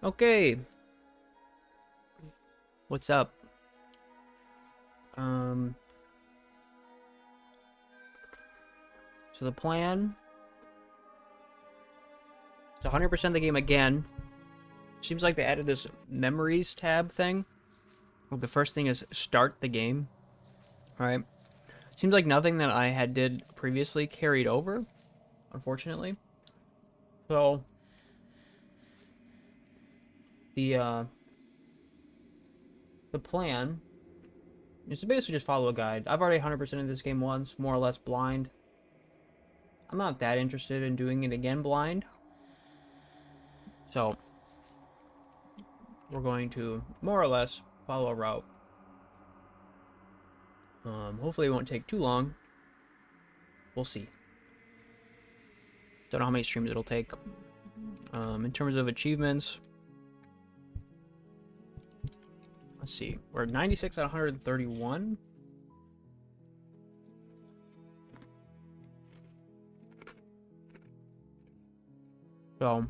Okay. What's up? So the plan is 100% the game again. Seems like they added this memories tab thing. Well, the first thing is start the game. Alright. Seems like nothing that I had did previously carried over, unfortunately. So the plan is to basically just follow a guide. I've already 100% of this game once, more or less blind. I'm not that interested in doing it again blind. So we're going to more or less follow a route. Hopefully it won't take too long. We'll see. Don't know how many streams it'll take. In terms of achievements, let's see. We're 96 out of 131. So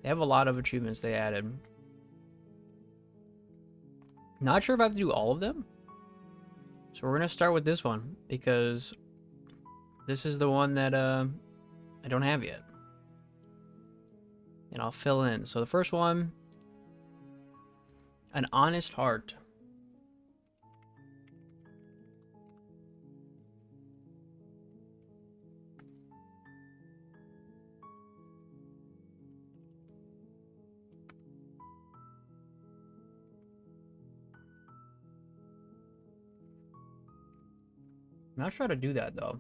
they have a lot of achievements they added. Not sure if I have to do all of them. So we're gonna start with this one because this is the one that I don't have yet. And I'll fill in. So the first one, an honest heart. I'm not sure how to do that though.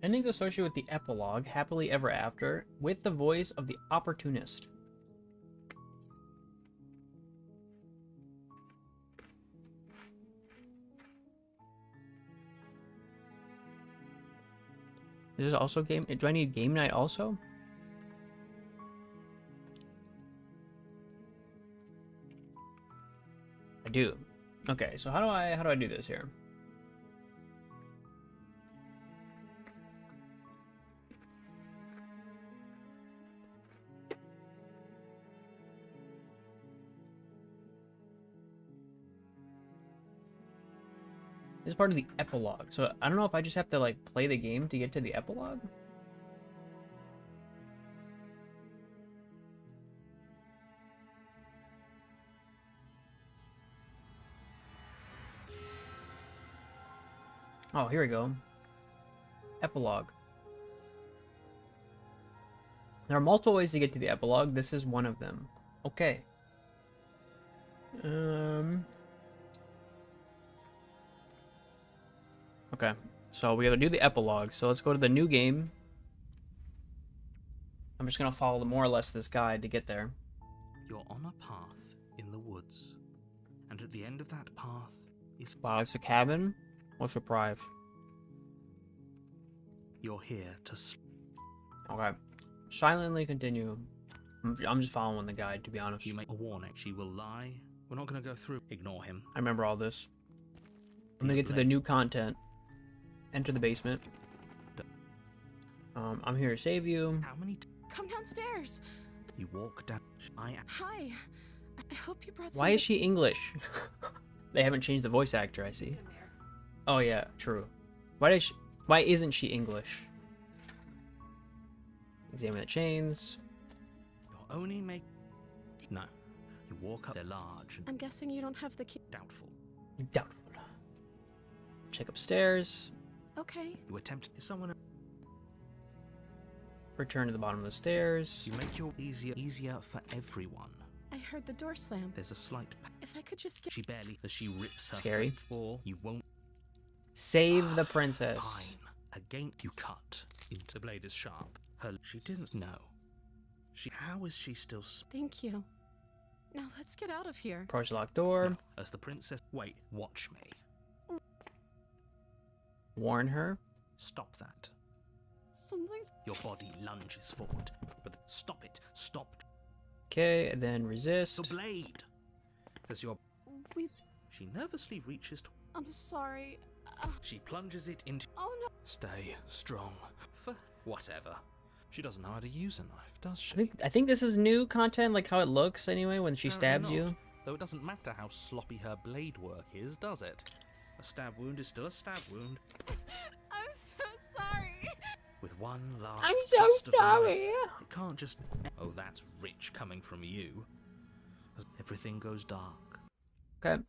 Endings associated with the epilogue, happily ever after, with the voice of the opportunist. Is this also game? Do I need game night also? I do. Okay, so how do I do this here? This is part of the epilogue. So I don't know if I just have to like play the game to get to the epilogue. Oh, here we go. Epilogue. There are multiple ways to get to the epilogue. This is one of them. Okay. Okay. So we gotta do the epilogue. So let's go to the new game. I'm just gonna follow more or less this guide to get there. You're on a path in the woods, and at the end of that path is... Wow, it's a cabin? What surprise. You're here to... Okay. Silently continue. I'm just following the guide, to be honest. You make a warning. She will lie. We're not going to go through. Ignore him. I remember all this. I'm gonna get to the new content. Enter the basement. I'm here to save you. How many... Come downstairs. You walk down... Hi. I hope you brought some... Why is she English? They haven't changed the voice actor, I see. Oh yeah, true. Why isn't she English? Examine the chains. You'll only make... No. You walk up... They're large and... I'm guessing you don't have the key. Doubtful. Doubtful. Check upstairs. Okay. You attempt... Someone... Return to the bottom of the stairs. You make your easier for everyone. I heard the door slam. There's a slight... If I could just get... She barely... As she rips her... Scary. Or you won't... Save the princess. Fine. Again, you cut. The blade is sharp. She didn't know. How is she still... Thank you. Now let's get out of here. Approach the locked door. No, as the princess... Wait, watch me. Warn her. Stop that. Something's. Your body lunges forward, but stop it. Stop Okay, and then the resist. blade. As your We. she nervously reaches to. I'm sorry. She plunges it into. Oh no. Stay strong. For whatever. She doesn't know how to use a knife, does she? I think this is new content, like how it looks anyway when she Apparently stabs you. not. Though it doesn't matter how sloppy her blade work is, does it? A stab wound is still a stab wound. I'm so sorry. With one last I'm so thrust of the sorry. knife, it can't just. Oh, that's rich coming from you. As everything goes dark. Okay,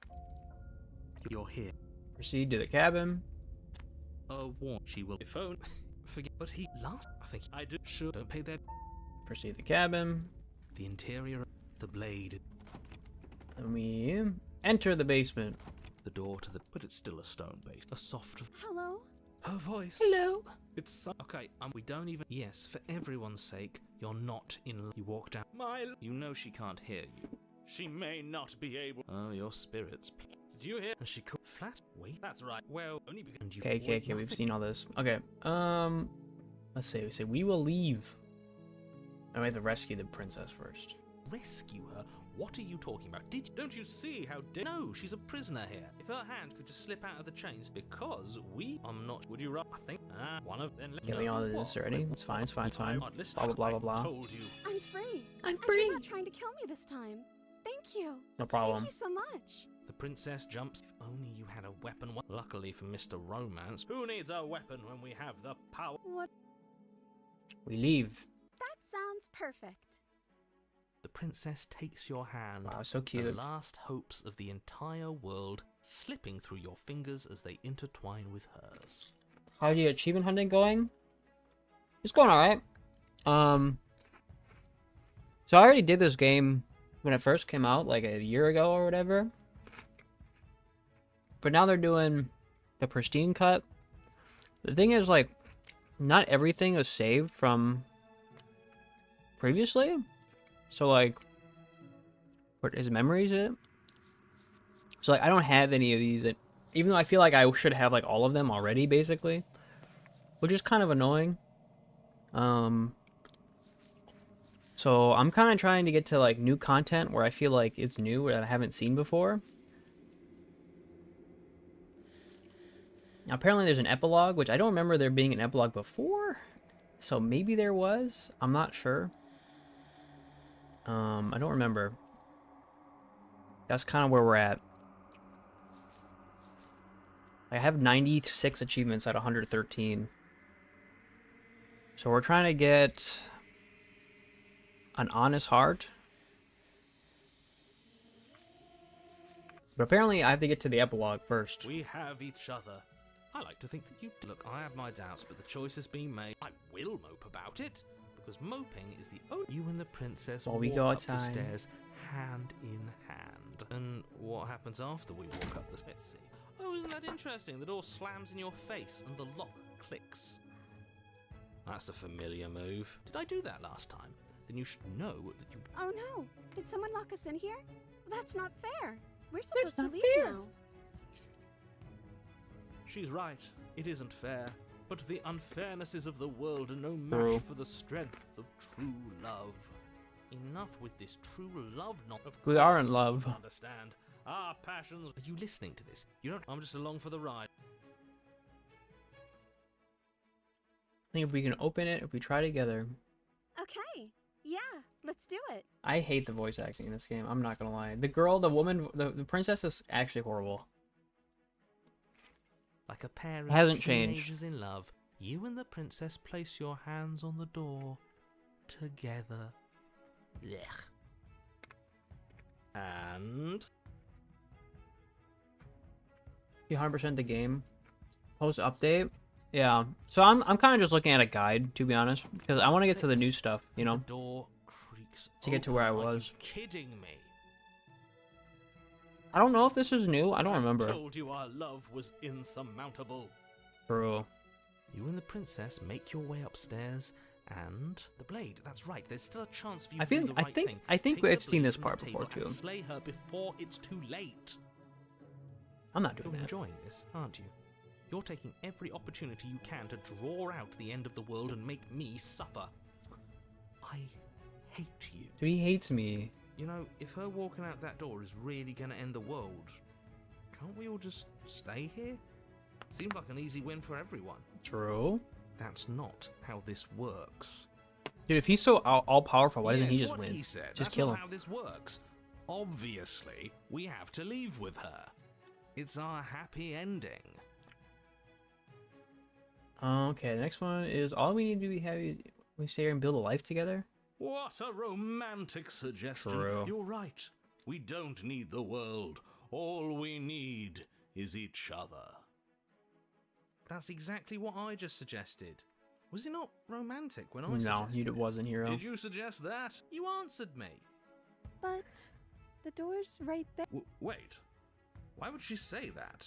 You're here. proceed to the cabin. Warn. She will phone. Forget. But he last. I think I do. Sure. Don't pay their. Proceed to the cabin. The interior. The blade. And we enter the basement. The door to the. But it's still a stone base. A soft. Hello. Her voice. Hello. It's so. Okay. We don't even. Yes. For everyone's sake, you're not in. You walk down. You know she can't hear you. She may not be able. Oh, your spirits. Did you hear? And she could flat. Wait. That's right. Well, only because. Okay, we've seen all this. Okay, let's see. We say we will leave. And we have to rescue the princess first. Rescue her? What are you talking about? Don't you see how? No, she's a prisoner here. If her hand could just slip out of the chains, because I'm not. Would you? I think. One of them. Yeah, we all did this already. It's fine. It's fine. It's fine. Blah blah blah blah blah. Told you. I'm free. I'm And you're not trying to kill me this time. Thank you. No problem. Thank you so much. The princess jumps. If only you had a weapon. Luckily for Mr. Romance, who needs a weapon when we have the power? What? We leave. That sounds perfect. The princess takes your hand. Wow, so The cute. last hopes of the entire world slipping through your fingers as they intertwine with hers. How's the achievement hunting going? It's going alright. So I already did this game when it first came out, like a year ago or whatever. But now they're doing the Pristine cut. The thing is, like, not everything is saved from previously. So, like, what is memories it? So, like, I don't have any of these, even though I feel like I should have, like, all of them already, basically. Which is kind of annoying. So, I'm kind of trying to get to, like, new content where I feel like it's new that I haven't seen before. Now, apparently there's an epilogue, which I don't remember there being an epilogue before. So, maybe there was. I'm not sure. I don't remember. That's kind of where we're at. I have 96 achievements out of 113. So we're trying to get an honest heart. But apparently I have to get to the epilogue first. We have each other. I like to think that you... Look, I have my doubts, but the choice has been made. I will mope about it, because moping is the only... You and the princess While we walk go up the outside. stairs, hand in hand. And what happens after we walk up the stairs? Let's see. Oh, isn't that interesting? The door slams in your face, and the lock clicks. That's a familiar move. Did I do that last time? Then you should know that you... Oh no! Did someone lock us in here? That's not fair. We're supposed to not leave fair. now. She's right. It isn't fair. But the unfairnesses of the world are no match True. for the strength of true love. Enough with this true love not of We are in course, love. you understand. Our passions... Are you listening to this? You don't... I'm just along for the ride. I think if we can open it, if we try together. Okay. Yeah, let's do it. I hate the voice acting in this game. I'm not gonna lie. The girl, the woman, the princess is actually horrible. Like a pair of Hasn't changed. teenagers in love, you and the princess place your hands on the door together. Blech. And... You 100% the game. Post update. Yeah. So I'm kind of just looking at a guide, to be honest, because I want to get to the new stuff, you know. The door creaks To get to where I open. Are you was. kidding me? I don't know if this is new. I don't I remember. told you our love was insurmountable. Bro. You and the princess make your way upstairs, and the blade. That's right. There's still a chance for you I to do feel- the I right think- thing. I think Take the we've seen blade this from part the before, table and too. slay her before it's too late. I'm not You're doing that. enjoying this, aren't you? You're taking every opportunity you can to draw out the end of the world and make me suffer. I hate you. Dude, he hates me. You know, if her walking out that door is really going to end the world, can't we all just stay here? Seems like an easy win for everyone. True. That's not how this works. Dude, if he's so all powerful, why doesn't he just what win? He said. Just That's kill not him. how this works. Obviously, we have to leave with her. It's our happy ending. Okay, the next one is all we need to be happy. We stay here and build a life together. What a romantic suggestion. True. You're right. We don't need the world. All we need is each other. That's exactly what I just suggested. Was it not romantic when I No, suggested it wasn't, Hero. Did you suggest that? You answered me. But the door's right there. Wait. Why would she say that?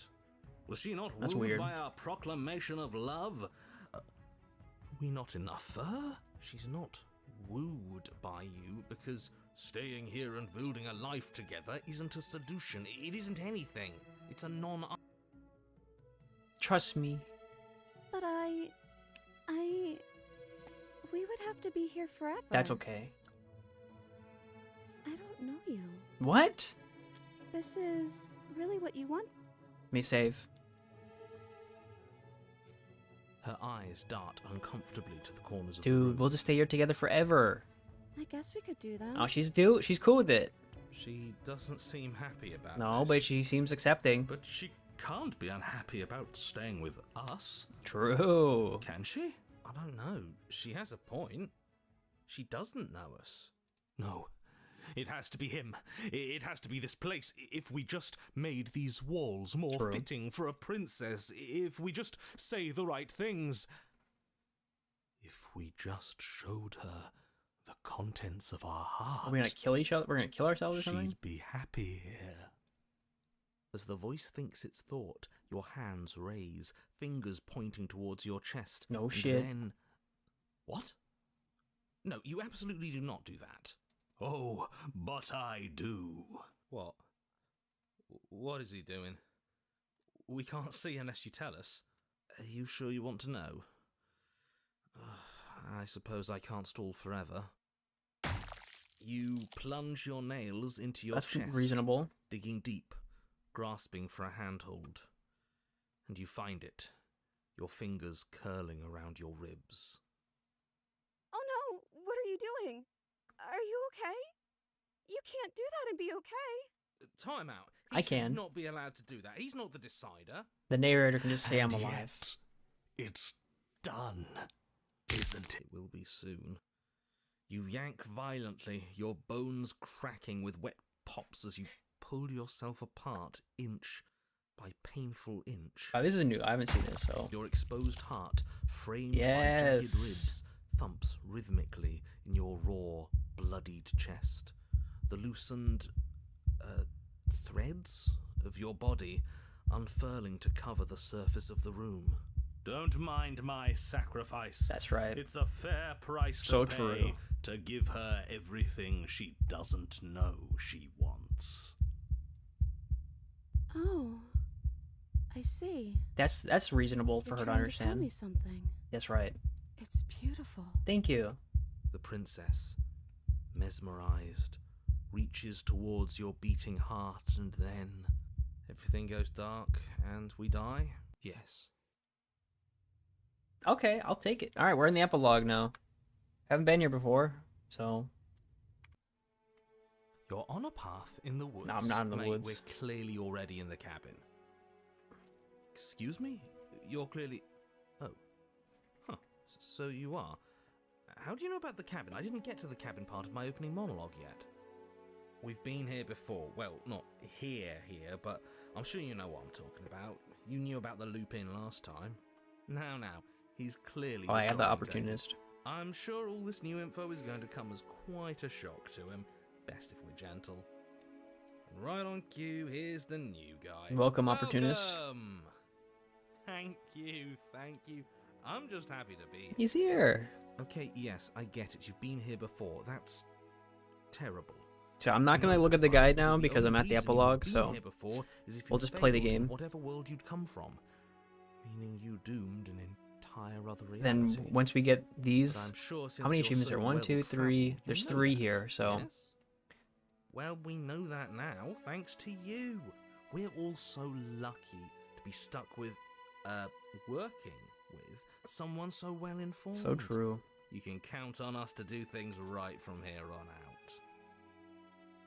Was she not That's wooed weird. by our proclamation of love? Are we not enough for her? She's not wooed by you because staying here and building a life together isn't a solution. It isn't anything. It's a Trust me. But we would have to be here forever. That's okay. I don't know you. What? This is really what you want? Me save. Her eyes dart uncomfortably to the corners of the room. Dude, we'll just stay here together forever. I guess we could do that. Oh, she's cool with it. She doesn't seem happy about No, this. but she seems accepting. But she can't be unhappy about staying with us. True. Can she? I don't know. She has a point. She doesn't know us. No. It has to be him. It has to be this place. If we just made these walls more True. fitting for a princess. If we just say the right things. If we just showed her the contents of our heart. Are we gonna kill each other? We're gonna kill ourselves or something? She'd be happy here. As the voice thinks its thought, your hands raise, fingers pointing towards your chest. No and shit. Then... What? No, you absolutely do not do that. Oh, but I do. What? What is he doing? We can't see unless you tell us. Are you sure you want to know? I suppose I can't stall forever. You plunge your nails into your That's chest, reasonable. digging deep, grasping for a handhold. And you find it, your fingers curling around your ribs. Oh no! What are you doing? Are you okay? You can't do that and be okay. Time out. I He should can. not be allowed to do that. He's not the decider. The narrator can just say And I'm alive. yet, it's done, isn't it? It will be soon. You yank violently, your bones cracking with wet pops as you pull yourself apart inch by painful inch. Oh, this is new. I haven't seen this, so. Your exposed heart, framed by Yes. jagged ribs, thumps rhythmically in your raw, bloodied chest. The loosened threads of your body unfurling to cover the surface of the room. Don't mind my sacrifice. That's right. It's a fair price So to pay true. to give her everything she doesn't know she wants. Oh, I see. That's reasonable for You're her to trying tell understand. me something. That's right. It's beautiful. Thank you. The princess, mesmerized, reaches towards your beating heart, and then everything goes dark and we die? Yes. Okay, I'll take it. All right, we're in the epilogue now. Haven't been here before, so. You're on a path in the woods. No, I'm not in the Mate, woods. We're clearly already in the cabin. Excuse me? You're clearly... Oh. Huh. So you are. How do you know about the cabin? I didn't get to the cabin part of my opening monologue yet. We've been here before. Well, not here, but I'm sure you know what I'm talking about. You knew about the loop-in last time. Now, he's clearly Oh, I have the disorientated. opportunist. I'm sure all this new info is going to come as quite a shock to him. Best if we're gentle. And right on cue, here's the new guy. Welcome, opportunist. Welcome. Thank you. I'm just happy to be here. He's here. Okay, yes, I get it. You've been here before. That's terrible. So I'm not You gonna know, look at the guide now because because I'm at the reason you've epilogue, been so here before is if we'll you just play the failed game. Whatever world you'd come from. meaning you doomed an entire other reality. Then once we get But these, I'm sure since how many you're achievements so are there? 1, 2, 3. well-travelled, There's you know 3 that, here, so. yes? Well, we know that now, thanks to you. We're all so lucky to be stuck with, working with someone so well informed. So true. You can count on us to do things right from here on out.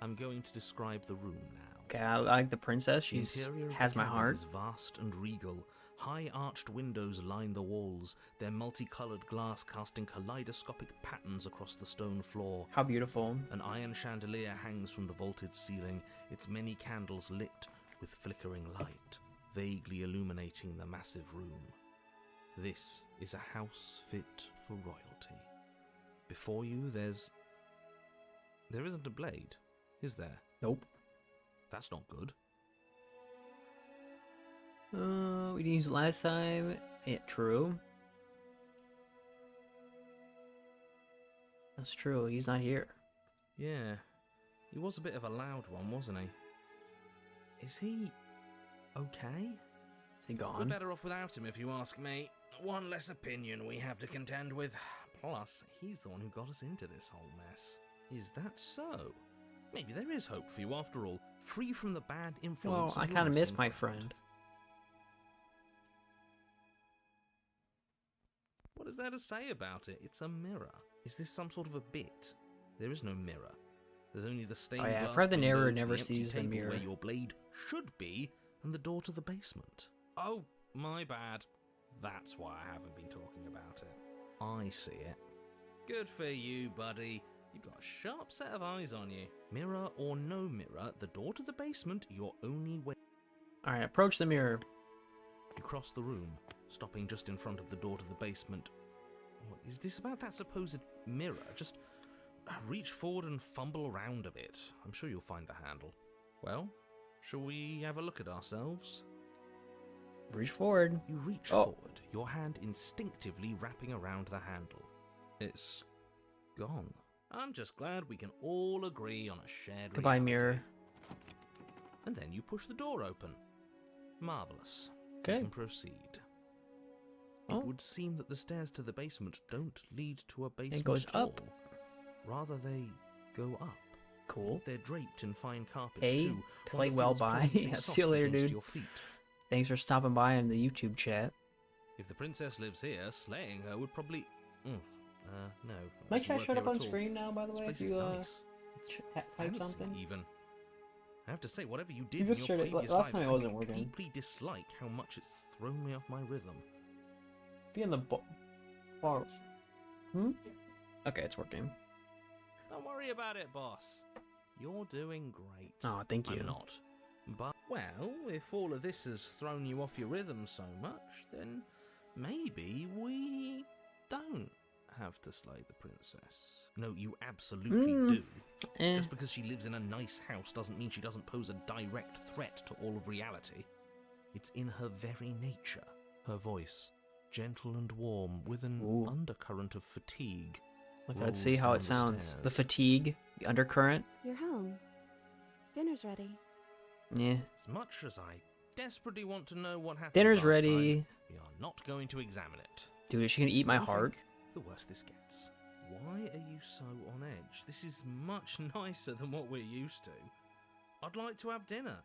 I'm going to describe the room now. Okay, I like the princess. The She's interior of has the my cabin heart. is vast and regal. High arched windows line the walls, their multicolored glass casting kaleidoscopic patterns across the stone floor. How beautiful. An iron chandelier hangs from the vaulted ceiling, its many candles lit with flickering light, vaguely illuminating the massive room. This is a house fit for royalty. Before you, there isn't a blade, is there? Nope. That's not good. We didn't use it last time. Yeah, true. That's true. He's not here. Yeah, he was a bit of a loud one, wasn't he? Is he okay? Is he We're gone? better off without him, if you ask me. One less opinion we have to contend with. Plus, he's the one who got us into this whole mess. Is that so? Maybe there is hope for you after all, free from the bad influence. Well, I of your kind of miss missing my friend. What is there to say about it? It's a mirror. Is this some sort of a bit? There is no mirror. There's only the stained Oh yeah, glass I've heard the narrator windows, never the empty sees the table mirror. where your blade should be, and the door to the basement. Oh, my bad. That's why I haven't been talking about it. I see it. Good for you, buddy. You've got a sharp set of eyes on you. Mirror or no mirror, the door to the basement, your only way. Alright, approach the mirror. You cross the room, stopping just in front of the door to the basement. What is this about that supposed mirror? Just reach forward and fumble around a bit. I'm sure you'll find the handle. Well, shall we have a look at ourselves? Reach forward. You reach Oh. forward, your hand instinctively wrapping around the handle. It's gone. I'm just glad we can all agree on a shared Goodbye, reality. mirror. And then you push the door open. Marvellous. Okay. You can proceed. Oh. It would seem that the stairs to the basement don't lead to a basement goes at up. all. Rather, they go up. Cool. They're draped in fine carpets Hey, too. play one that well feels by. pleasantly Yeah, soft see you later, against dude. your feet. Thanks for stopping by in the YouTube chat. If the princess lives here, slaying her would probably. No. My she chat won't showed here up on at all. screen now, by the This way, place if is you nice. It's type fancy, something. even. I have to say, whatever you did You in just your showed it previous last lives, time. It I wasn't working. deeply dislike how much it's thrown me off my rhythm. Be in the bar. Okay, it's working. Don't worry about it, boss. You're doing great. Oh, thank you. I'm not. But, well, if all of this has thrown you off your rhythm so much, then maybe we don't have to slay the princess. No, you absolutely do. Just because she lives in a nice house doesn't mean she doesn't pose a direct threat to all of reality. It's in her very nature. Her voice, gentle and warm, with an Ooh. undercurrent of fatigue. Let's rolls see how down it the sounds. The stairs. fatigue, the undercurrent. You're home. Dinner's ready. Yeah. As much as I desperately want to know what happened Dinner's last ready. night, we are not going to examine it. Dude, is she gonna eat my I heart? think the worse this gets. Why are you so on edge? This is much nicer than what we're used to. I'd like to have dinner.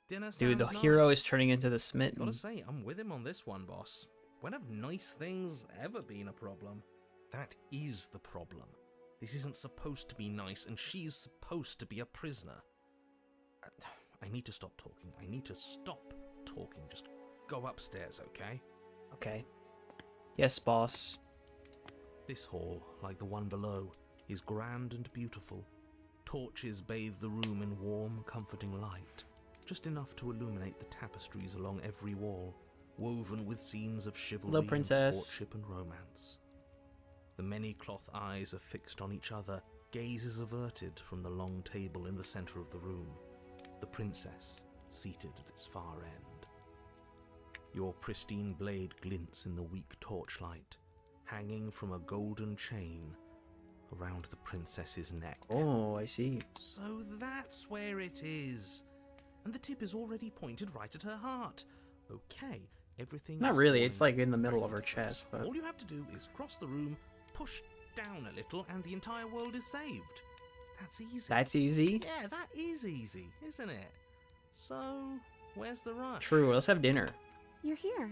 Dinner sounds Dude, the nice. hero is turning into the smitten. Gotta say, I'm with him on this one, boss. When have nice things ever been a problem? That is the problem. This isn't supposed to be nice, and she's supposed to be a prisoner. I need to stop talking. I need to stop talking. Just go upstairs, okay? Okay. Yes, boss. This hall, like the one below, is grand and beautiful. Torches bathe the room in warm, comforting light, just enough to illuminate the tapestries along every wall, woven with scenes of chivalry, Hello, princess. courtship, and romance. The many cloth eyes are fixed on each other, gazes averted from the long table in the center of the room, the princess seated at its far end. Your pristine blade glints in the weak torchlight, hanging from a golden chain around the princess's neck. Oh, I see. So that's where it is. And the tip is already pointed right at her heart. Okay, Everything Not is really, falling it's like in the middle back of her into place. chest, but... All you have to do is cross the room, push down a little, and the entire world is saved. That's easy. That's easy? Yeah, that is easy, isn't it? So, where's the rush? True, let's have dinner. You're here.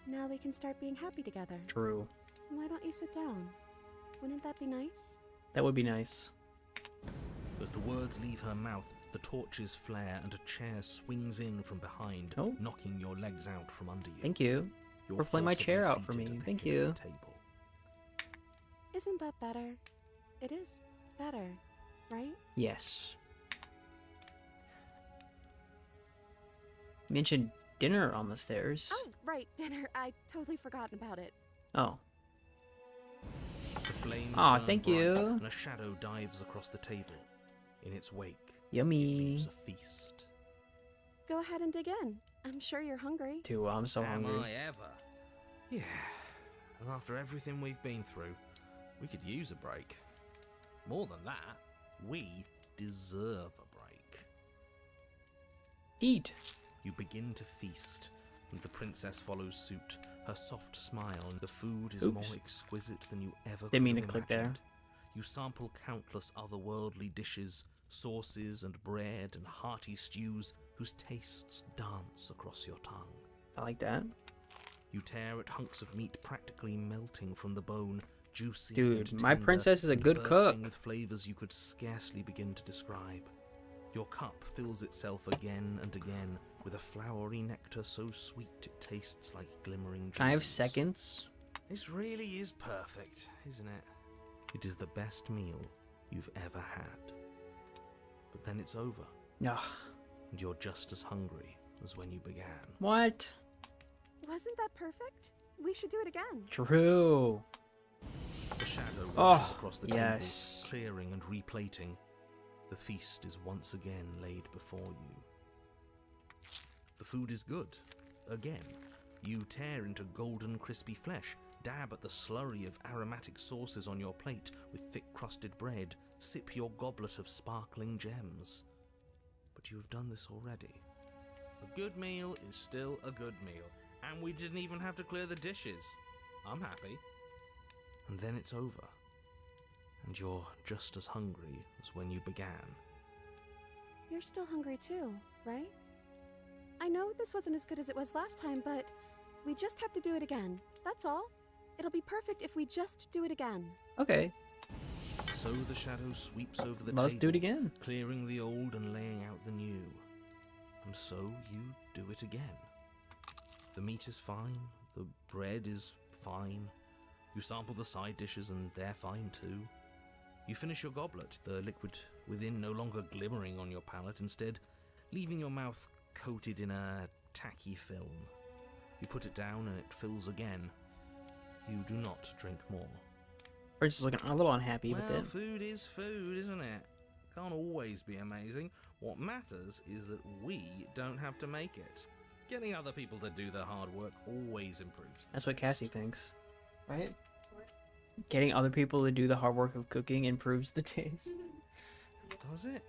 Now we can start being happy together. True. Why don't you sit down? Wouldn't that be nice? That would be nice. As the words leave her mouth, the torches flare and a chair swings in from behind, Oh. knocking your legs out from under you. Thank you. You're for playing my forcibly chair out for seated me. at the Thank head you. of the table. Isn't that better? It is better, right? Yes. Mentioned dinner on the stairs. Oh, right, dinner. I totally forgotten about it. Oh. The flames Aw, burn thank bright, you. And a shadow dives across the table. In its wake, Yummy. leaves a feast. Go ahead and dig in. I'm sure you're hungry. Too, I'm so Am hungry. I ever? Yeah. And after everything we've been through, we could use a break. More than that, we deserve a break. Eat. You begin to feast, and the princess follows suit. Her soft smile, and the food is Oops. more exquisite than you ever Didn't mean could to have click there. imagined. You sample countless otherworldly dishes, sauces and bread and hearty stews whose tastes dance across your tongue. I like that. You tear at hunks of meat practically melting from the bone, juicy Dude, and my tender, princess is a and good bursting cook. with flavors you could scarcely begin to describe. Your cup fills itself again and again with a flowery nectar so sweet it tastes like glimmering jewels. 5 seconds? This really is perfect, isn't it? It is the best meal you've ever had. But then it's over, No. and you're just as hungry as when you began. What? Wasn't that perfect? We should do it again. True. The shadow rushes Oh, across the yes. table, clearing and replating. The feast is once again laid before you. The food is good. Again, you tear into golden crispy flesh, dab at the slurry of aromatic sauces on your plate with thick-crusted bread, sip your goblet of sparkling gems. But you have done this already. A good meal is still a good meal, and we didn't even have to clear the dishes. I'm happy. And then it's over, and you're just as hungry as when you began. You're still hungry too, right? I know this wasn't as good as it was last time, but we just have to do it again. That's all. It'll be perfect if we just do it again. Okay. So the shadow sweeps over the Let's table, do it again. clearing the old and laying out the new. And so you do it again. The meat is fine, the bread is fine. You sample the side dishes and they're fine too. You finish your goblet, the liquid within no longer glimmering on your palate, instead leaving your mouth coated in a tacky film. You put it down and it fills again. You do not drink more. Princess is looking a little unhappy with Well, it. food is food, isn't it? Can't always be amazing. What matters is that we don't have to make it. Getting other people to do the hard work always improves the That's what taste. Cassie thinks. Right? Getting other people to do the hard work of cooking improves the taste. Does it?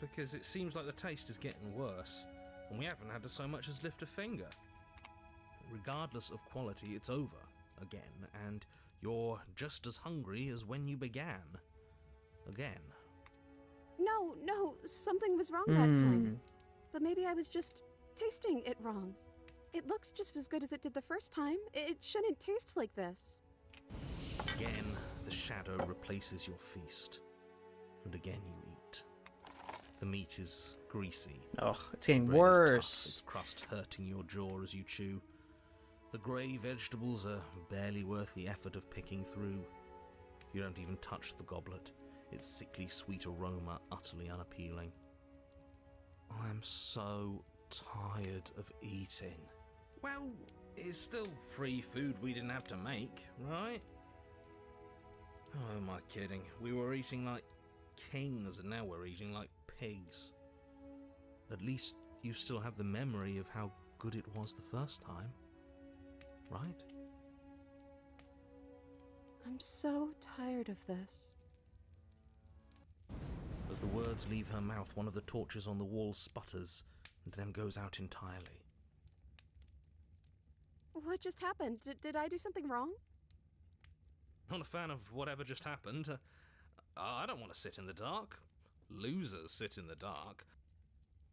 Because it seems like the taste is getting worse, and we haven't had to so much as lift a finger. Regardless of quality, it's over again, and you're just as hungry as when you began. Again. No, something was wrong that time. But maybe I was just tasting it wrong. It looks just as good as it did the first time. It shouldn't taste like this. Again, the shadow replaces your feast, and again you eat. The meat is greasy. Ugh, it's getting Bread is tough, worse. its crust hurting your jaw as you chew. The grey vegetables are barely worth the effort of picking through. You don't even touch the goblet, its sickly sweet aroma utterly unappealing. I'm so tired of eating. Well, it's still free food we didn't have to make, right? Oh, am I kidding? We were eating like kings and now we're eating like pigs. At least you still have the memory of how good it was the first time, right? I'm so tired of this. As the words leave her mouth, one of the torches on the wall sputters and then goes out entirely. What just happened? Did I do something wrong? Not a fan of whatever just happened. I don't want to sit in the dark. Losers sit in the dark.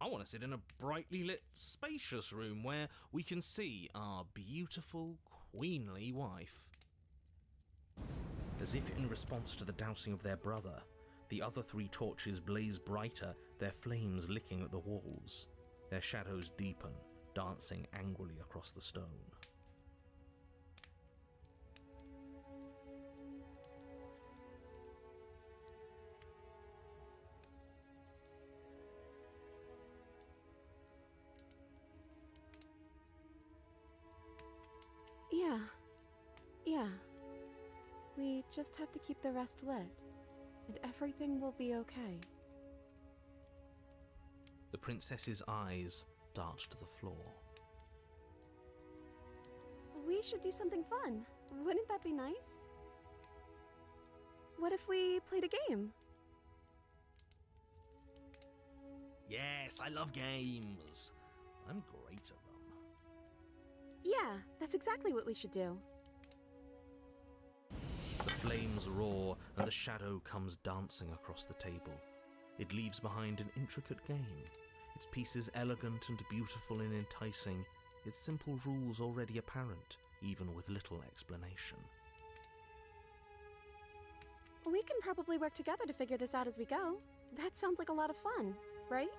I want to sit in a brightly lit, spacious room where we can see our beautiful, queenly wife. As if in response to the dousing of their brother, the other 3 torches blaze brighter, their flames licking at the walls. Their shadows deepen, dancing angrily across the stone. Yeah. We just have to keep the rest lit, and everything will be okay. The princess's eyes dart to the floor. We should do something fun. Wouldn't that be nice? What if we played a game? Yes, I love games. I'm great at them. Yeah, that's exactly what we should do. The flames roar and the shadow comes dancing across the table. It leaves behind an intricate game, its pieces elegant and beautiful and enticing, its simple rules already apparent, even with little explanation. We can probably work together to figure this out as we go. That sounds like a lot of fun, right?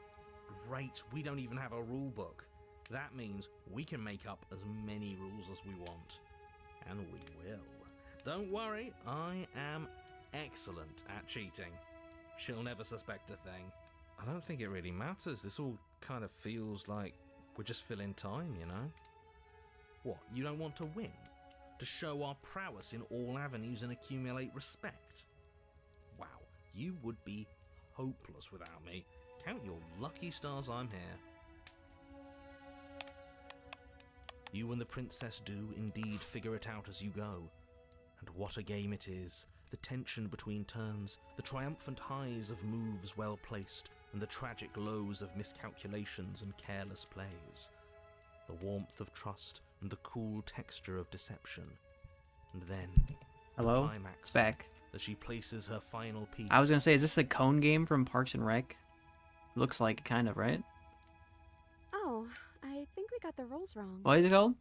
Great, we don't even have a rule book. That means we can make up as many rules as we want. And we will. Don't worry, I am excellent at cheating. She'll never suspect a thing. I don't think it really matters. This all kind of feels like we're just filling time, you know? What, you don't want to win? To show our prowess in all avenues and accumulate respect? Wow, you would be hopeless without me. Count your lucky stars I'm here. You and the princess do indeed figure it out as you go. And what a game it is. The tension between turns, the triumphant highs of moves well placed, and the tragic lows of miscalculations and careless plays. The warmth of trust and the cool texture of deception. And then, Hello? the climax, It's back. as she places her final piece. I was gonna say, is this the cone game from Parks and Rec? Looks like it, kind of, right? Oh, I think we got the rules wrong. What is it called?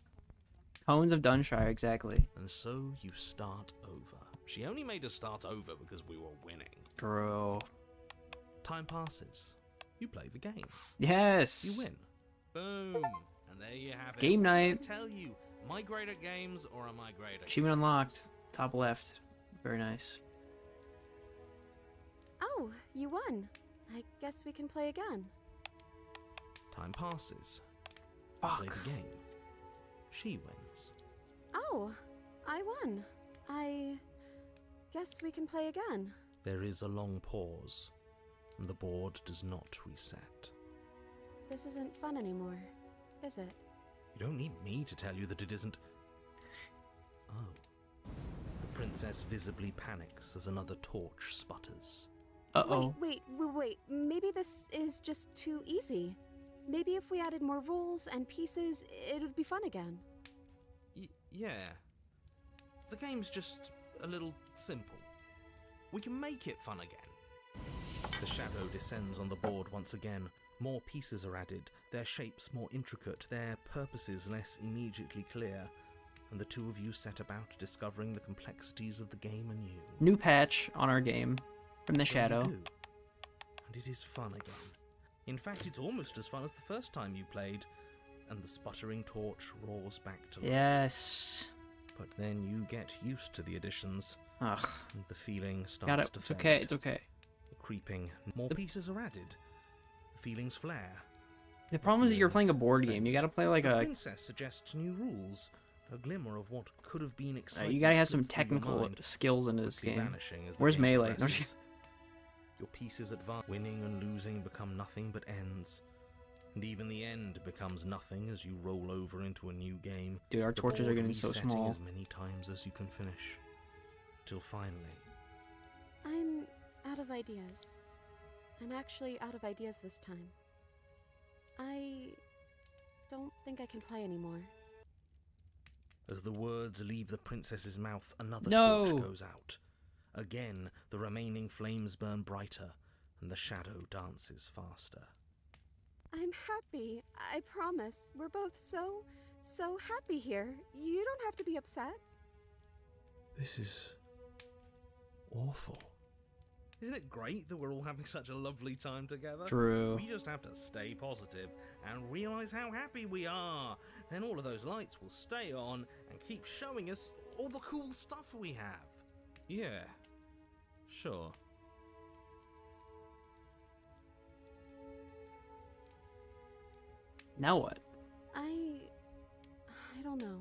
Cones of Dunshire, exactly. And so you start over. She only made us start over because we were winning. True. Time passes. You play the game. Yes! You win. Boom. And there you have it. Game night. I tell you, am I great at games or am I great at Achievement unlocked. Top left. Very nice. Oh, you won. I guess we can play again. Time passes. Fuck. Play the game. She wins. Oh, I won. I guess we can play again. There is a long pause, and the board does not reset. This isn't fun anymore, is it? You don't need me to tell you that it isn't. Oh. The princess visibly panics as another torch sputters. Uh-oh. Wait. Maybe this is just too easy. Maybe if we added more rules and pieces, it would be fun again. Yeah. The game's just a little simple. We can make it fun again. The shadow descends on the board once again. More pieces are added, their shapes more intricate, their purposes less immediately clear, and the two of you set about discovering the complexities of the game anew. New patch on our game from the So you shadow. do. And it is fun again. In fact, it's almost as fun as the first time you played, and the sputtering torch roars back to life. Yes. But then you get used to the additions, Ugh. and the feeling starts Got it. to It's fade. okay. It's okay. Creeping, more pieces are added. The feelings flare. The problem is that you're playing a feelings board fade. game. You gotta play like The a... princess suggests new rules, a glimmer of what could have been exciting. You gotta have some flips through your technical mind, skills into this quickly game. vanishing as the Where's game Melee? No, progresses. Your pieces advance. Winning and losing become nothing but ends. And even the end becomes nothing as you roll over into a new game. Dude, our the torches are board getting so resetting small. as many times as you can finish. Till finally, I'm out of ideas. I'm actually out of ideas this time. I don't think I can play anymore. As the words leave the princess's mouth, another No. torch goes out. Again, the remaining flames burn brighter, and the shadow dances faster. I'm happy. I promise. We're both so happy here. You don't have to be upset. This is awful. Isn't it great that we're all having such a lovely time together? True. We just have to stay positive and realize how happy we are. Then all of those lights will stay on and keep showing us all the cool stuff we have. Yeah, sure. Now what? I don't know.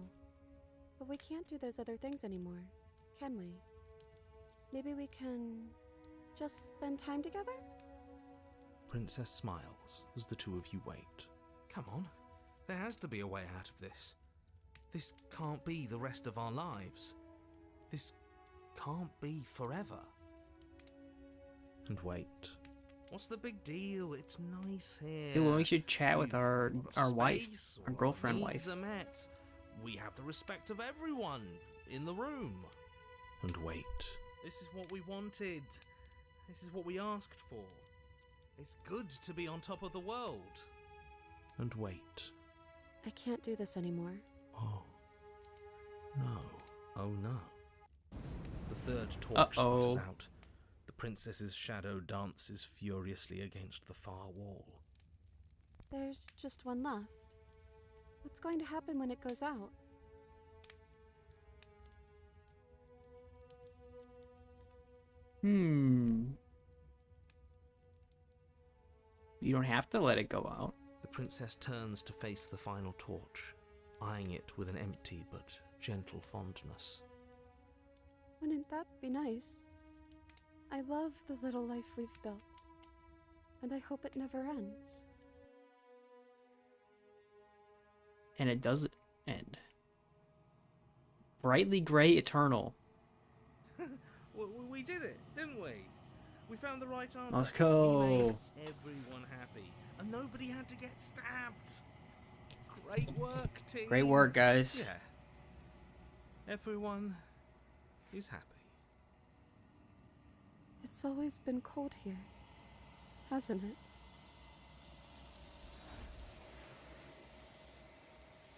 But we can't do those other things anymore, can we? Maybe we can just spend time together? Princess smiles as the two of you wait. Come on, there has to be a way out of this. This can't be the rest of our lives. This can't be forever. And wait. What's the big deal? It's nice here. Dude, well, we should chat with We've our got wife, space, our all girlfriend needs wife. are met. We have the respect of everyone in the room. And wait. This is what we wanted. This is what we asked for. It's good to be on top of the world. And wait. I can't do this anymore. Oh. No. Oh no. The third torch sputters out. The princess's shadow dances furiously against the far wall. There's just one left. What's going to happen when it goes out? You don't have to let it go out. The princess turns to face the final torch, eyeing it with an empty but gentle fondness. Wouldn't that be nice? I love the little life we've built, and I hope it never ends. And it doesn't end. Brightly gray eternal. We did it, didn't we? We found the right answer. Let's go. We made everyone happy, and nobody had to get stabbed. Great work, team. Great work, guys. Yeah. Everyone is happy. It's always been cold here, hasn't it?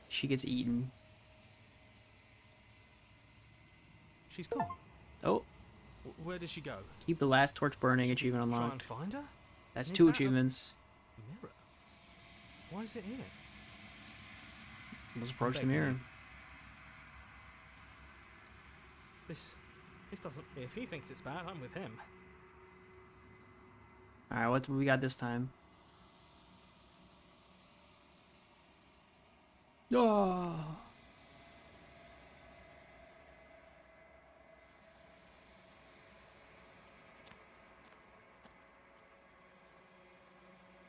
She gets eaten. She's gone. Oh, Where did she go? keep the last torch burning. Should we Achievement try and unlocked. find her? That's Is 2 that a achievements. Mirror. Why is it here? Let's approach the Begging mirror. you. This doesn't. If he thinks it's bad, I'm with him. Alright, what do we got this time? Oh.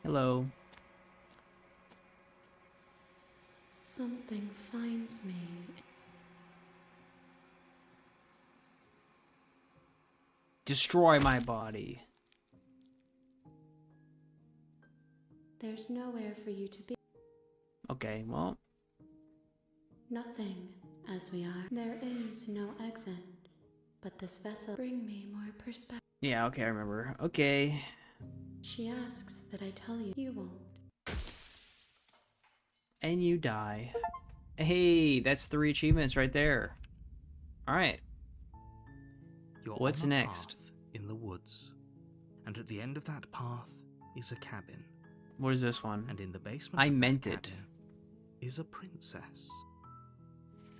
Hello. Something finds me. Destroy my body. There's nowhere for you to be. Okay, well, Nothing, as we are. There is no exit. But this vessel bring me more perspective. yeah, okay, I remember. Okay. She asks that I tell you. You won't. And you die. Hey, that's 3 achievements right there. Alright. You're What's on a next? path in the woods, and at the end of that path is a cabin, What is this one? and in the basement I of that meant it. cabin is a princess.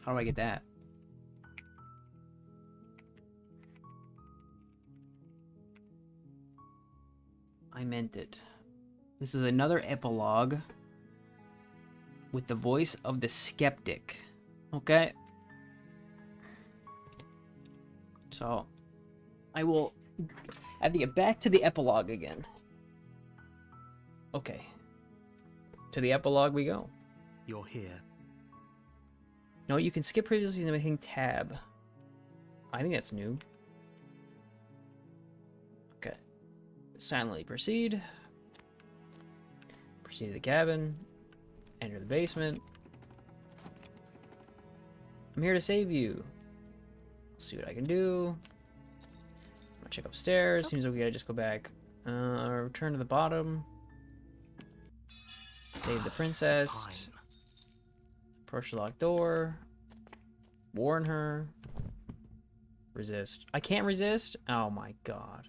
How do I get that? I meant it. This is another epilogue with the voice of the skeptic. Okay? So, I will have to get back to the epilogue again. Okay. To the epilogue we go. You're here. No, you can skip previously making tab. I think that's new. Okay. Silently proceed. Proceed to the cabin. Enter the basement. I'm here to save you. See what I can do. I'm gonna check upstairs. Seems like we gotta just go back. Return to the bottom. Save the princess. Fine. Approach the locked door. Warn her. Resist. I can't resist? Oh my god.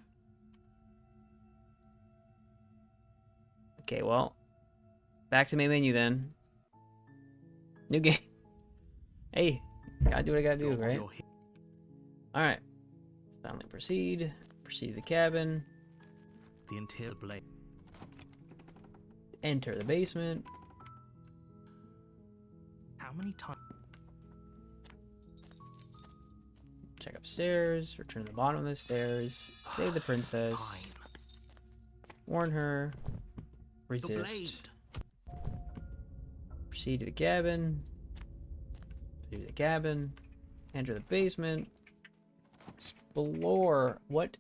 Okay, well. Back to main menu then. New game. Hey, gotta do what I gotta do, right? Alright. Finally proceed. Proceed to the cabin. The interior blade. Enter the basement. How many times? Check upstairs. Return to the bottom of the stairs. Save the princess. Fine. Warn her. Your blade. Resist. Proceed to the cabin. Proceed to the cabin. Enter the basement. Explore. What?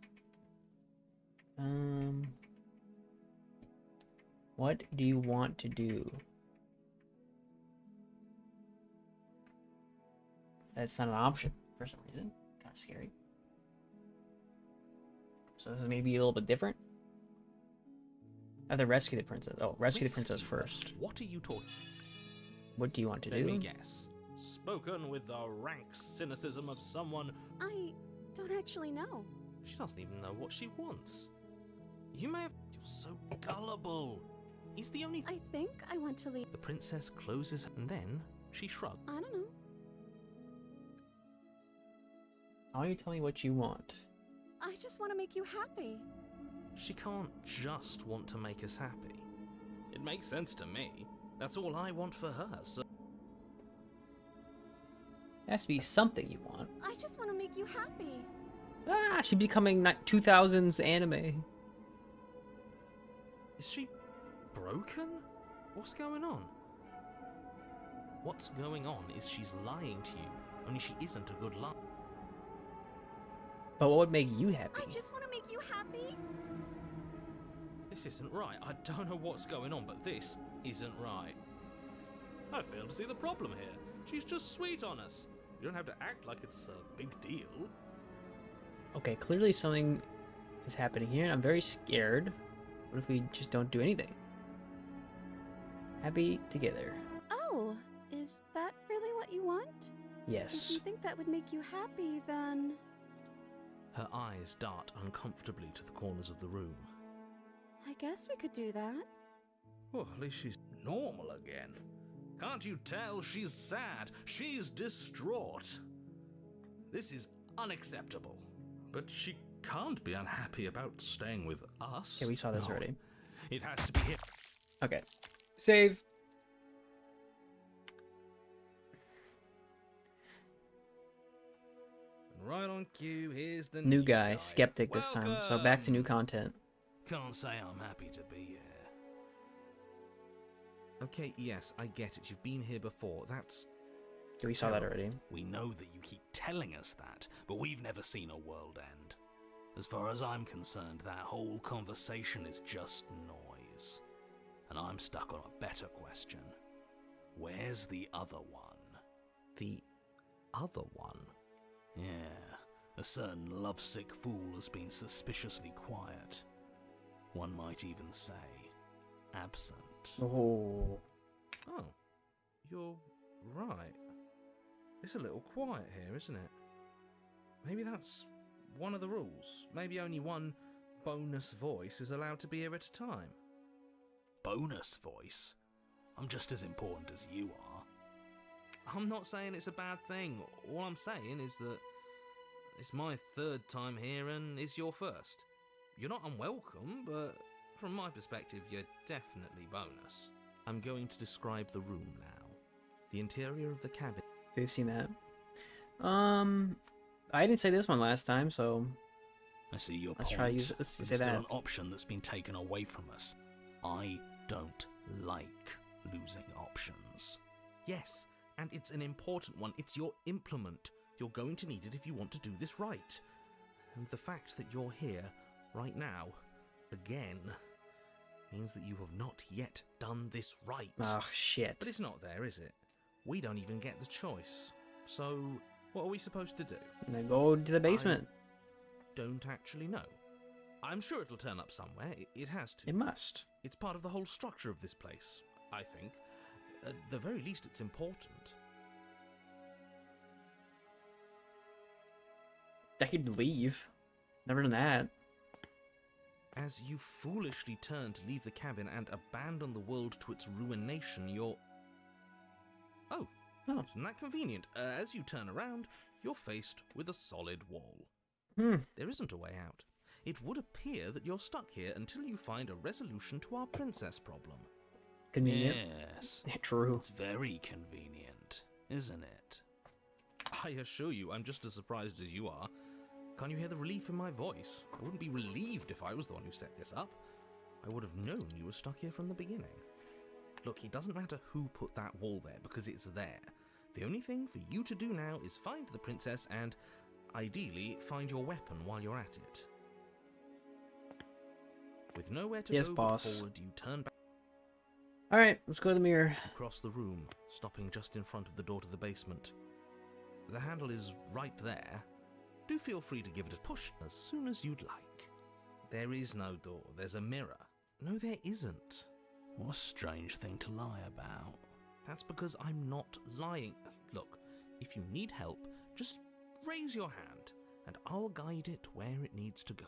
What do you want to do? That's not an option for some reason. Kind of scary. So this is maybe a little bit different. I have to rescue the princess. Oh, rescue the princess first. What are you talking? What do you want to Let do? me guess. Spoken with the rank cynicism of someone. I don't actually know. She doesn't even know what she wants. You may have. You're so gullible. Is the only. I think I want to leave. The princess closes and then she shrugs. I don't know. Why don't you tell me what you want? I just want to make you happy. She can't just want to make us happy. It makes sense to me. That's all I want for her, so. It has to be something you want. I just want to make you happy. Ah, she's becoming 2000s anime. Is she broken? What's going on? What's going on is she's lying to you, only she isn't a good liar. But what would make you happy? I just want to make you happy. This isn't right. I don't know what's going on, but this isn't right. I fail to see the problem here. She's just sweet on us. You don't have to act like it's a big deal. Okay, clearly something is happening here, and I'm very scared. What if we just don't do anything? Happy together. Oh, is that really what you want? If Yes. you think that would make you happy, then... Her eyes dart uncomfortably to the corners of the room. I guess we could do that. Well, at least she's normal again. Can't you tell she's sad? She's distraught. This is unacceptable. But she can't be unhappy about staying with us. Okay, we saw this No. already. It has to be him. Okay. Save. Right on cue, here's the New guy, skeptic this time. So back to new Welcome. content. Can't say I'm happy to be here. Okay, yes, I get it. You've been here before. That's... Okay, we saw that already. We know that you keep telling us that, but we've never seen a world end. As far as I'm concerned, that whole conversation is just noise. And I'm stuck on a better question. Where's the other one? The other one? Yeah, a certain lovesick fool has been suspiciously quiet. One might even say, absent. Oh. Oh, you're right. It's a little quiet here, isn't it? Maybe that's one of the rules. Maybe only one bonus voice is allowed to be here at a time. Bonus voice? I'm just as important as you are. I'm not saying it's a bad thing. All I'm saying is that it's my third time here and it's your first. You're not unwelcome, but from my perspective, you're definitely bonus. I'm going to describe the room now. The interior of the cabin. We've seen that. I didn't say this one last time, so I see your let's point. try to use. but Let's it's say still that. an option that's been taken away from us. I don't like losing options. Yes, and it's an important one. It's your implement. You're going to need it if you want to do this right. And the fact that you're here right now, again, means that you have not yet done this right. Oh shit. But it's not there, is it? We don't even get the choice. So, what are we supposed to do? And then go to the basement. Don't actually know. I'm sure it'll turn up somewhere. It has to. It must. It's part of the whole structure of this place, I think. At the very least, it's important. I could leave. Never done that. As you foolishly turn to leave the cabin and abandon the world to its ruination, you're... Oh, isn't that convenient? As you turn around, you're faced with a solid wall. There isn't a way out. It would appear that you're stuck here until you find a resolution to our princess problem. Convenient. Yes. True. It's very convenient, isn't it? I assure you, I'm just as surprised as you are. Can't you hear the relief in my voice? I wouldn't be relieved if I was the one who set this up. I would have known you were stuck here from the beginning. Look, it doesn't matter who put that wall there, because it's there. The only thing for you to do now is find the princess and, ideally, find your weapon while you're at it. With nowhere to go but forward, you turn back. Alright, let's go to the mirror. Across the room, stopping just in front of the door to the basement. The handle is right there. Do feel free to give it a push as soon as you'd like. There is no door, there's a mirror. No, there isn't. What a strange thing to lie about. That's because I'm not lying. Look, if you need help, just raise your hand, and I'll guide it where it needs to go.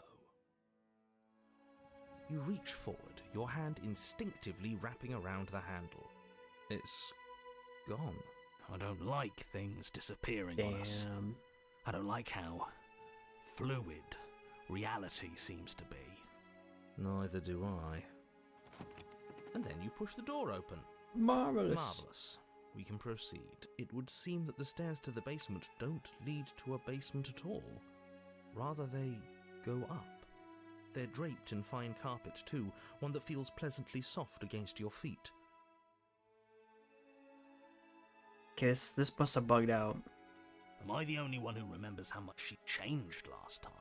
You reach forward, your hand instinctively wrapping around the handle. It's gone. I don't like things disappearing on us. I don't like how fluid reality seems to be. Neither do I. And then you push the door open. Marvelous. Marvelous. We can proceed. It would seem that the stairs to the basement don't lead to a basement at all. Rather, they go up. They're draped in fine carpet too, one that feels pleasantly soft against your feet. Okay, this must have bugged out. Am I the only one who remembers how much she changed last time?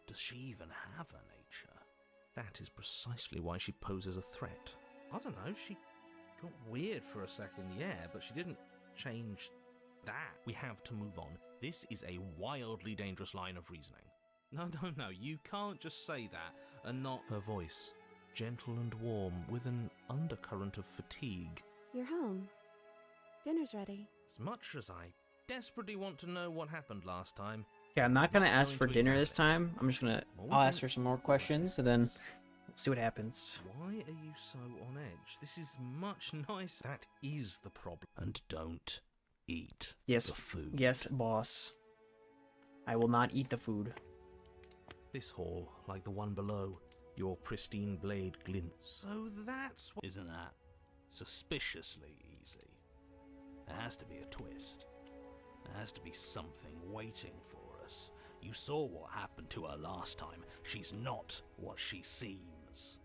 Does she even have a nature? That is precisely why she poses a threat. I don't know, she got weird for a second, yeah, but she didn't change that. We have to move on. This is a wildly dangerous line of reasoning. No, you can't just say that and not... Her voice, gentle and warm, with an undercurrent of fatigue. You're home. Dinner's ready. As much as I desperately want to know what happened last time... Yeah, I'm not gonna ask for dinner this time. I'm just gonna... I'll ask her some more questions, and then we'll see what happens. Why are you so on edge? This is much nicer. That is the problem. And don't eat the food. Yes, boss. I will not eat the food. This hall, like the one below, your pristine blade glints. So that's what... Isn't that suspiciously easy? There has to be a twist. There has to be something waiting for us. You saw what happened to her last time. She's not what she seems.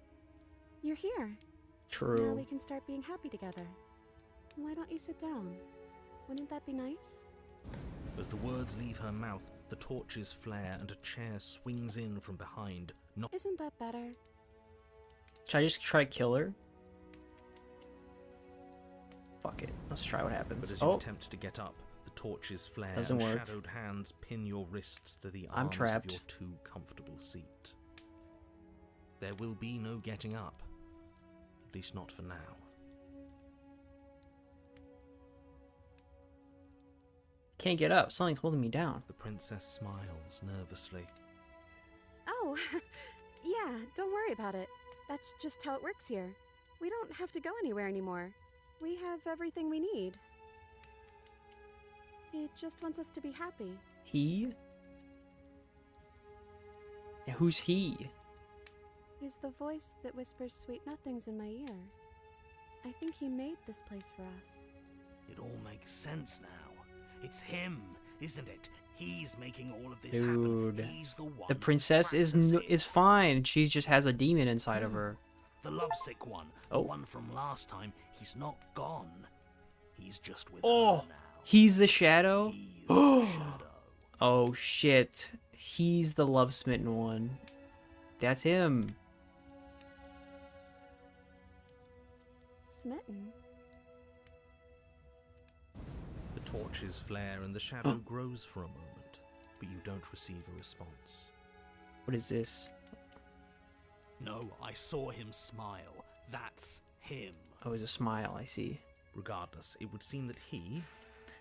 You're here. True. Now we can start being happy together. Why don't you sit down? Wouldn't that be nice? As the words leave her mouth, the torches flare and a chair swings in from behind. Isn't that better? Should I just try to kill her? Fuck it. Let's try what happens. But as you attempt to get up, the torches flare and shadowed hands pin your wrists to the arms of your too comfortable seat. There will be no getting up. At least not for now. Can't get up. Something's holding me down. The princess smiles nervously. Oh, yeah, don't worry about it. That's just how it works here. We don't have to go anywhere anymore. We have everything we need. He just wants us to be happy. He? Yeah, who's he? He's the voice that whispers sweet nothings in my ear. I think he made this place for us. It all makes sense now. It's him, isn't it? He's making all of this happen. He's the one. The princess is fine. She just has a demon inside of her. The lovesick one. The one from last time. He's not gone. He's just with her now. He's the shadow? He's the shadow. Oh shit. He's the love-smitten one. That's him. Smitten? The Torches flare and the shadow grows for a moment, but you don't receive a response. What is this? No, I saw him smile. That's him. Oh, it's a smile, I see. Regardless, it would seem that he,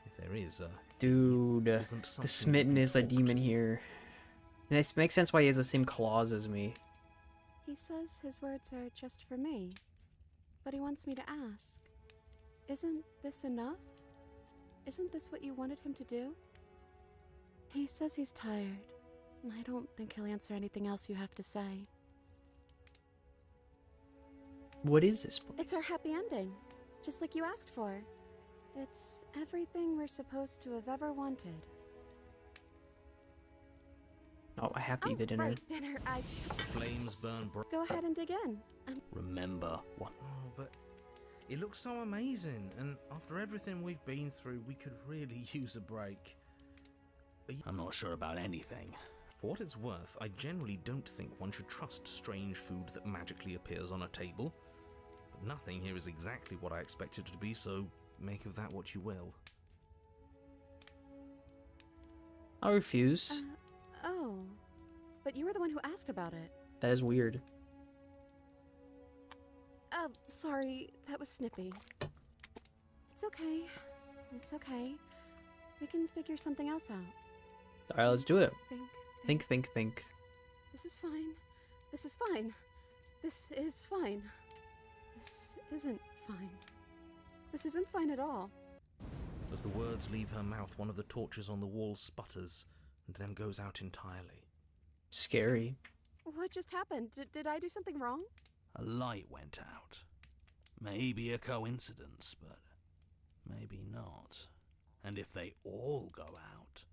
if there is a Dude, isn't the something smitten you is a talk demon to. here. And it makes sense why he has the same claws as me. He says his words are just for me, but he wants me to ask. Isn't this enough? Isn't this what you wanted him to do? He says he's tired, and I don't think he'll answer anything else you have to say. What is this place? It's our happy ending, just like you asked for. It's everything we're supposed to have ever wanted. Oh, I have to eat the dinner. Right, dinner. The flames burn bright. Go ahead and dig in. Remember what? Oh, but it looks so amazing, and after everything we've been through, we could really use a break. I'm not sure about anything. For what it's worth, I generally don't think one should trust strange food that magically appears on a table. But nothing here is exactly what I expected it to be, so make of that what you will. I'll refuse. Oh. But you were the one who asked about it. That is weird. Sorry, that was snippy. It's okay. It's okay. We can figure something else out. Alright, let's do it. Think. Think. This is fine. This is fine. This is fine. This isn't fine. This isn't fine at all. As the words leave her mouth, one of the torches on the wall sputters and then goes out entirely. Scary. What just happened? Did I do something wrong? A light went out. Maybe a coincidence, but maybe not. And if they all go out,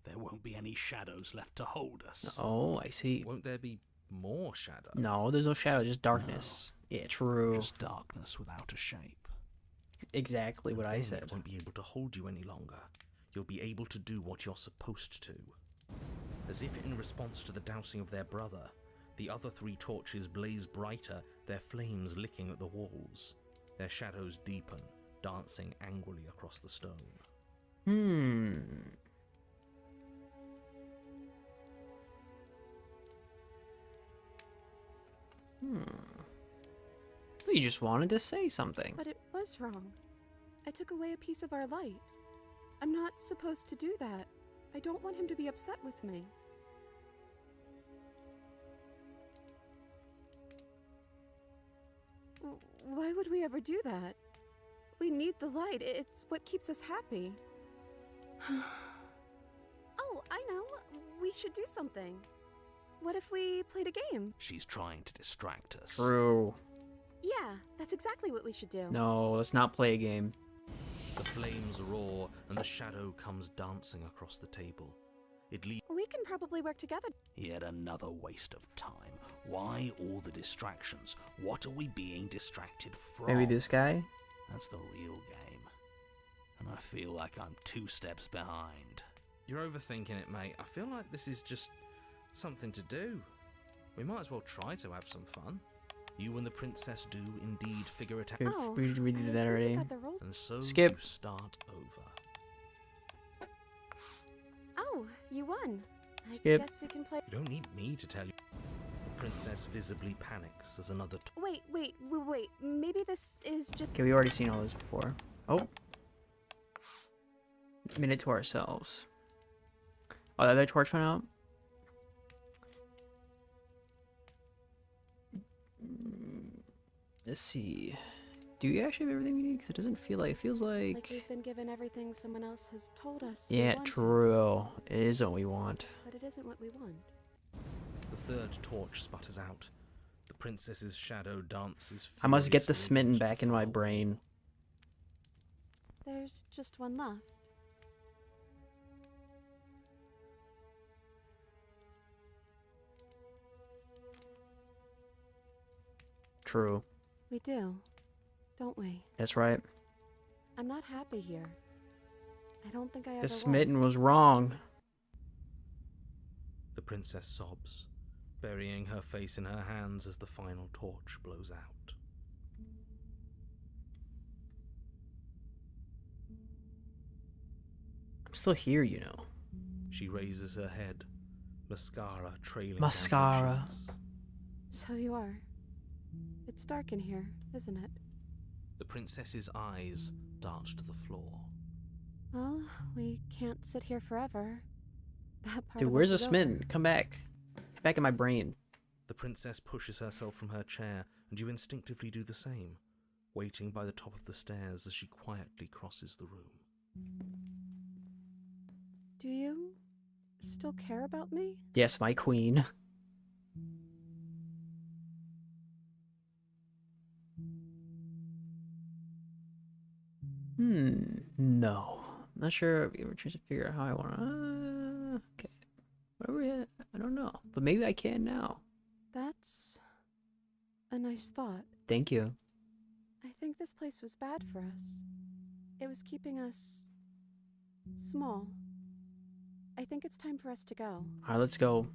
there won't be any shadows left to hold us. Oh, I see. Won't there be more shadow? No, there's no shadow, just darkness. Yeah, true. Just darkness without a shape. Exactly what I Then said. It won't be able to hold you any longer. You'll be able to do what you're supposed to. As if in response to the dousing of their brother, the other 3 torches blaze brighter, their flames licking at the walls. Their shadows deepen, dancing angrily across the stone. You just wanted to say something. But it was wrong. I took away a piece of our light. I'm not supposed to do that. I don't want him to be upset with me. Why would we ever do that? We need the light. It's what keeps us happy. Oh, I know. We should do something. What if we played a game? She's trying to distract us. True. Yeah, that's exactly what we should do. No, let's not play a game. The flames roar, and the shadow comes dancing across the table. It leaves We can probably work together. Yet another waste of time. Why all the distractions? What are we being distracted from? Maybe this guy? That's the real game. And I feel like I'm 2 steps behind. You're overthinking it, mate. I feel like this is just something to do. We might as well try to have some fun. You and the princess do indeed figure it out. We did I that already. forgot the rules. And so Skip. you start over. Oh, you won. I Skip. guess we can play. You don't need me to tell you. The princess visibly panics as another Wait. Maybe this is just. Okay, we already seen all this before. Oh. Minute to ourselves. Oh, the other torch went out? Let's see. Do you actually have everything we need? Because it doesn't feel like... It feels Like like... we've been given everything someone else has told us. we Yeah, wanted, true. It isn't what we want. But it isn't what we want. The 3rd torch sputters out. The princess's shadow dances. I must get the furiously smitten against back the in my foul brain. wall. There's just one left. True. We do, don't we? That's right. I'm not happy here. I don't think I ever The smitten was. was wrong. The princess sobs, burying her face in her hands as the final torch blows out. I'm still here, you know. She raises her head, mascara trailing Mascara. down her cheeks. So you are. It's dark in here, isn't it? The princess's eyes dart to the floor. Well, we can't sit here forever. That part Dude, of where's the us is smitten? over. Come back. Come back in my brain. The princess pushes herself from her chair, and you instinctively do the same, waiting by the top of the stairs as she quietly crosses the room. Do you still care about me? Yes, my queen. No. I'm not sure if you were trying to figure out how I want to... okay. Whatever yet, I don't know. But maybe I can now. That's a nice thought. Thank you. I think this place was bad for us. It was keeping us small. I think it's time for us to go. Alright, let's go.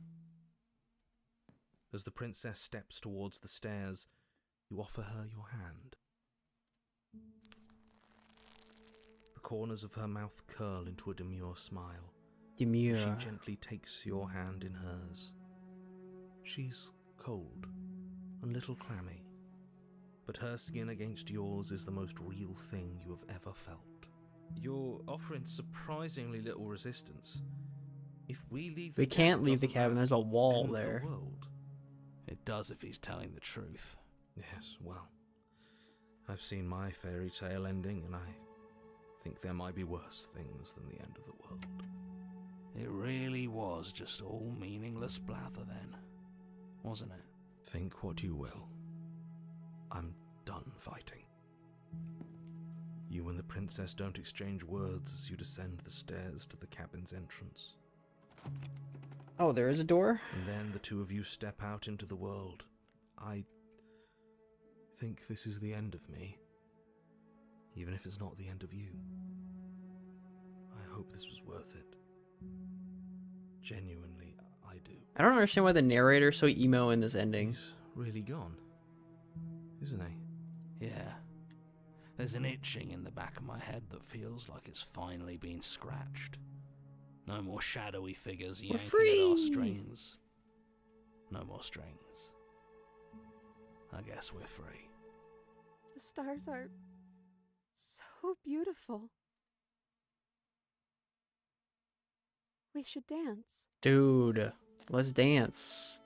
As the princess steps towards the stairs, you offer her your hand. The corners of her mouth curl into a demure smile. Demure. She gently takes your hand in hers. She's cold and a little clammy, but her skin against yours is the most real thing you have ever felt. You're offering surprisingly little resistance. If we leave, We can't leave the cabin. There's a wall end the there. world. It does if he's telling the truth. Yes, well, I've seen my fairy tale ending, and I think there might be worse things than the end of the world. It really was just all meaningless blather then, wasn't it? Think what you will. I'm done fighting. You and the princess don't exchange words as you descend the stairs to the cabin's entrance. Oh, there is a door? And then the two of you step out into the world. I think this is the end of me, even if it's not the end of you. I hope this was worth it. Genuinely, I do. I don't understand why the narrator's so emo in this ending. He's really gone, isn't he? Yeah. There's an itching in the back of my head that feels like it's finally been scratched. No more shadowy figures yanking at our strings. No more strings. I guess we're free. The stars are so beautiful. We should dance. Dude, let's dance.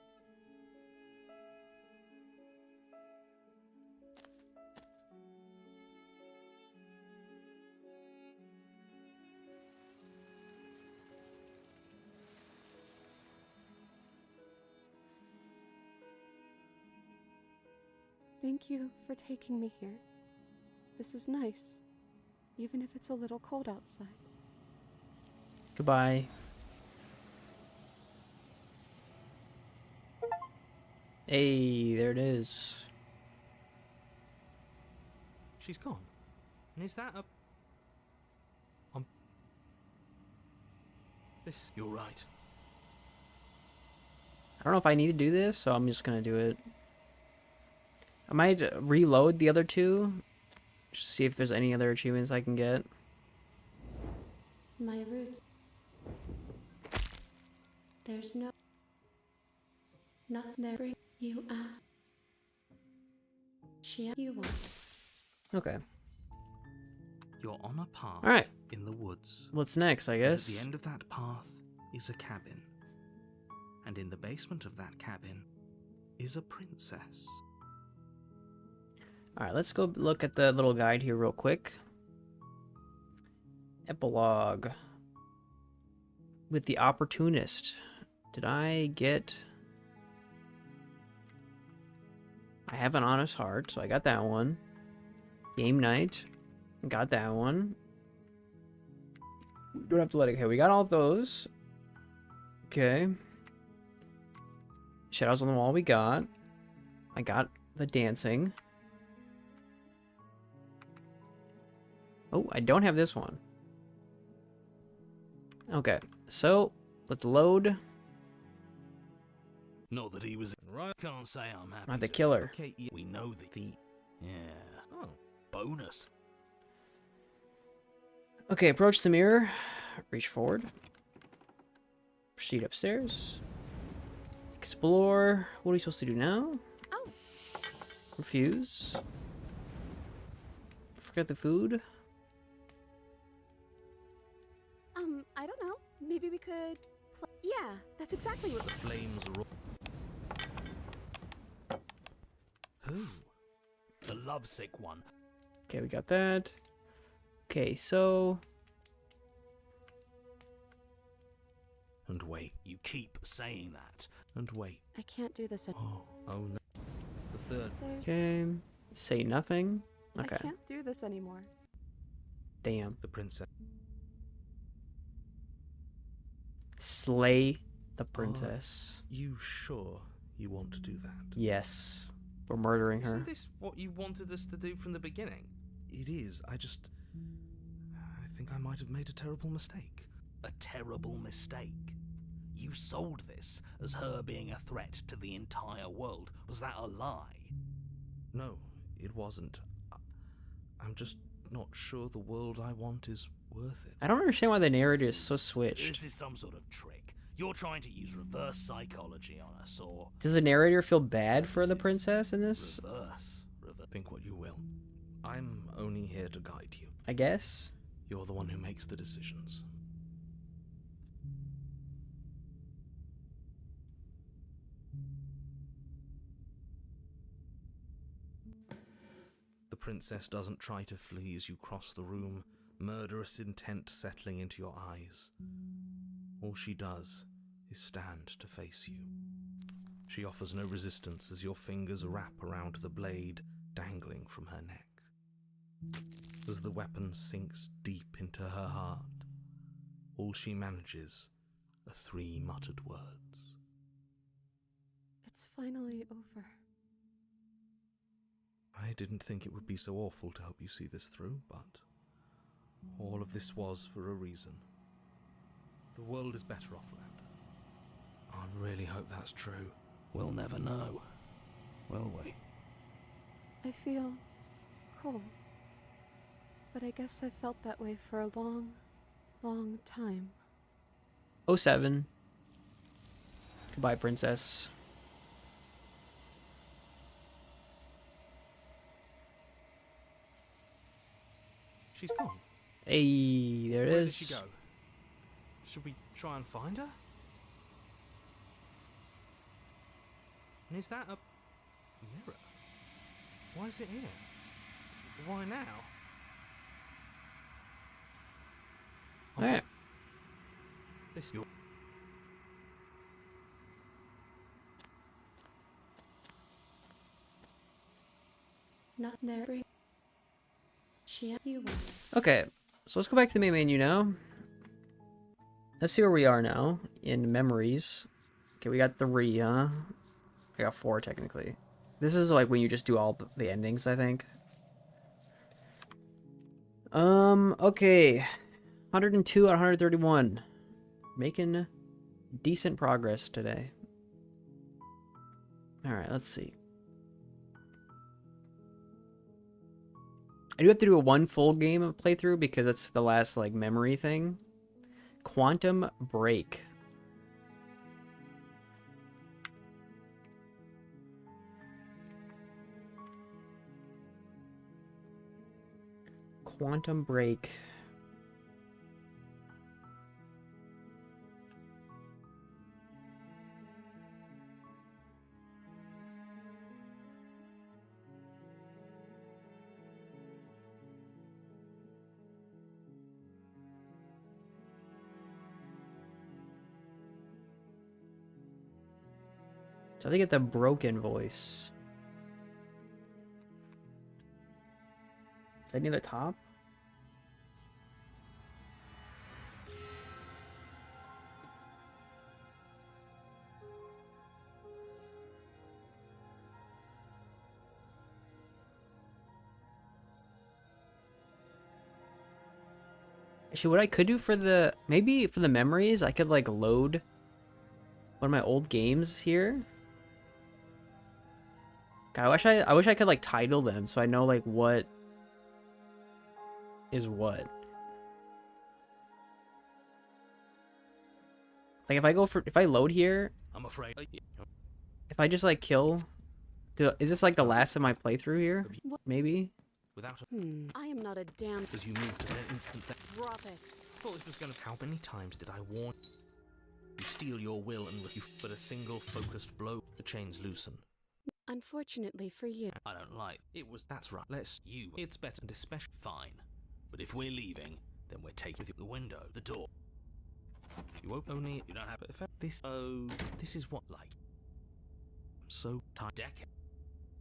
Thank you for taking me here. This is nice, even if it's a little cold outside. Goodbye. Hey, there it is. She's gone. And is that a... This... You're right. I don't know if I need to do this, so I'm just gonna do it. I might reload the other two, just to see if there's any other achievements I can get. My roots. There's nothing there. You ask. You want. Okay. You're on a path Alright. in the woods. What's next, I And guess? at the end of that path is a cabin. And in the basement of that cabin is a princess. Alright, let's go look at the little guide here real quick. Epilogue. With the Opportunist. Did I get... I have an honest heart, so I got that one. Game night. Got that one. We don't have to let it... Okay, we got all those. Okay. Shadows on the wall we got. I got the dancing. Oh, I don't have this one. Okay, so let's load. Not that he was right. Can't say I'm happy. Not the to- killer. Okay, We know the yeah. Oh. Bonus. Okay, approach the mirror. reach forward. Proceed upstairs. Explore. What are we supposed to do now? Oh, Refuse. Forget the food. I don't know. Maybe we could. Yeah, that's exactly what. The flames roar. Who? The lovesick one. Okay, we got that. Okay, so And wait, you keep saying that. And wait. I can't do this. Oh no. The third. okay, say nothing. Okay, I can't do this anymore. damn. The princess. Slay the princess. You sure you want to do that? Yes, we're murdering her. Isn't this what you wanted us to do from the beginning? It is. I think I might have made a terrible mistake. A terrible mistake? You sold this as her being a threat to the entire world. Was that a lie? No, it wasn't. I'm just not sure the world I want is worth it. I don't understand why the narrator is so switched. This is some sort of trick. You're trying to use reverse psychology on us, or... Does the narrator feel bad for the princess in this? Reverse. Think what you will. I'm only here to guide you. I guess. You're the one who makes the decisions. The princess doesn't try to flee as you cross the room, murderous intent settling into your eyes. All she does is stand to face you. She offers no resistance as your fingers wrap around the blade dangling from her neck. As the weapon sinks deep into her heart, all she manages are 3 muttered words. It's finally over. I didn't think it would be so awful to help you see this through, but all of this was for a reason. The world is better off without her. I really hope that's true. We'll never know, will we? I feel cool. But I guess I've felt that way for a long, long time. 07. Goodbye, princess. She's gone. Hey, there it is. Where did she go? Should we try and find her? And is that a mirror? Why is it here? Why now? Alright. This Not there. She you. Okay, so let's go back to the main menu now. Let's see where we are now in memories. Okay, we got 3, huh? I got 4 technically. This is like when you just do all the endings, I think. Okay. 102 out of 131. Making decent progress today. Alright, let's see. I do have to do a 1 full game of playthrough because it's the last, like, memory thing. Quantum Break. Quantum Break. So I think it's the broken voice. Is that near the top? Actually, what I could do for the maybe for the memories, I could like load one of my old games here. God, I wish I could like title them so I know like what is what. Like if I load here, I'm afraid. if I just like kill, is this like the last of my playthrough here? Maybe. Without a... I am not a damn. As you moved to an instant that... Drop it. Thought this was gonna... How many times did I warn... You steel your will and with you but a single focused blow, the chains loosen. Unfortunately for you. I don't like. It was... That's right. Let's... You... It's better and especially... Fine. But if we're leaving, then we're taking the window, the door. You won't only... You don't have But this... Oh... This is what... like I'm so... time decade.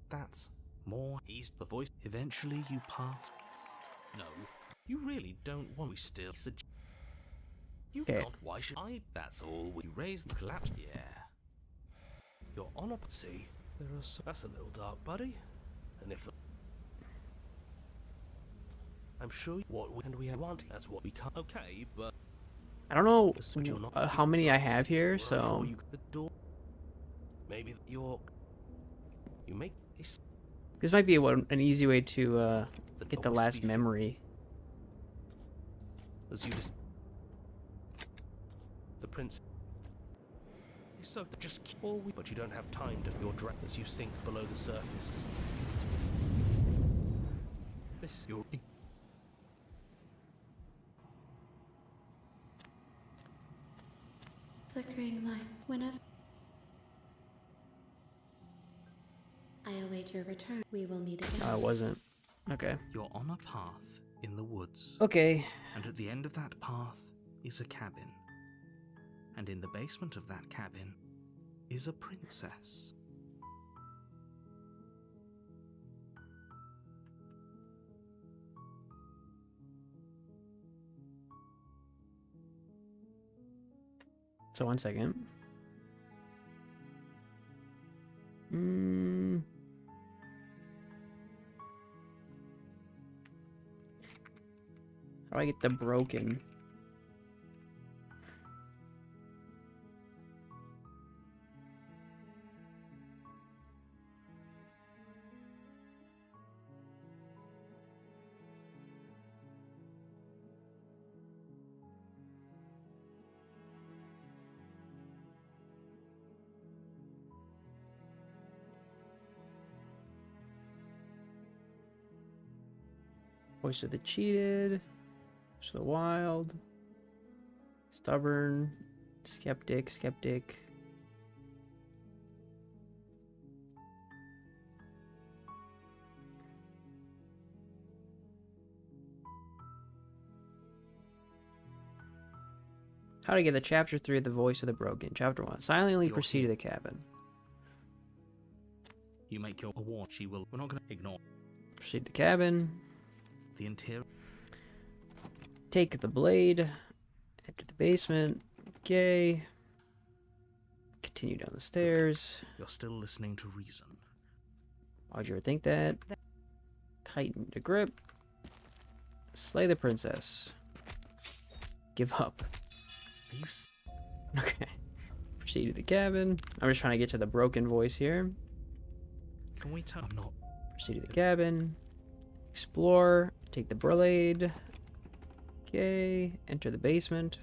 That's... More. He's The voice... Eventually you pass... no. You really don't want... We still. You Okay. can't... Why should I... That's all we... raise the collapse... Yeah. You're on a... See, There are so... that's a little dark, buddy. And if the, I'm sure... what we And we have... want, that's what we can't. Okay, but I don't know But you're not... how many I have here, Before so you... The door... maybe You're... You make... It's... this might be an easy way to The get the door last speak- memory. As you just... the prince. So just keep all we... But you don't have time to... Your drag... As you sink below the surface. This... You're... Flickering light. Whenever. I await your return. We will meet again. No, it wasn't. Okay. You're on a path in the woods. Okay. And at the end of that path is a cabin. And in the basement of that cabin is a princess. So 1 second. How do I get the broken? Voice of the cheated, Voice of the wild, stubborn, skeptic. How to get the chapter 3 of the Voice of the Broken. Chapter 1. Silently You're proceed to here. the cabin. You make your award. She will... We're not going to ignore Proceed to the cabin. the interior. Take the blade. Enter the basement. Okay. Continue down the stairs. You're still listening to reason. Why'd you ever think that? Tighten the grip. Slay the princess. Give up. Are you... Okay. Proceed to the cabin. I'm just trying to get to the broken voice here. Can we tell... I'm not... Proceed to the cabin. Explore. Take the blade. Okay. Enter the basement.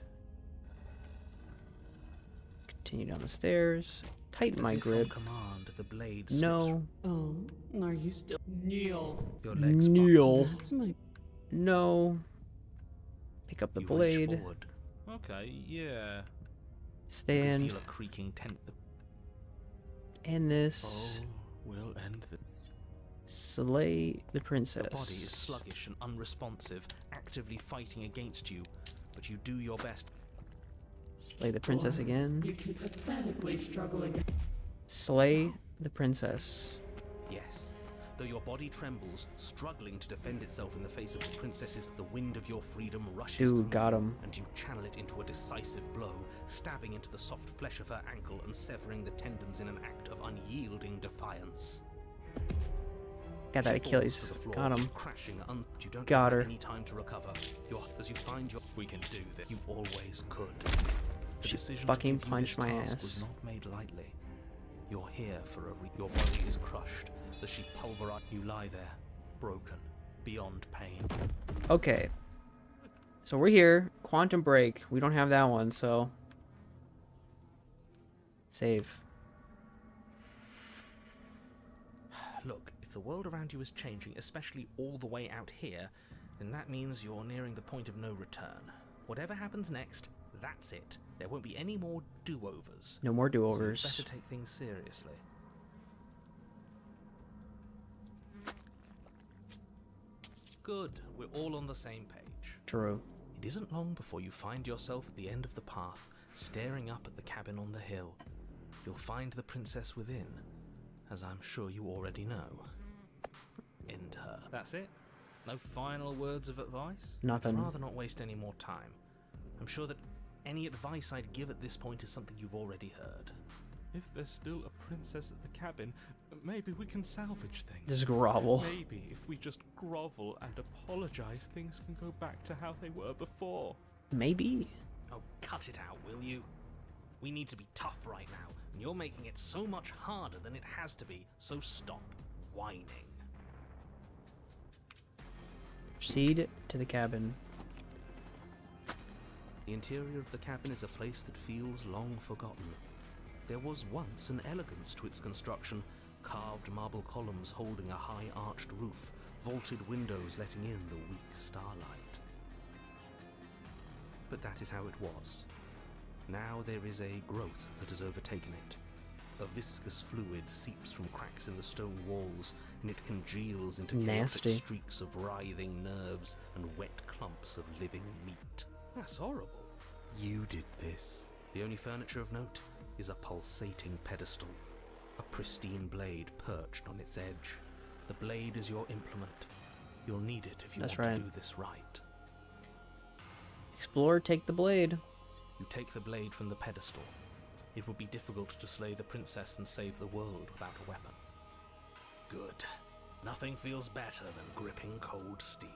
Continue down the stairs. Tighten As my if from grip. command, the blade slips No. Oh, are you still? Kneel. your legs. Kneel. That's my. No. Pick up the You reach blade. forward. Okay, yeah. You can Stand. feel a creaking tent. And this. Oh, we'll end this. Slay the princess. Your body is sluggish and unresponsive, actively fighting against you, but you do your best. Slay the princess again. You can pathetically struggle again. Slay the princess. Yes. Though your body trembles, struggling to defend itself in the face of the princess's, the wind of your freedom rushes Dude, through got you, him. and you channel it into a decisive blow, stabbing into the soft flesh of her ankle and severing the tendons in an act of unyielding defiance. Got that She falls Achilles. to the floor, Got him. crashing. You don't Got have her. any time to recover. As you find your, we can do this. You always could. The She decision fucking to give punched you this my task ass. was not made lightly. You're here for a your body is crushed. As she pulverized, you lie there, broken, beyond pain. Okay. So we're here. Quantum Break. We don't have that one, so. Save. Look, if the world around you is changing, especially all the way out here, then that means you're nearing the point of no return. Whatever happens next, that's it. There won't be any more do-overs. No more So you do-overs. better take things seriously. Good, we're all on the same page. True. It isn't long before you find yourself at the end of the path, staring up at the cabin on the hill. You'll find the princess within, as I'm sure you already know. End her. That's it? No final words of advice? Nothing. I'd rather not waste any more time. I'm sure that any advice I'd give at this point is something you've already heard. If there's still a princess at the cabin, maybe we can salvage things. Just grovel. Maybe if we just grovel and apologize, things can go back to how they were before. Maybe. Oh, cut it out, will you? We need to be tough right now, and you're making it so much harder than it has to be, so stop whining. Proceed to the cabin. The interior of the cabin is a place that feels long forgotten. There was once an elegance to its construction, carved marble columns holding a high arched roof, vaulted windows letting in the weak starlight. But that is how it was. Now there is a growth that has overtaken it. A viscous fluid seeps from cracks in the stone walls, and it congeals into Nasty. chaotic streaks of writhing nerves and wet clumps of living meat. That's horrible. You did this. The only furniture of note is a pulsating pedestal, a pristine blade perched on its edge. The blade is your implement. You'll need it if you That's want right. to do this right. Explore, take the blade. You take the blade from the pedestal. It would be difficult to slay the princess and save the world without a weapon. Good. Nothing feels better than gripping cold steel.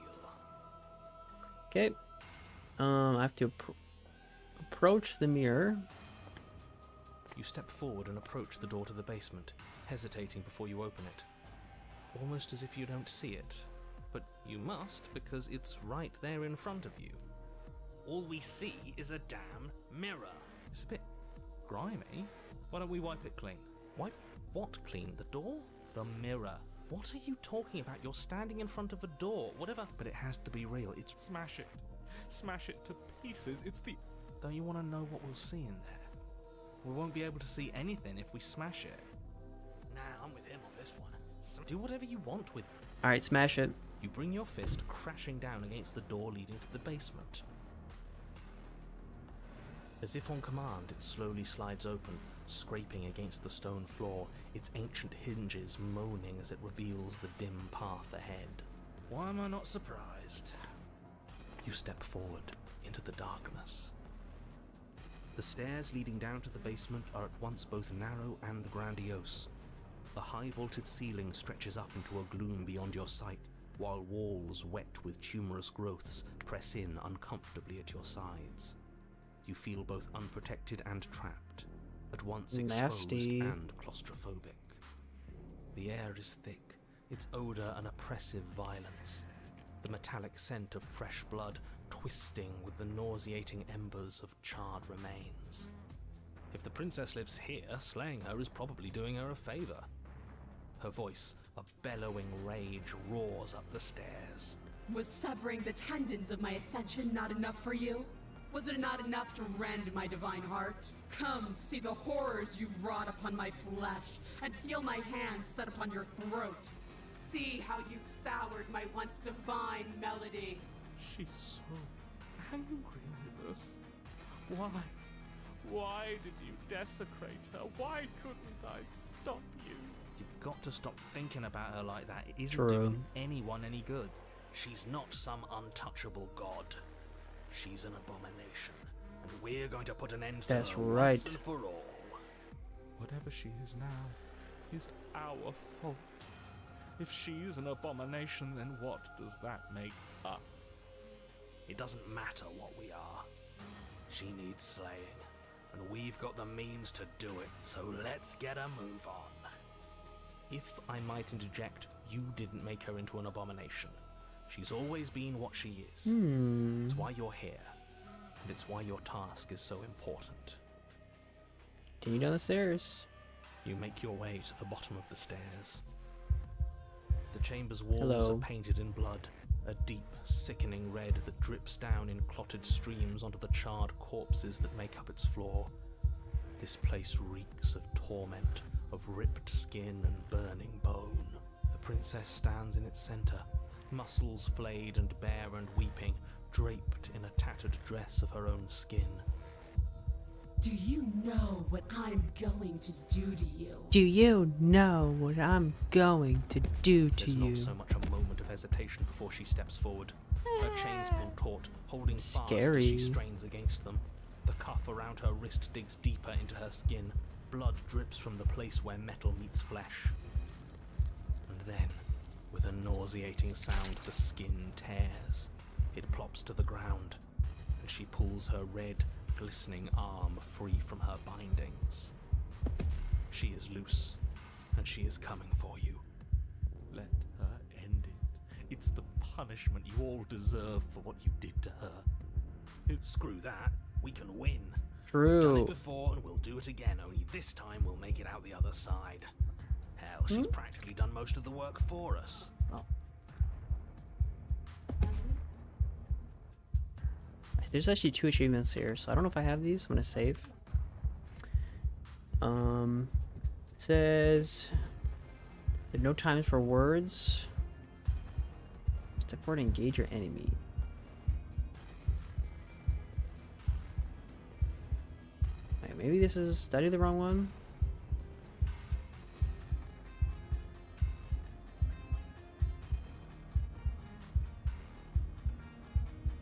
Okay. I have to approach the mirror. You step forward and approach the door to the basement, hesitating before you open it. Almost as if you don't see it. But you must, because it's right there in front of you. All we see is a damn mirror. It's a bit grimy. Why don't we wipe it clean? Wipe what clean? The door? The mirror. What are you talking about? You're standing in front of a door. Whatever. But it has to be real. It's... Smash it. Smash it to pieces. It's the... Don't you want to know what we'll see in there? We won't be able to see anything if we smash it. Nah, I'm with him on this one. Do whatever you want with... Alright, smash it. You bring your fist crashing down against the door leading to the basement. As if on command, it slowly slides open, scraping against the stone floor, its ancient hinges moaning as it reveals the dim path ahead. Why am I not surprised? You step forward into the darkness. The stairs leading down to the basement are at once both narrow and grandiose. The high vaulted ceiling stretches up into a gloom beyond your sight, while walls wet with tumorous growths press in uncomfortably at your sides. You feel both unprotected and trapped, at once exposed Nasty. and claustrophobic. The air is thick, its odor an oppressive violence, the metallic scent of fresh blood twisting with the nauseating embers of charred remains. If the princess lives here, slaying her is probably doing her a favor. Her voice, a bellowing rage, roars up the stairs. Was severing the tendons of my ascension not enough for you? Was it not enough to rend my divine heart? Come, see the horrors you've wrought upon my flesh, and feel my hands set upon your throat. See how you've soured my once divine melody. She's so angry with us. Why? Why did you desecrate her? Why couldn't I stop you? You've got to stop thinking about her like that. It isn't True. doing anyone any good. She's not some untouchable god. She's an abomination, and we're going to put an end to That's her right. once and for all. Whatever she is now is our fault. If she's an abomination, then what does that make us? It doesn't matter what we are. She needs slaying, and we've got the means to do it, so let's get a move on. If I might interject, you didn't make her into an abomination. She's always been what she is. It's why you're here, and it's why your task is so important. Continue down the stairs. You make your way to the bottom of the stairs. The chamber's walls Hello. are painted in blood, a deep, sickening red that drips down in clotted streams onto the charred corpses that make up its floor. This place reeks of torment, of ripped skin and burning bone. The princess stands in its center, muscles flayed and bare and weeping, draped in a tattered dress of her own skin. Do you know what I'm going to do to you? Do you know what I'm going to do to There's you? not so much a moment of hesitation before she steps forward. Her chains pull taut, holding fast as Scary. she strains against them. The cuff around her wrist digs deeper into her skin. Blood drips from the place where metal meets flesh. And then, with a nauseating sound, the skin tears. It plops to the ground, and she pulls her red, glistening arm free from her bindings. She is loose, and she is coming for you. Let her end it. It's the punishment you all deserve for what you did to her. Screw that. We can win. We've done it True. before, and we'll do it again, only this time we'll make it out the other side. Hell, she's practically done most of the work for us. There's actually 2 achievements here, so I don't know if I have these. I'm gonna save. It says there's no times for words. Step forward and engage your enemy. Wait, maybe this is. Did I do the wrong one?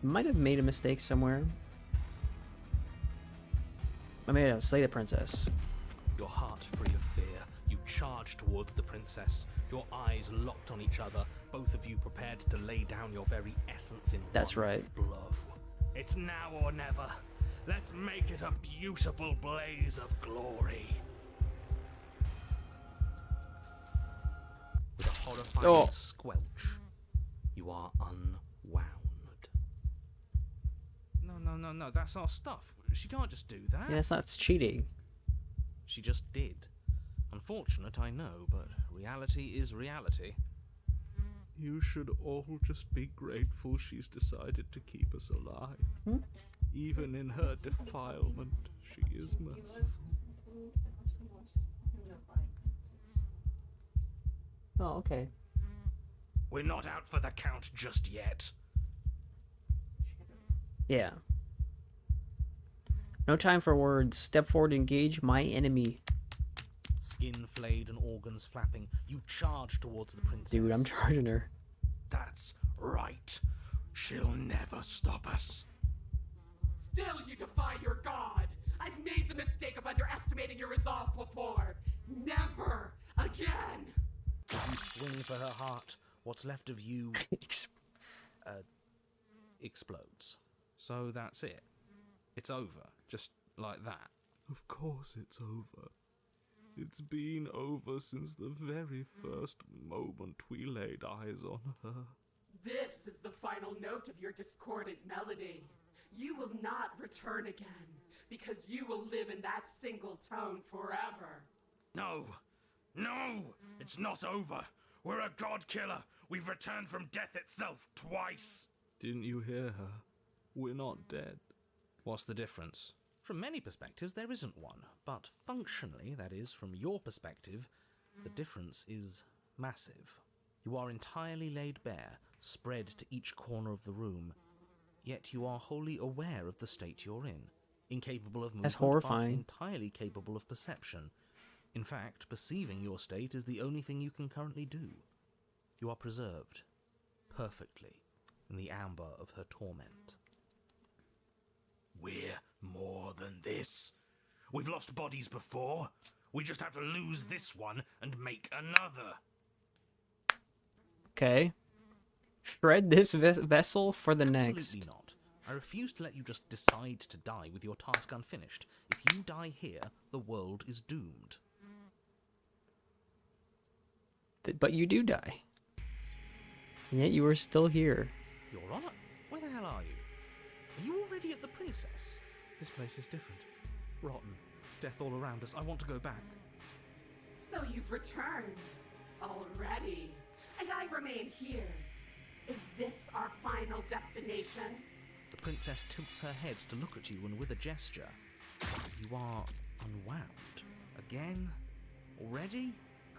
Might have made a mistake somewhere. I made a slay the princess. Your heart free of fear, you charge towards the princess, your eyes locked on each other, both of you prepared to lay down your very essence in That's one right. blow. It's now or never. Let's make it a beautiful blaze of glory. With a horrifying squelch, you are unwound. No, that's our stuff. She can't just do that. Yeah, that's cheating. She just did. Unfortunate, I know, but reality is reality. You should all just be grateful she's decided to keep us alive. Even in her defilement, she is merciful. Oh, okay. We're not out for the count just yet. Yeah. No time for words. Step forward and engage my enemy. Skin flayed and organs flapping, you charge towards the princess. Dude, I'm charging her. That's right. She'll never stop us. Still you defy your god! I've made the mistake of underestimating your resolve before! Never again! As you swing for her heart, what's left of you explodes. So that's it. It's over, just like that. Of course it's over. It's been over since the very first moment we laid eyes on her. This is the final note of your discordant melody. You will not return again, because you will live in that single tone forever. No! It's not over. We're a god killer. We've returned from death itself twice. Didn't you hear her? We're not dead. What's the difference? From many perspectives, there isn't one, but functionally, that is, from your perspective, the difference is massive. You are entirely laid bare, spread to each corner of the room, yet you are wholly aware of the state you're in, incapable of movement, That's horrifying. but entirely capable of perception. In fact, perceiving your state is the only thing you can currently do. You are preserved, perfectly, in the amber of her torment. We're more than this. We've lost bodies before. We just have to lose this one and make another. Okay. Shred this vessel for the next. Absolutely not. I refuse to let you just decide to die with your task unfinished. If you die here, the world is doomed. But you do die. And yet you are still here. Your Honor, where the hell are you? Are you already at the Princess? This place is different. Rotten. Death all around us. I want to go back. So you've returned already, and I remain here. Is this our final destination? The princess tilts her head to look at you, and with a gesture, you are unwound. Again? Already?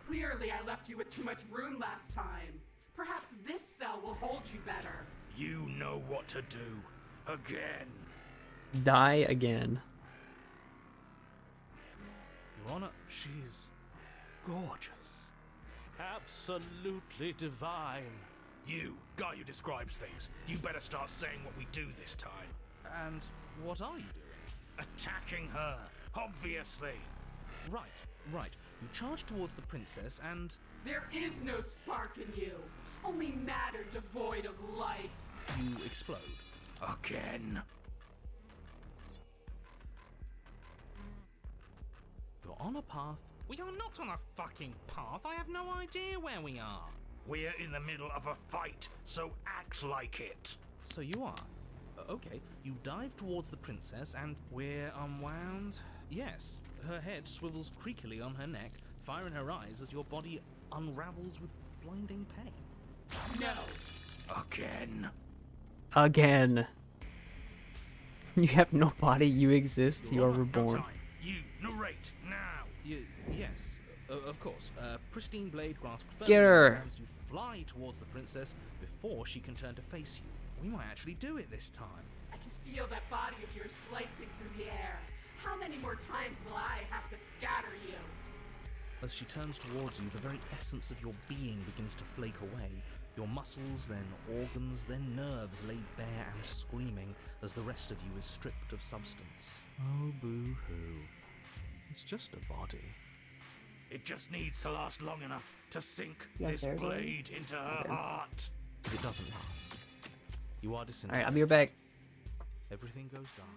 Clearly I left you with too much room last time. Perhaps this cell will hold you better. You know what to do. Again. Die again. Your Honor, she's gorgeous. Absolutely divine. You, guy who describes things, you better start saying what we do this time. And what are you doing? Attacking her, obviously. Right. You charge towards the princess and... There is no spark in you, only matter devoid of life. you explode. Again. You're on a path. We are not on a fucking path. I have no idea where we are. We're in the middle of a fight, so act like it. So you are. Okay, you dive towards the princess and we're unwound? Yes. Her head swivels creakily on her neck, fire in her eyes as your body unravels with blinding pain. No. Again. Again. You have no body, you exist, you are No reborn. time. You narrate now. Yes, of course. Pristine blade grasped Get firmly her. as you fly towards the princess before she can turn to face you. We might actually do it this time. I can feel that body of yours slicing through the air. How many more times will I have to scatter you? As she turns towards you, the very essence of your being begins to flake away. Your muscles, then organs, then nerves laid bare and screaming as the rest of you is stripped of substance. Oh, boo-hoo. It's just a body. It just needs to last long enough to sink Yes, this there's one. blade into her Okay. heart. It doesn't last. You are disintegrated. Alright, I'll be right back. Everything goes dark.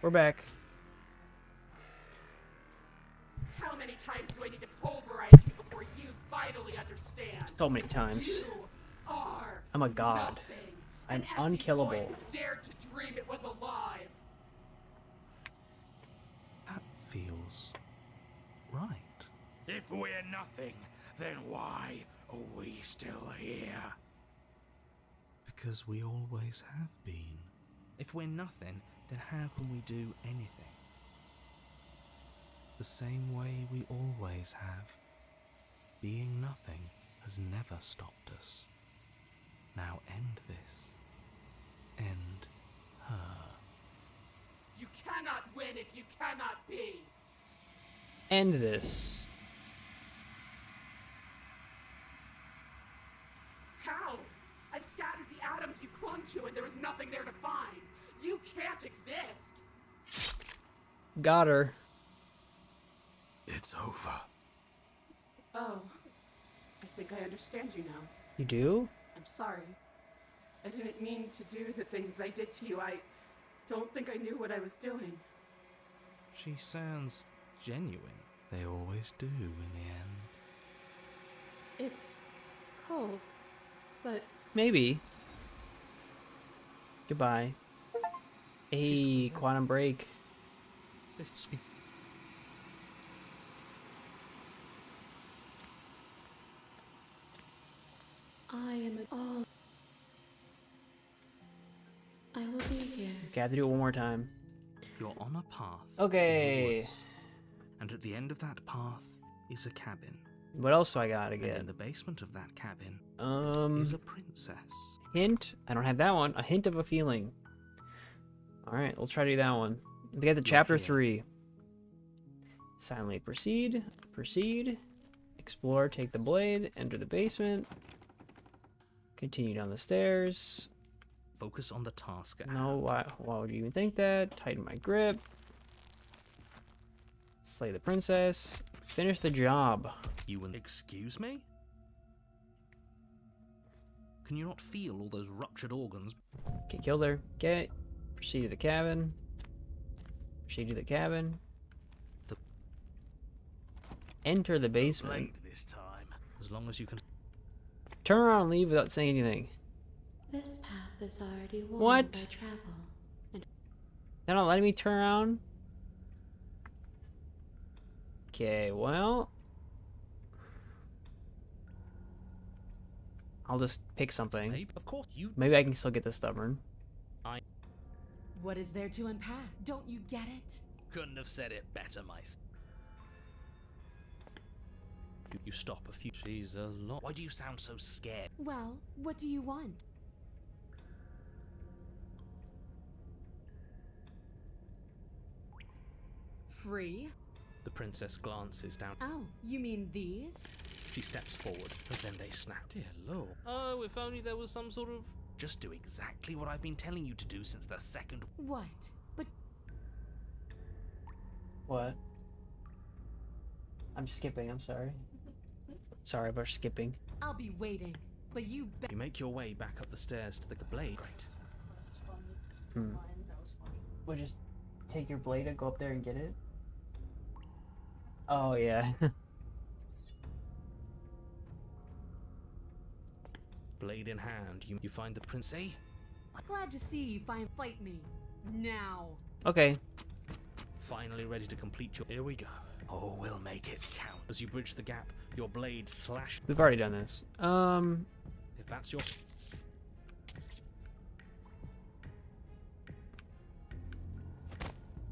We're back. How many times do I need to pulverize you before you finally understand? So many times. You are I'm a god. nothing. I'm An empty unkillable. void who dared to dream it was alive. That feels right. If we're nothing, then why are we still here? Because we always have been. If we're nothing, then how can we do anything? The same way we always have. Being nothing has never stopped us. Now end this. End her. You cannot win if you cannot be. End this. How? I've scattered the atoms you clung to and there is nothing there to find. You can't exist. Got her. It's over. Oh, I think I understand you now. You do? I'm sorry. I didn't mean to do the things I did to you. I don't think I knew what I was doing. She sounds genuine. They always do in the end. It's cold, but Maybe. Goodbye. Hey, quantum break. I am all. I will be here. Okay, I have to do it one more time. You're on a path. Okay. In the woods, and at the end of that path is a cabin. What else do I got And in again? the basement of that cabin Um, is a princess. hint. I don't have that one. A hint of a feeling. All right, we'll try to do that one. We get to chapter here. 3. Silently proceed. Proceed. Explore. Take the blade. Enter the basement. Continue down the stairs. Focus on the task at No, hand. why would you even think that? Tighten my grip. Slay the princess. Finish the job. You will. Excuse me? Can you not feel all those ruptured organs? Okay, killed her. Okay. Proceed to the cabin. Proceed to the cabin. The- Enter the basement. Blade this time. As long as you can. Turn around and leave without saying anything. This path is already worn What? by travel. They're not letting me turn around? Okay, well... I'll just pick something. Maybe, of course, you. Maybe I can still get the stubborn. what is there to unpack? Don't you get it? Couldn't have said it better, myself. You stop a few. She's a lot. Why do you sound so scared? Well, what do you want? Free? The princess glances down. Oh, you mean these? She steps forward, but then they snap. Dear Lord. Oh, if only there was some sort of... Just do exactly what I've been telling you to do since the second. What? But What? I'm skipping, I'm sorry. Sorry about skipping. I'll be waiting. But you bet. You make your way back up the stairs to the blade. Great. We'll just take your blade and go up there and get it? Oh, yeah. Blade in hand, you find the prince. Eh? Glad to see you fight me. Now. Okay. Finally ready to complete your. Here we go. Oh, we'll make it count. As you bridge the gap, your blade slashes. We've already done this. If that's your.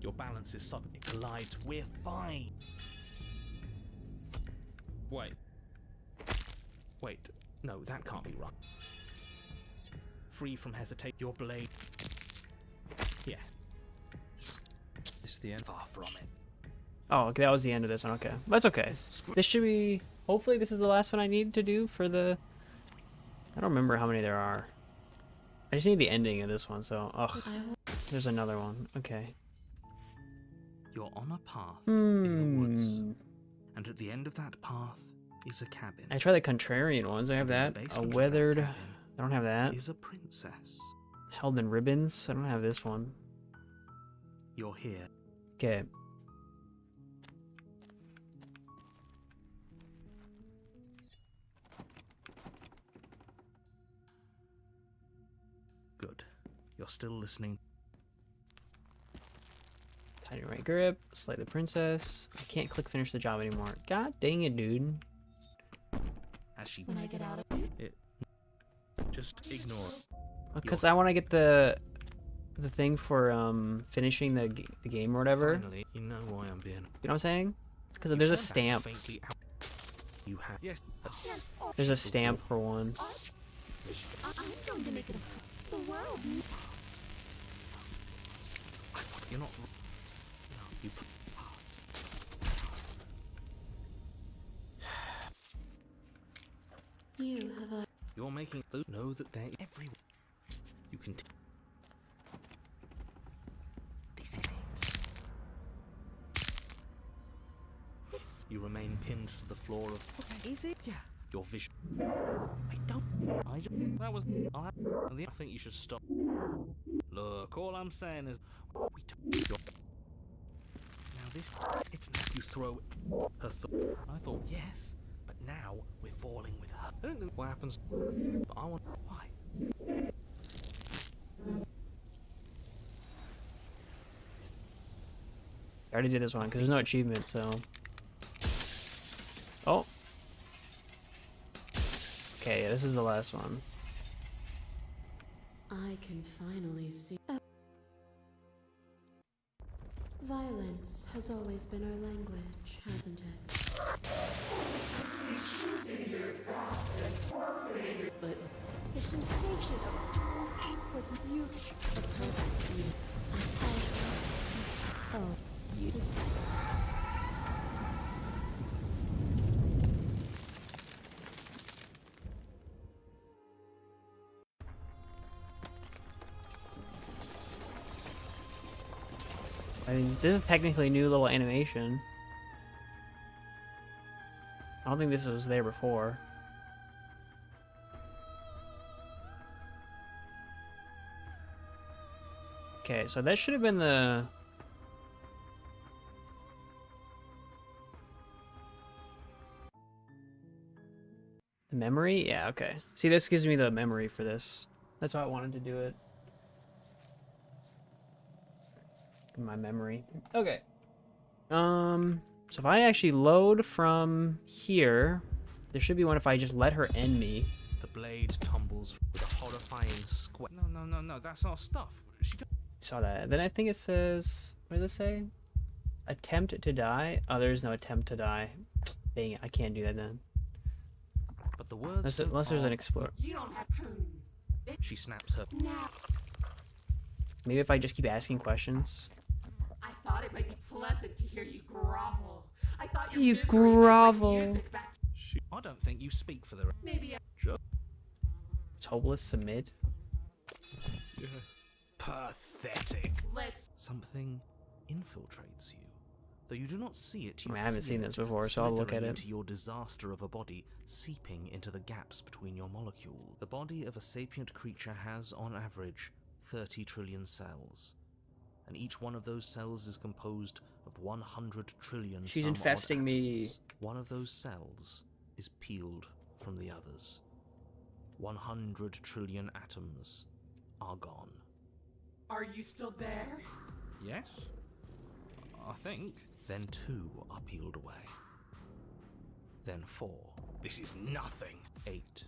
Your balance is sudden. It collides. We're fine. Wait. Wait. No, that can't be right. Free from hesitate. Your blade. Yeah. It's the end. Far from it. Oh, okay, that was the end of this one. Okay. That's okay. This should be... Hopefully this is the last one I need to do for the... I don't remember how many there are. I just need the ending of this one, so... Ugh. There's another one. Okay. You're on a path in the woods. Hmm. And at the end of that path is a cabin. I try the contrarian ones. I have And that. in the A basement of that weathered... cabin I don't have that. is a princess. Held in ribbons. I don't have this one. You're here. Okay. Good. You're still listening. Tiny right grip. Slay the princess. I can't click finish the job anymore. God dang it, dude. As she... When I get out of It... Just ignore it. Because I want to get the thing for finishing the game or whatever. Finally, you know why I'm being... You know what I'm saying? Because You there's a turned out stamp. faintly out. You have... Yes. There's a stamp for one. I'm going to make it the world. You're not... No, you... You have a... You're making... Know that they're everywhere. You can... This is it. You remain pinned to the floor of... Okay, is it? Yeah. Your vision... I don't... That was... I think you should stop. Look, all I'm saying is... We don't... Now this... It's now you throw... Her I thought, yes. But now, we're falling with her. I don't think what happens... But I want... Why? I already did this one because there's no achievement, so. Oh. Okay, this is the last one. I can finally see. Violence has always been our language, hasn't it? But it's insatiable. But you approach me. Oh, you. I mean, this is technically a new little animation. I don't think this was there before. Okay, so that should have been the... The memory? Yeah, okay. See, this gives me the memory for this. That's why I wanted to do it. My memory. Okay. So if I actually load from here, there should be one if I just let her end me. The blade tumbles with a horrifying squeak. No, that's our stuff. She don't... Saw that. Then I think it says, what does it say? Attempt to die? Oh, there's no attempt to die. Dang it, I can't do that then. But the words Unless there's an explorer. You don't have. She snaps her. Now, Maybe if I just keep asking questions. I thought it might be pleasant to hear you grovel. I thought You misery might grovel. bring music back. I don't think you speak for the... Maybe. It's hopeless, submit. Pathetic. Let's. Something infiltrates you. Though you do not see it, you I mean, I haven't feel seen it this before, so I'll look at slithering it. into your disaster of a body, seeping into the gaps between your molecules. The body of a sapient creature has, on average, 30 trillion cells. And each one of those cells is composed of 100 trillion She's some odd infesting me. atoms. One of those cells is peeled from the others. 100 trillion atoms are gone. Are you still there? Yes? I think. Then 2 are peeled away. Then 4. This is nothing. 8.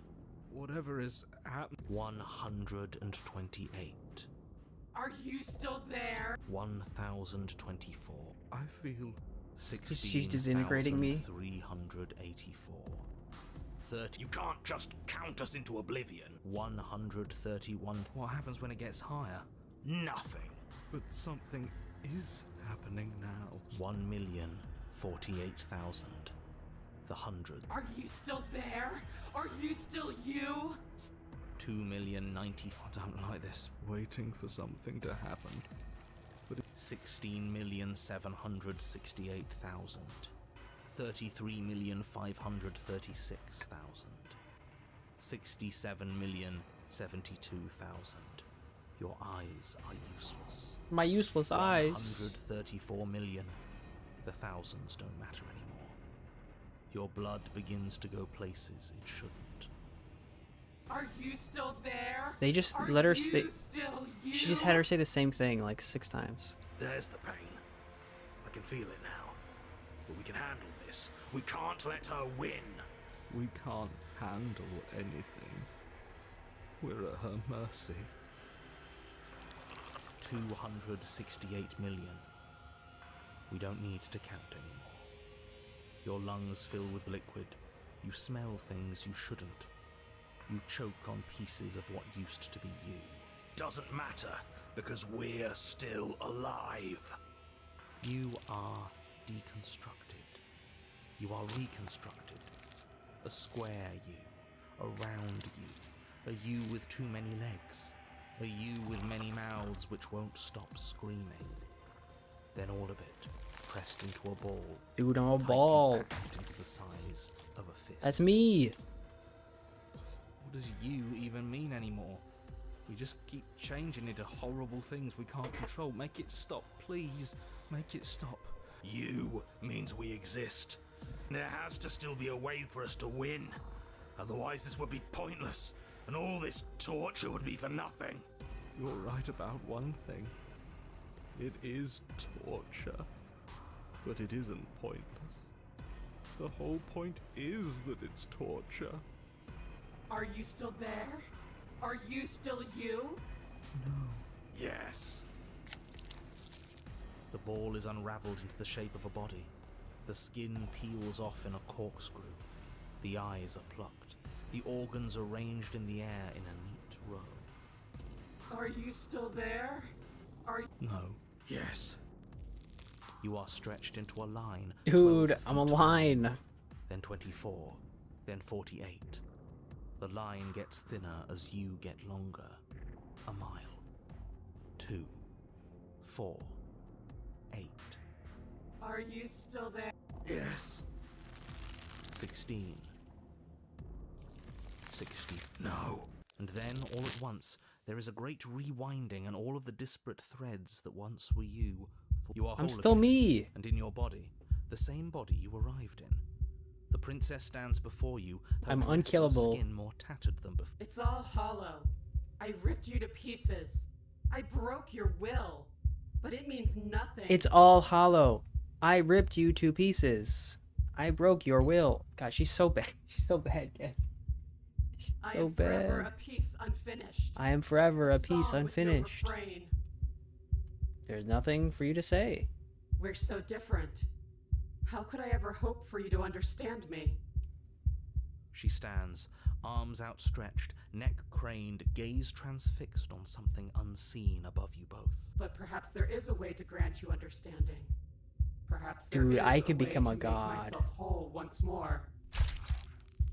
Whatever is happening. 128. Are you still there? 1024. I feel. She's disintegrating me. 384. 30. You can't just count us into oblivion. 131. What happens when it gets higher? Nothing. But something is happening now. 1,048,000. The hundred. Are you still there? Are you still you? 2,090,000. I don't like this. Waiting for something to happen. 16,768,000. 33,536,000. 67,072,000. Your eyes are useless. My useless eyes. 134 million. The thousands don't matter anymore. Your blood begins to go places it shouldn't. Are you still there? They just Are let her you say. still you? She just had her say the same thing like 6 times. There's the pain. I can feel it now. But we can handle this. We can't let her win. We can't handle anything. We're at her mercy. 268 million. We don't need to count anymore. Your lungs fill with liquid. You smell things you shouldn't. You choke on pieces of what used to be you. Doesn't matter, because we're still alive. You are deconstructed. You are reconstructed. A square you, a round you, a you with too many legs, a you with many mouths which won't stop screaming. Then all of it pressed into a ball. Dude, I'm a tightly ball. packed into the size of a fist. That's me. What does you even mean anymore? We just keep changing into horrible things we can't control. Make it stop, please. Make it stop. You means we exist. There has to still be a way for us to win. Otherwise this would be pointless, and all this torture would be for nothing. You're right about one thing. It is torture. But it isn't pointless. The whole point is that it's torture. Are you still there? Are you still you? Yes. The ball is unraveled into the shape of a body. The skin peels off in a corkscrew. The eyes are plucked. The organs arranged in the air in a neat row. Are you still there? Are you... No. Yes. You are stretched into a line. Dude, 12 I'm a feet line. long, then 24, then 48. The line gets thinner as you get longer. A mile. 2, 4, 8. Are you still there? Yes. 16. 60. No. And then, all at once, there is a great rewinding, and all of the disparate threads that once were you. You are I'm whole still again, me. and in your body, the same body you arrived in. The princess stands before you, her I'm dress of unkillable. skin more tattered than before. It's all hollow. I ripped you to pieces. I broke your will. But it means nothing. It's all hollow. I ripped you to pieces. I broke your will. God, she's so bad. She's so bad, guys. I so am forever bad. a piece unfinished. I am forever a piece song with no unfinished. refrain. There's nothing for you to say. We're so different. How could I ever hope for you to understand me? She stands, arms outstretched, neck craned, gaze transfixed on something unseen above you both. But perhaps there is a way to grant you understanding. Perhaps there Dude, is I a could way become to a make god. myself whole once more.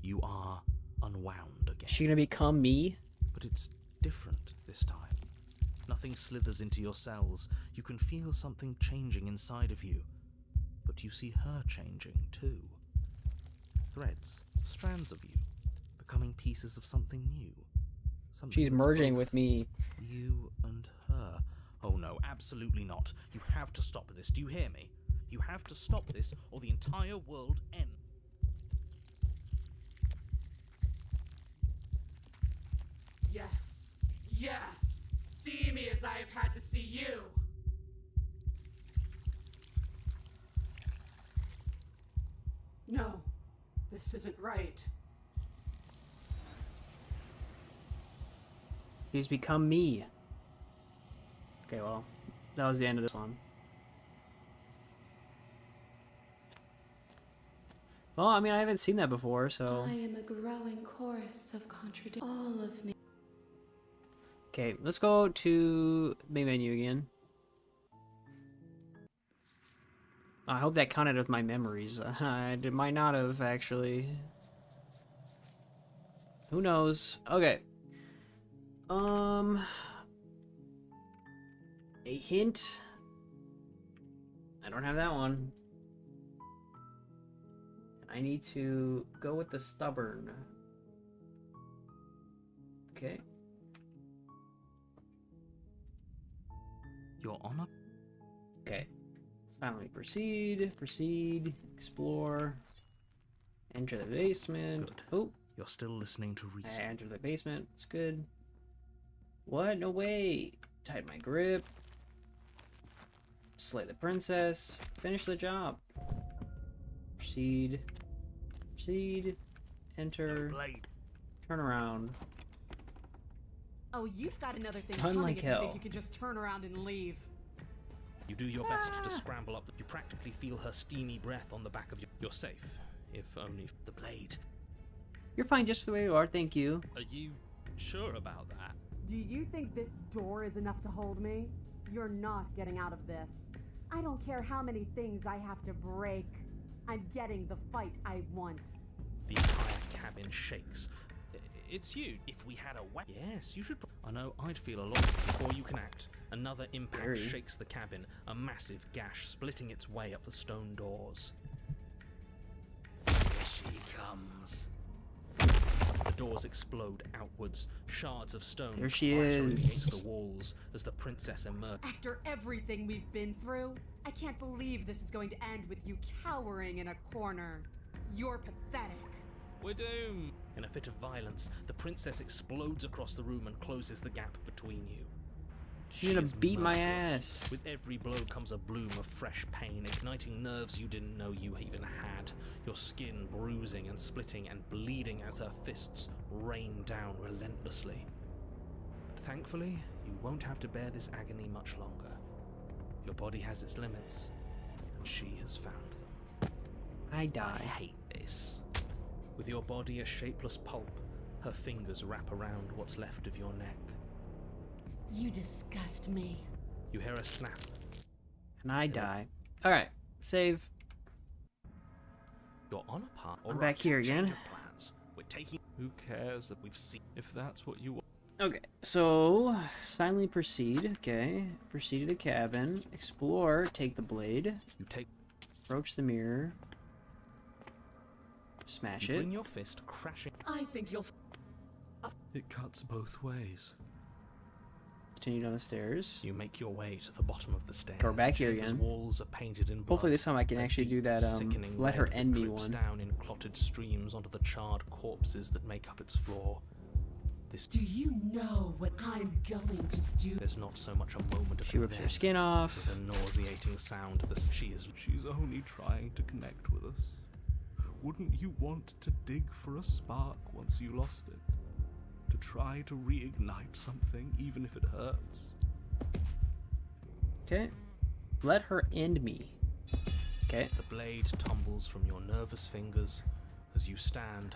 You are unwound again. Is she gonna become me? But it's different this time. Nothing slithers into your cells. You can feel something changing inside of you. But you see her changing too. Threads, strands of you, becoming pieces of something new. Something She's that's merging both with me. you and her. Oh no, absolutely not. You have to stop this. Do you hear me? You have to stop this, or the entire world ends. Yes. Yes. See me as I have had to see you. No. This isn't right. She's become me. Okay, well, that was the end of this one. Well, I mean, I haven't seen that before, so... I am a growing chorus of contradiction. All of me. Okay, let's go to main menu again. I hope that counted with my memories. It might not have, actually. Who knows? Okay. A hint. I don't have that one. I need to go with the stubborn. Okay. You're on a... Okay. Silently proceed, explore, enter the basement. Good. Oh, You're still listening to I reason. enter the basement. It's good. What? No way. Tighten my grip. Slay the princess. Finish the job. Proceed. Enter. Blade. Turn around. Oh, you've got another thing Run coming like if you hell. think you can just turn around and leave. You do your best to scramble up. You practically feel her steamy breath on the back of you. You're safe, if only the blade. You're fine just the way you are, thank you. Are you sure about that? Do you think this door is enough to hold me? You're not getting out of this. I don't care how many things I have to break. I'm getting the fight I want. The entire cabin shakes. It's you. If we had a weapon. Yes, you should. I know, I'd feel a lot before you can act. Another impact Very. shakes the cabin, a massive gash splitting its way up the stone doors. Here she comes. The doors explode outwards, shards of stone There she clattering is. against the walls as the princess emerges. After everything we've been through, I can't believe this is going to end with you cowering in a corner. You're pathetic. We're doomed! In a fit of violence, the princess explodes across the room and closes the gap between you. She's gonna She is beat my merciless. ass. With every blow comes a bloom of fresh pain, igniting nerves you didn't know you even had. Your skin bruising and splitting and bleeding as her fists rain down relentlessly. But thankfully, you won't have to bear this agony much longer. Your body has its limits, and she has found them. I I die. hate this. With your body a shapeless pulp, her fingers wrap around what's left of your neck. You disgust me. You hear a snap. And I die. Alright, save. You're on a path. I'm back here change again. of plans. We're taking. Who cares We've seen. if that's what you want? Okay, so silently proceed. Okay, proceed to the cabin. Explore. Take the blade. You take. Approach the mirror. Smash You it. bring your fist crashing. I think you'll. It cuts both ways. Continue down the stairs. You make your way to the bottom of the stairs. Go back here The chamber's again. walls are painted in blood. Hopefully this time I can A actually do deep, that, sickening let her red that end me drips one. down in clotted streams onto the charred corpses that make up its floor. This. Do you know what I'm going to do? There's not so much a moment of She rips her then, skin off. with a nauseating sound. She is. She's only trying to connect with us. Wouldn't you want to dig for a spark once you lost it? To try to reignite something, even if it hurts? Okay. Let her end me. Okay. The blade tumbles from your nervous fingers as you stand,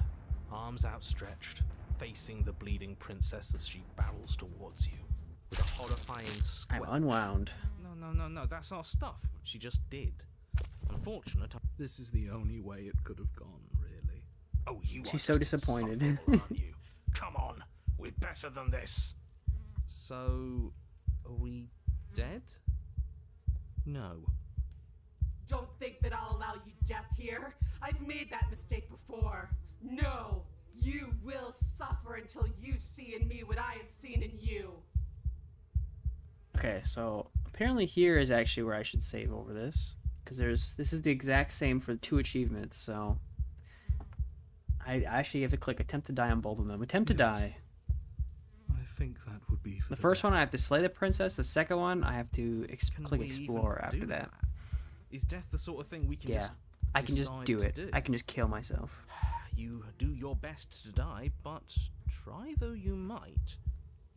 arms outstretched, facing the bleeding princess as she barrels towards you. With a horrifying I'm squelch. unwound. No, that's our stuff. She just did. Unfortunate. This is the only way it could have gone, really. Oh, you She's are so just disappointed. insufferable, aren't you? Come on, we're better than this. So, are we dead? No. Don't think that I'll allow you death here. I've made that mistake before. No, you will suffer until you see in me what I have seen in you. Okay, so apparently here is actually where I should save over this. Because this is the exact same for 2 achievements, so I actually have to click attempt to die on both of them. Attempt to die. I think that would be for The first one I have best. to slay the princess. The second one I have to Can click we even explore after do that. Is death the sort of thing we can Yeah, just I can just decide do to it. do? I can just kill myself. You do your best to die, but try though you might,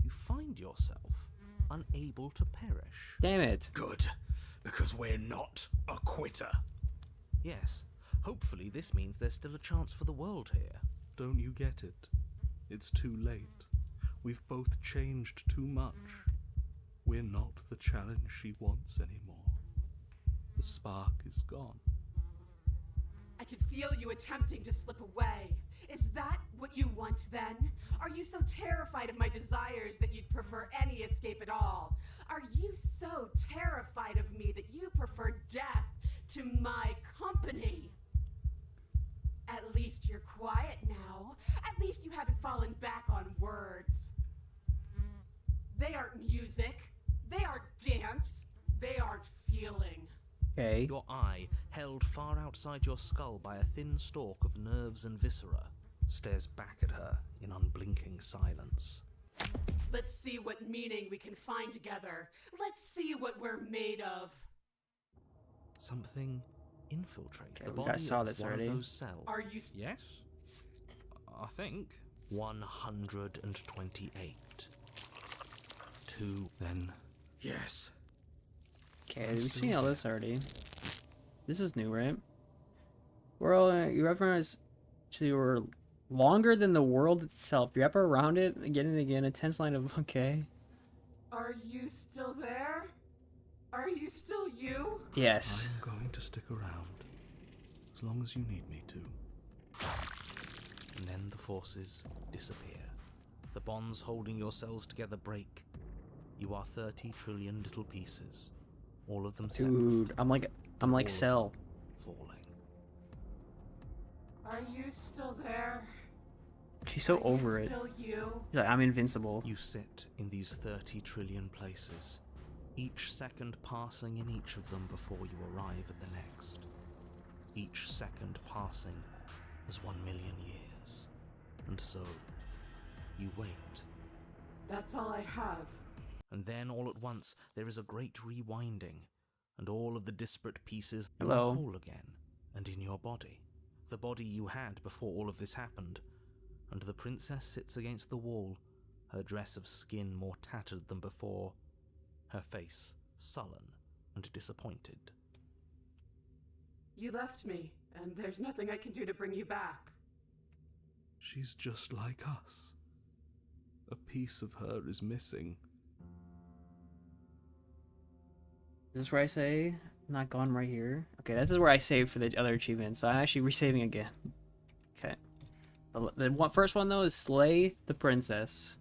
you find yourself unable to perish. Damn it. Good, because we're not a quitter. Yes, hopefully this means there's still a chance for the world here. Don't you get it? It's too late. We've both changed too much. We're not the challenge she wants anymore. The spark is gone. I can feel you attempting to slip away. Is that what you want then? Are you so terrified of my desires that you'd prefer any escape at all? Are you so terrified of me that you prefer death to my company? At least you're quiet now. At least you haven't fallen back on words. They aren't music. They are dance they aren't feeling. Okay. Your eye, held far outside your skull by a thin stalk of nerves and viscera, stares back at her in unblinking silence. Let's see what meaning we can find together. Let's see what we're made of. Something infiltrated Okay, the we body guys saw of this one already. of those cells. Are you Yes? I think. 128. 2. Then. Yes. Okay, we've seen all this already. This is new, right? World, you reference to your longer than the world itself. You wrap around it again and again. A tense line of okay. Are you still there? Are you still you? Yes. I'm going to stick around. As long as you need me to. And then the forces disappear. The bonds holding your cells together break. You are 30 trillion little pieces. All of them Dude, separate. I'm like all of Cell. them falling. Are you still there? She's so Are over you it. still you? She's like, I'm invincible. You sit in these 30 trillion places, each second passing in each of them before you arrive at the next. Each second passing as 1 million years. And so, you wait. That's all I have. And then all at once there is a great rewinding, and all of the disparate pieces are Hello. whole again, and in your body. The body you had before all of this happened. And the princess sits against the wall, her dress of skin more tattered than before, her face sullen and disappointed. You left me, and there's nothing I can do to bring you back. She's just like us. A piece of her is missing. This is where I say, not gone right here. Okay, this is where I save for the other achievements. So I'm actually resaving again. Okay. First one, though, is slay the princess.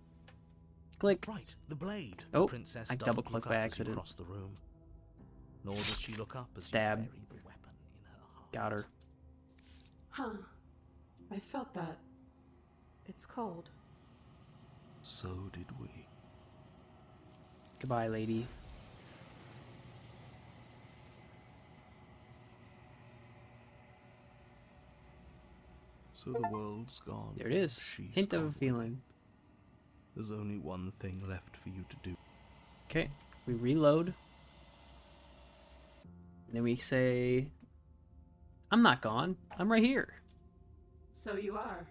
Click. Right, the blade. Oh, The princess I doesn't double-clicked look by up as you accident. cross the room. Nor does she look up as Stab. you bury the weapon in her heart. Got her. Huh. I felt that. It's cold. So did we. Goodbye, lady. So the world's gone. There it is. She's Hint of gone a with feeling. it. There's only one thing left for you to do. Okay, we reload. And then we say, I'm not gone. I'm right here. So you are.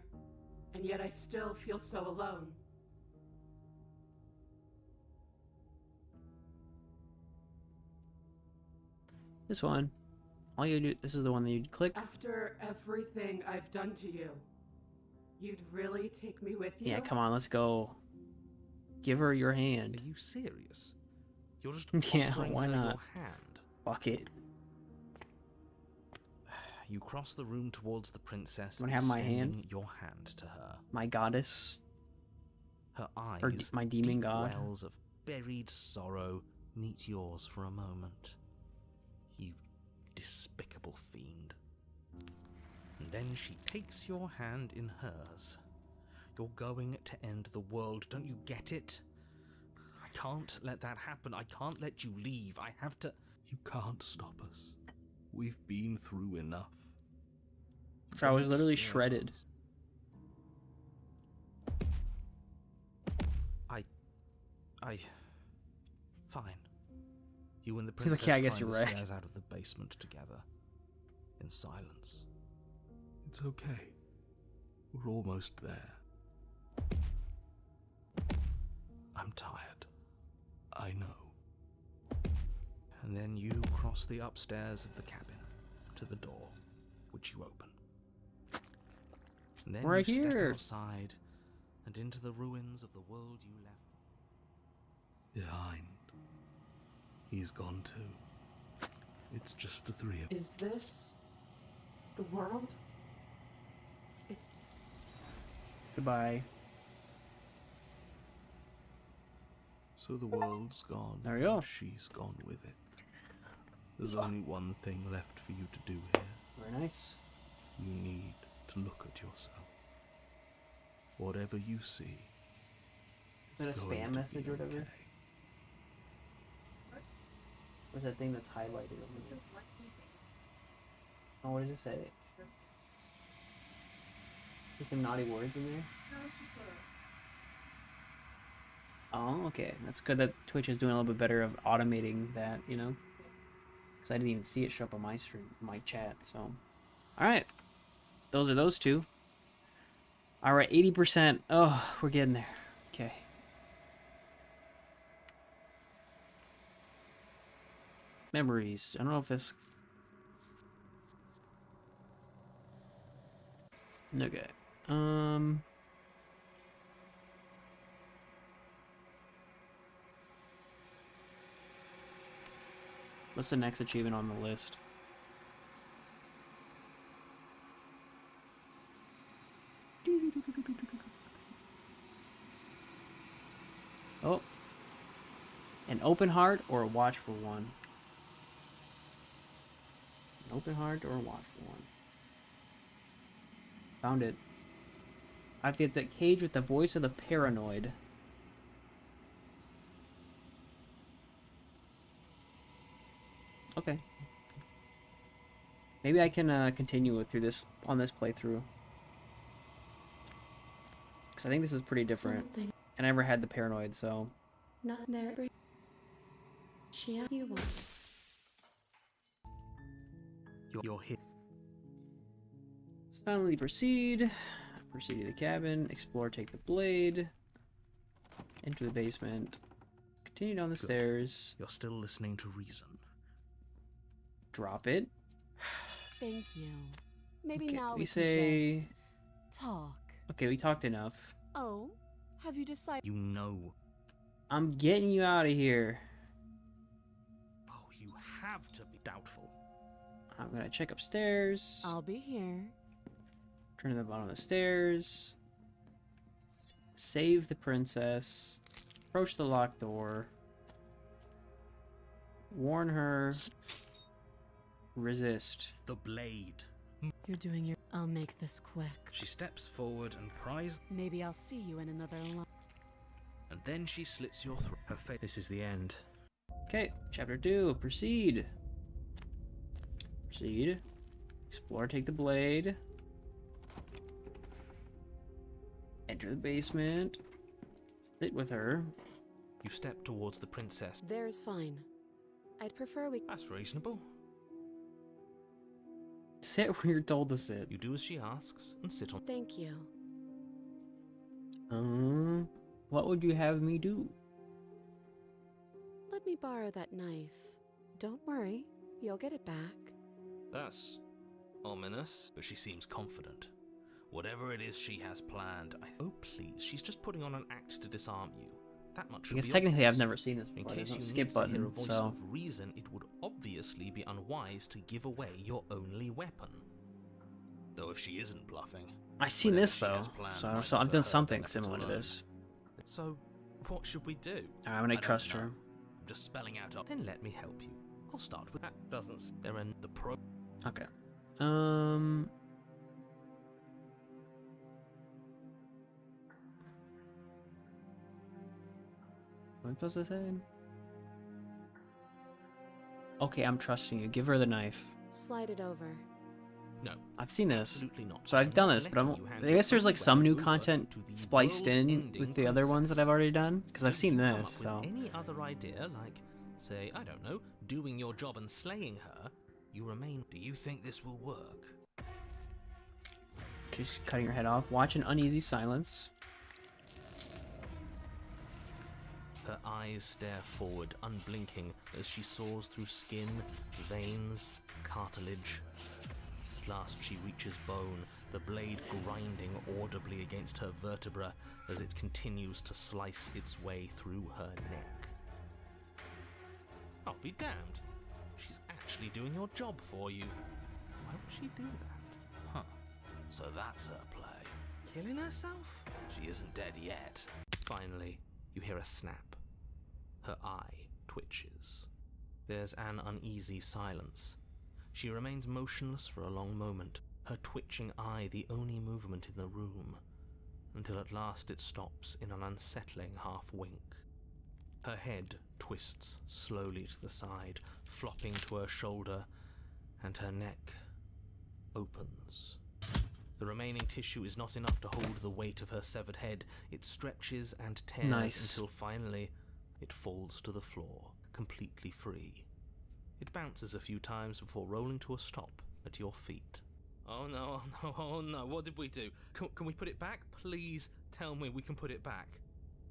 And yet I still feel so alone. This one. All you do, this is the one that you click. After everything I've done to you, you'd really take me with you? Yeah, come on, let's go. Give her your Are hand. you serious? You're just Yeah, offering why her not? your hand. Fuck it. You cross the room towards the princess, Wanna have my hand? extending your hand to her. My goddess. Her eyes, Or my demon deep god. wells of buried sorrow, meet yours for a moment. You despicable fiend. And then she takes your hand in hers. You're going to end the world, don't you get it? I can't let that happen. I can't let you leave. I have to... You can't stop us. We've been through enough. I was Don't literally scare shredded. us. Fine. You and the He's like, princess "Yeah, I guess climb you're the right." stairs out of the basement together. In silence. It's okay. We're almost there. I'm tired. I know. And then you cross the upstairs of the cabin to the door, which you open. And then Right you step here. outside and into the ruins of the world you left. Behind. He's gone too. It's just the three of us. Is this the world? It's Goodbye. So the world's gone. There we go. and She's gone with it. There's only one thing left for you to do here. Very nice. You need to look at yourself. Whatever you see, Is it's that a going spam to message be or whatever? okay. What's that thing that's highlighted? Oh, what does it say? Is there some naughty words in there? Oh, okay. That's good that Twitch is doing a little bit better of automating that, you know? Because I didn't even see it show up on my stream, my chat, so. Alright. Those are those two. Alright, 80%. Oh, we're getting there. Okay. Memories. I don't know if this... Okay. What's the next achievement on the list? Oh. An open heart or a watchful one? An open heart or a watchful one? Found it. I have to get that cage with the voice of the paranoid. Okay. Maybe I can continue it through this on this playthrough. Because I think this is pretty different. Something I never had the paranoid, so... not there. She you want. You're here. Silently proceed. Proceed to the cabin. Explore, take the blade. Enter the basement. Continue down the Good. stairs. You're still listening to reason. Drop it. Thank you. Maybe Okay, now we we say... can just talk. Okay, we talked enough. Oh, have you decided? You know. I'm getting you out of here. Oh, you have to be doubtful. I'm gonna check upstairs. I'll be here. Turn to the bottom of the stairs. Save the princess. Approach the locked door. Warn her. Resist. The blade. You're doing your. I'll make this quick. She steps forward and pries, Maybe I'll see you in another life. and then she slits your throat. Her face. This is the end. Okay, chapter 2. Proceed. Proceed. Explore, take the blade. Enter the basement. Sit with her. You step towards the princess. There's fine. I'd prefer we. That's reasonable. Sit where you're told to sit. You do as she asks and sit on. Thank you. What would you have me do? Let me borrow that knife. Don't worry, you'll get it back. That's ominous. But she seems confident. Whatever it is she has planned, oh please, she's just putting on an act to disarm you. That much I should guess be technically obvious. I've never seen this In before. case There's no you skip need to hear button, a voice so... of reason, it would obviously be unwise to give away your only weapon. Though if she isn't bluffing, I've seen whatever this she though, has planned so, might so be I've for done her something benefit similar to alone. this. So, what should we do? I'm gonna I don't trust know. her. I'm just spelling out. Then let me help you. I'll start with that. Doesn't there are The pro. Okay. What am I supposed to say? Okay, I'm trusting you. Give her the knife. Slide it over. no. I've seen this. Absolutely not. So I've done I'm this, not but letting you hand I your guess there's only like some weapon new over content to the spliced in world-ending with the other ones that princess. I've already done. Because I've Don't seen you come this, up so... with any other idea, like, say, I don't know, doing your job and slaying her, you remain. Do you think this will work? Just cutting her head off. Watch an uneasy silence. Her eyes stare forward, unblinking, as she soars through skin, veins, cartilage. At last she reaches bone, the blade grinding audibly against her vertebra as it continues to slice its way through her neck. I'll be damned. She's actually doing your job for you. Why would she do that? Huh. So that's her play. Killing herself? She isn't dead yet. Finally, you hear a snap. Her eye twitches. There's an uneasy silence. She remains motionless for a long moment, her twitching eye the only movement in the room, until at last it stops in an unsettling half-wink. Her head twists slowly to the side, flopping to her shoulder, and her neck opens. The remaining tissue is not enough to hold the weight of her severed head. It stretches and tears until finally it falls to the floor, completely free. It bounces a few times before rolling to a stop at your feet. Oh no, oh no, oh no, what did we do? Can we put it back? Please tell me we can put it back.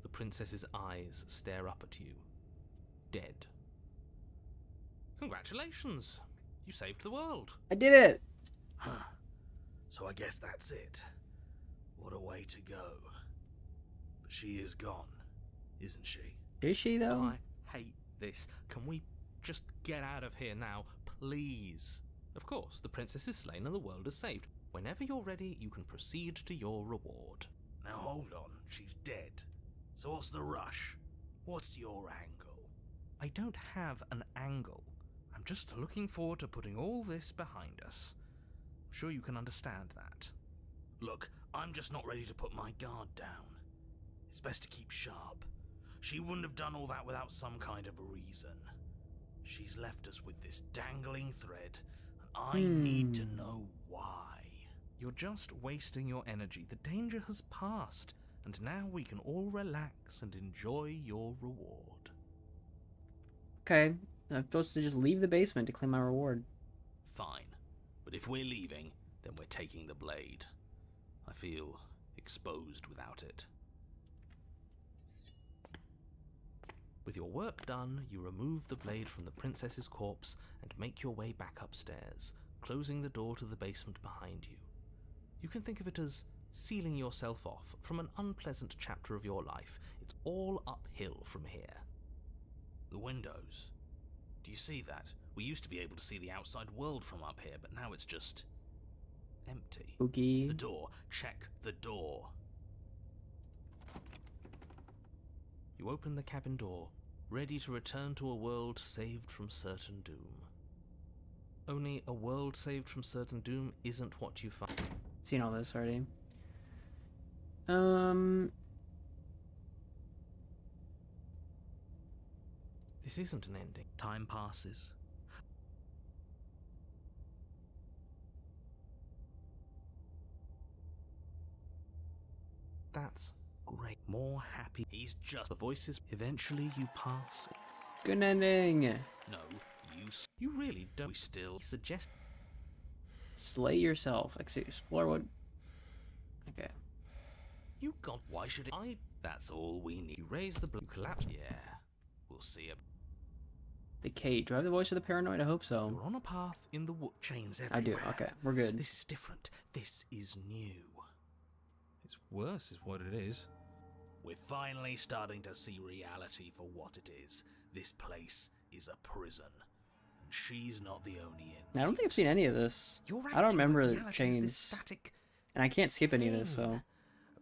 The princess's eyes stare up at you. Dead. Congratulations! You saved the world. I did it! Huh. So I guess that's it. What a way to go. But she is gone, isn't she? Is she, though? I hate this. Can we just get out of here now, please? Of course, the princess is slain and the world is saved. Whenever you're ready, you can proceed to your reward. Now hold on, she's dead. So what's the rush? What's your angle? I don't have an angle. I'm just looking forward to putting all this behind us. I'm sure you can understand that. Look, I'm just not ready to put my guard down. It's best to keep sharp. She wouldn't have done all that without some kind of a reason. She's left us with this dangling thread, and I need to know why. You're just wasting your energy. The danger has passed, and now we can all relax and enjoy your reward. Okay, I'm supposed to just leave the basement to claim my reward. Fine. But if we're leaving, then we're taking the blade. I feel exposed without it. With your work done, you remove the blade from the princess's corpse and make your way back upstairs, closing the door to the basement behind you. You can think of it as sealing yourself off from an unpleasant chapter of your life. It's all uphill from here. The windows. Do you see that? We used to be able to see the outside world from up here, but now it's just empty. Okay. The door. Check the door. You open the cabin door, ready to return to a world saved from certain doom. Only a world saved from certain doom isn't what you find. Seen all this already. This isn't an ending. Time passes. That's great. More happy. He's just The voices. Eventually you pass. Good ending. No, You really don't. we still Suggest. Slay yourself. Explore what. Okay. You got. Why should it? That's all we need. You raise the blue. Collapse. Yeah, we'll see. The cage. Do I have the voice of the paranoid? I hope so. You're on a path in the wood. Chains I do. everywhere. Okay, we're good. This is different. This is new. It's worse, is what it is. We're finally starting to see reality for what it is. This place is a prison, and she's not the only in. I don't think I've seen any of this. You're I don't acting like remember the reality is chains. this static And I can't skip any of this, so. thing.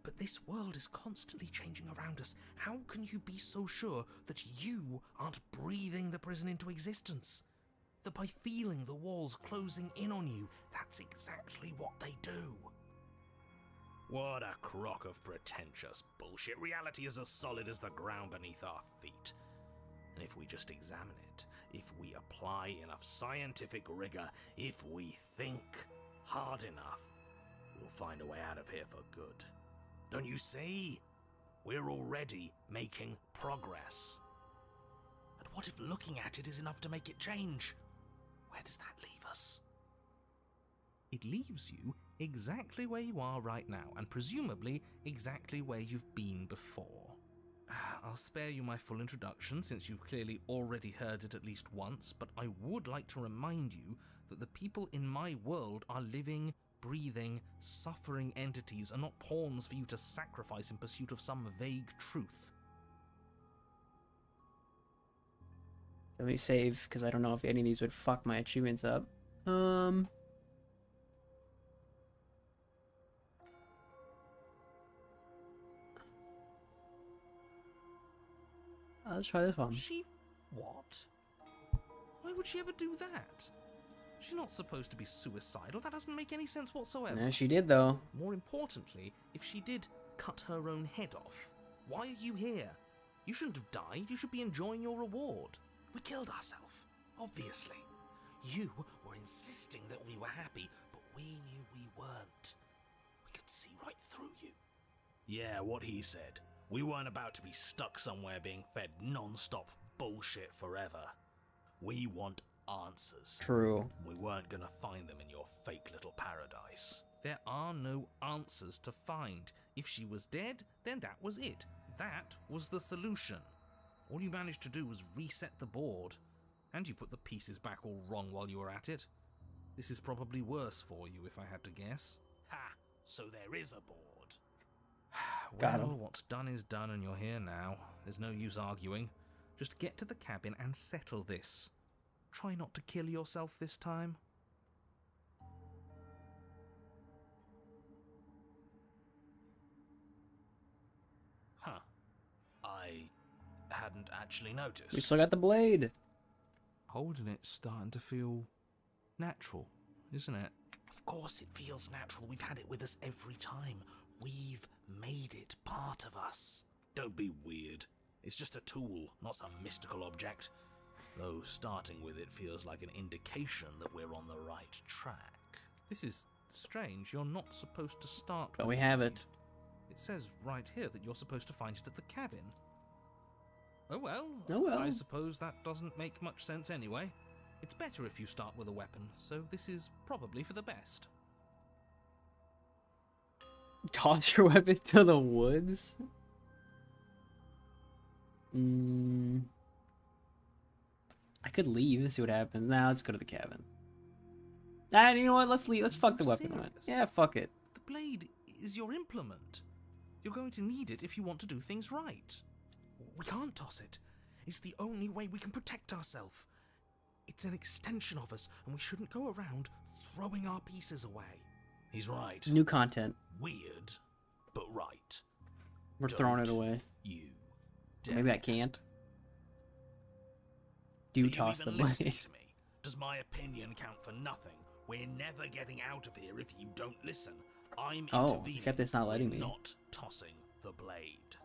But this world is constantly changing around us. How can you be so sure that you aren't breathing the prison into existence? That by feeling the walls closing in on you, that's exactly what they do. What a crock of pretentious bullshit. Reality is as solid as the ground beneath our feet. And if we just examine it, if we apply enough scientific rigor, if we think hard enough, we'll find a way out of here for good. Don't you see? We're already making progress. And what if looking at it is enough to make it change? Where does that leave us? It leaves you exactly where you are right now, and presumably exactly where you've been before. I'll spare you my full introduction, since you've clearly already heard it at least once, but I would like to remind you that the people in my world are living, breathing, suffering entities, and not pawns for you to sacrifice in pursuit of some vague truth. Let me save, because I don't know if any of these would fuck my achievements up. Let's try this one. She... what? Why would she ever do that? She's not supposed to be suicidal. That doesn't make any sense whatsoever. Yeah, she did, though. More importantly, if she did cut her own head off, why are you here? You shouldn't have died. You should be enjoying your reward. We killed ourselves. Obviously. You were insisting that we were happy, but we knew we weren't. We could see right through you. Yeah, what he said. We weren't about to be stuck somewhere being fed non-stop bullshit forever. We want answers. True. We weren't gonna find them in your fake little paradise. There are no answers to find. If she was dead, then that was it. That was the solution. All you managed to do was reset the board. And you put the pieces back all wrong while you were at it. This is probably worse for you, if I had to guess. Ha! So there is a board. Got him. Well, what's done is done and you're here now. There's no use arguing. Just get to the cabin and settle this. Try not to kill yourself this time. Huh. I hadn't actually noticed. We still got the blade. Holding it's starting to feel natural, isn't it? Of course it feels natural. We've had it with us every time. We've made it part of us. Don't be weird. It's just a tool, not some mystical object. Though starting with it feels like an indication that we're on the right track. This is strange. You're not supposed to start But with we the have blade. it. It says right here that you're supposed to find it at the cabin. Oh well. Oh well. I suppose that doesn't make much sense anyway. It's better if you start with a weapon, so this is probably for the best. Toss your weapon to the woods? I could leave and see what happens. Nah, let's go to the cabin. Nah, you know what? Let's leave. Let's fuck the weapon. Serious? Yeah, fuck it. The blade is your implement. You're going to need it if you want to do things right. We can't toss it. It's the only way we can protect ourselves. It's an extension of us, and we shouldn't go around throwing our pieces away. He's right. New content. Weird, but right. We're throwing it Don't away. You. Maybe I can't. Do toss the blade. To me? Does my opinion count for nothing? We're never getting out of here if you don't listen. I'm Oh, intervening. except it's not letting We're me. Not tossing the blade.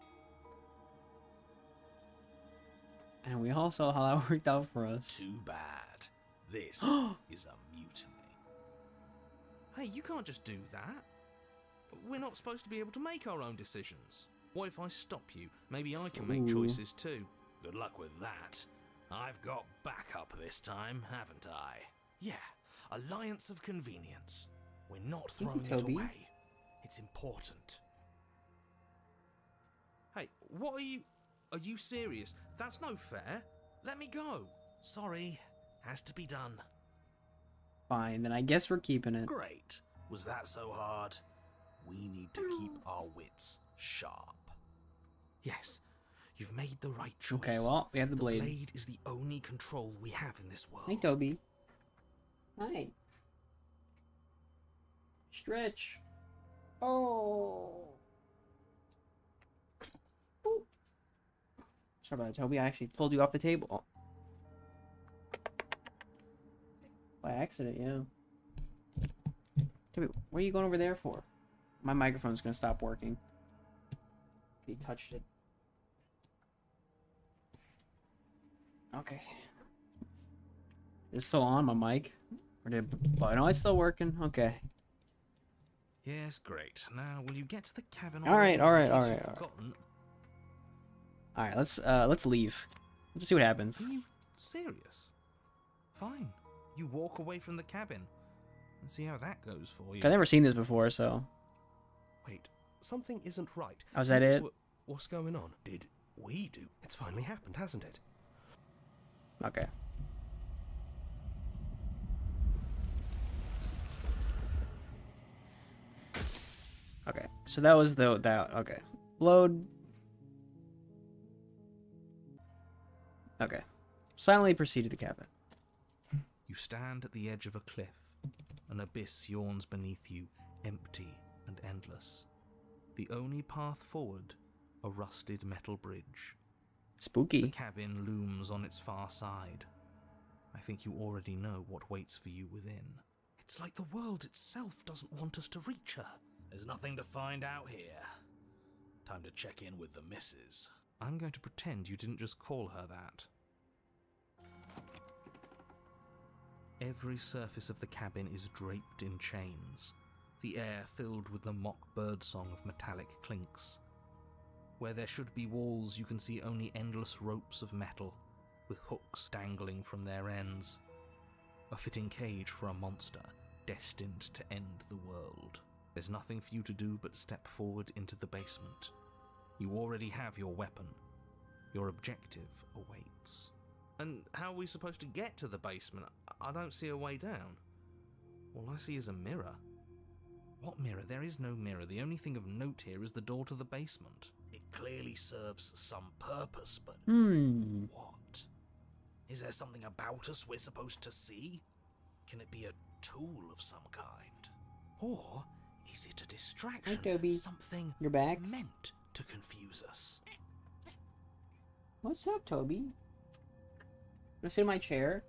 And we all saw how that worked out for us. Too bad. This is a mutiny. Hey, you can't just do that. We're not supposed to be able to make our own decisions. What if I stop you? Maybe I can make Ooh. choices too. Good luck with that. I've got backup this time, haven't I? Yeah, alliance of convenience. We're not Thank you, throwing it Toby. away. It's important. Hey, what are you... Are you serious? That's no fair. Let me go. Sorry, has to be done. Fine, then I guess we're keeping it. Great. Was that so hard? We need to keep our wits sharp. Yes, you've made the right choice. Okay, well, we have the blade. The blade is the only control we have in this world. Hey, Toby. Hi. Stretch. Oh. Ooh. Sorry about that, Toby. I actually pulled you off the table. By accident, yeah. Toby, what are you going over there for? My microphone's gonna stop working. He touched it. Okay. It's still on my mic? Or did... Oh, no, it's still working. Okay. Yes, great. Now, will you get to the cabin? Alright, already, in alright, case you've alright, forgotten? Alright, let's leave. Let's see what happens. Are you serious? Fine. You walk away from the cabin and see how that goes for you. I've never seen this before, so... Wait, something isn't right. Oh, is that it? What's going on? Did we do? It's finally happened, hasn't it? Okay. Okay, so that was that. Okay. Load. Okay. Silently proceed to the cabin. You stand at the edge of a cliff. An abyss yawns beneath you, empty and endless. The only path forward, a rusted metal bridge. The Spooky. cabin looms on its far side. I think you already know what waits for you within. It's like the world itself doesn't want us to reach her. There's nothing to find out here. Time to check in with the missus. I'm going to pretend you didn't just call her that. Every surface of the cabin is draped in chains, the air filled with the mock birdsong of metallic clinks. Where there should be walls, you can see only endless ropes of metal, with hooks dangling from their ends. A fitting cage for a monster destined to end the world. There's nothing for you to do but step forward into the basement. You already have your weapon. Your objective awaits. And how are we supposed to get to the basement? I don't see a way down. All I see is a mirror. What mirror? There is no mirror. The only thing of note here is the door to the basement. It clearly serves some purpose, but what? Is there something about us we're supposed to see? Can it be a tool of some kind? Or is it a distraction? Hi, Toby. Something You're back? meant to confuse us? What's up, Toby? Wanna sit in my chair?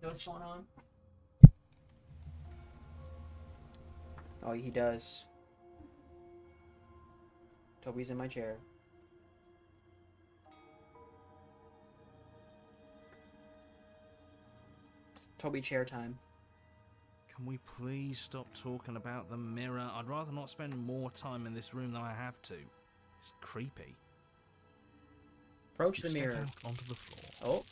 Know what's going on? Oh, he does. Toby's in my chair. Toby chair time. Can we please stop talking about the mirror? I'd rather not spend more time in this room than I have to. It's creepy. Approach You the step mirror. out onto the floor. Oh,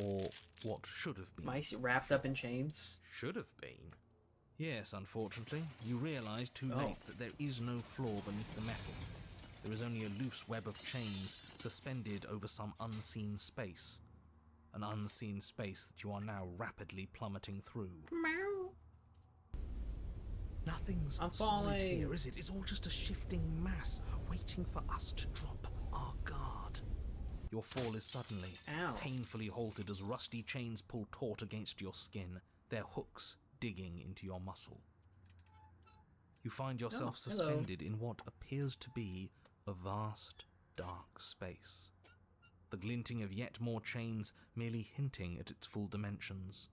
Or what should have been. mice wrapped up in chains. Should have been. Yes, unfortunately, you realise too Oh. late that there is no floor beneath the metal. There is only a loose web of chains suspended over some unseen space. An unseen space that you are now rapidly plummeting through. Nothing's I'm solid falling. here, is it? It's all just a shifting mass waiting for us to drop our guard. Your fall is suddenly, Ow. painfully halted as rusty chains pull taut against your skin, their hooks digging into your muscle. You find yourself Oh, hello. suspended in what appears to be a vast, dark space. The glinting of yet more chains merely hinting at its full dimensions.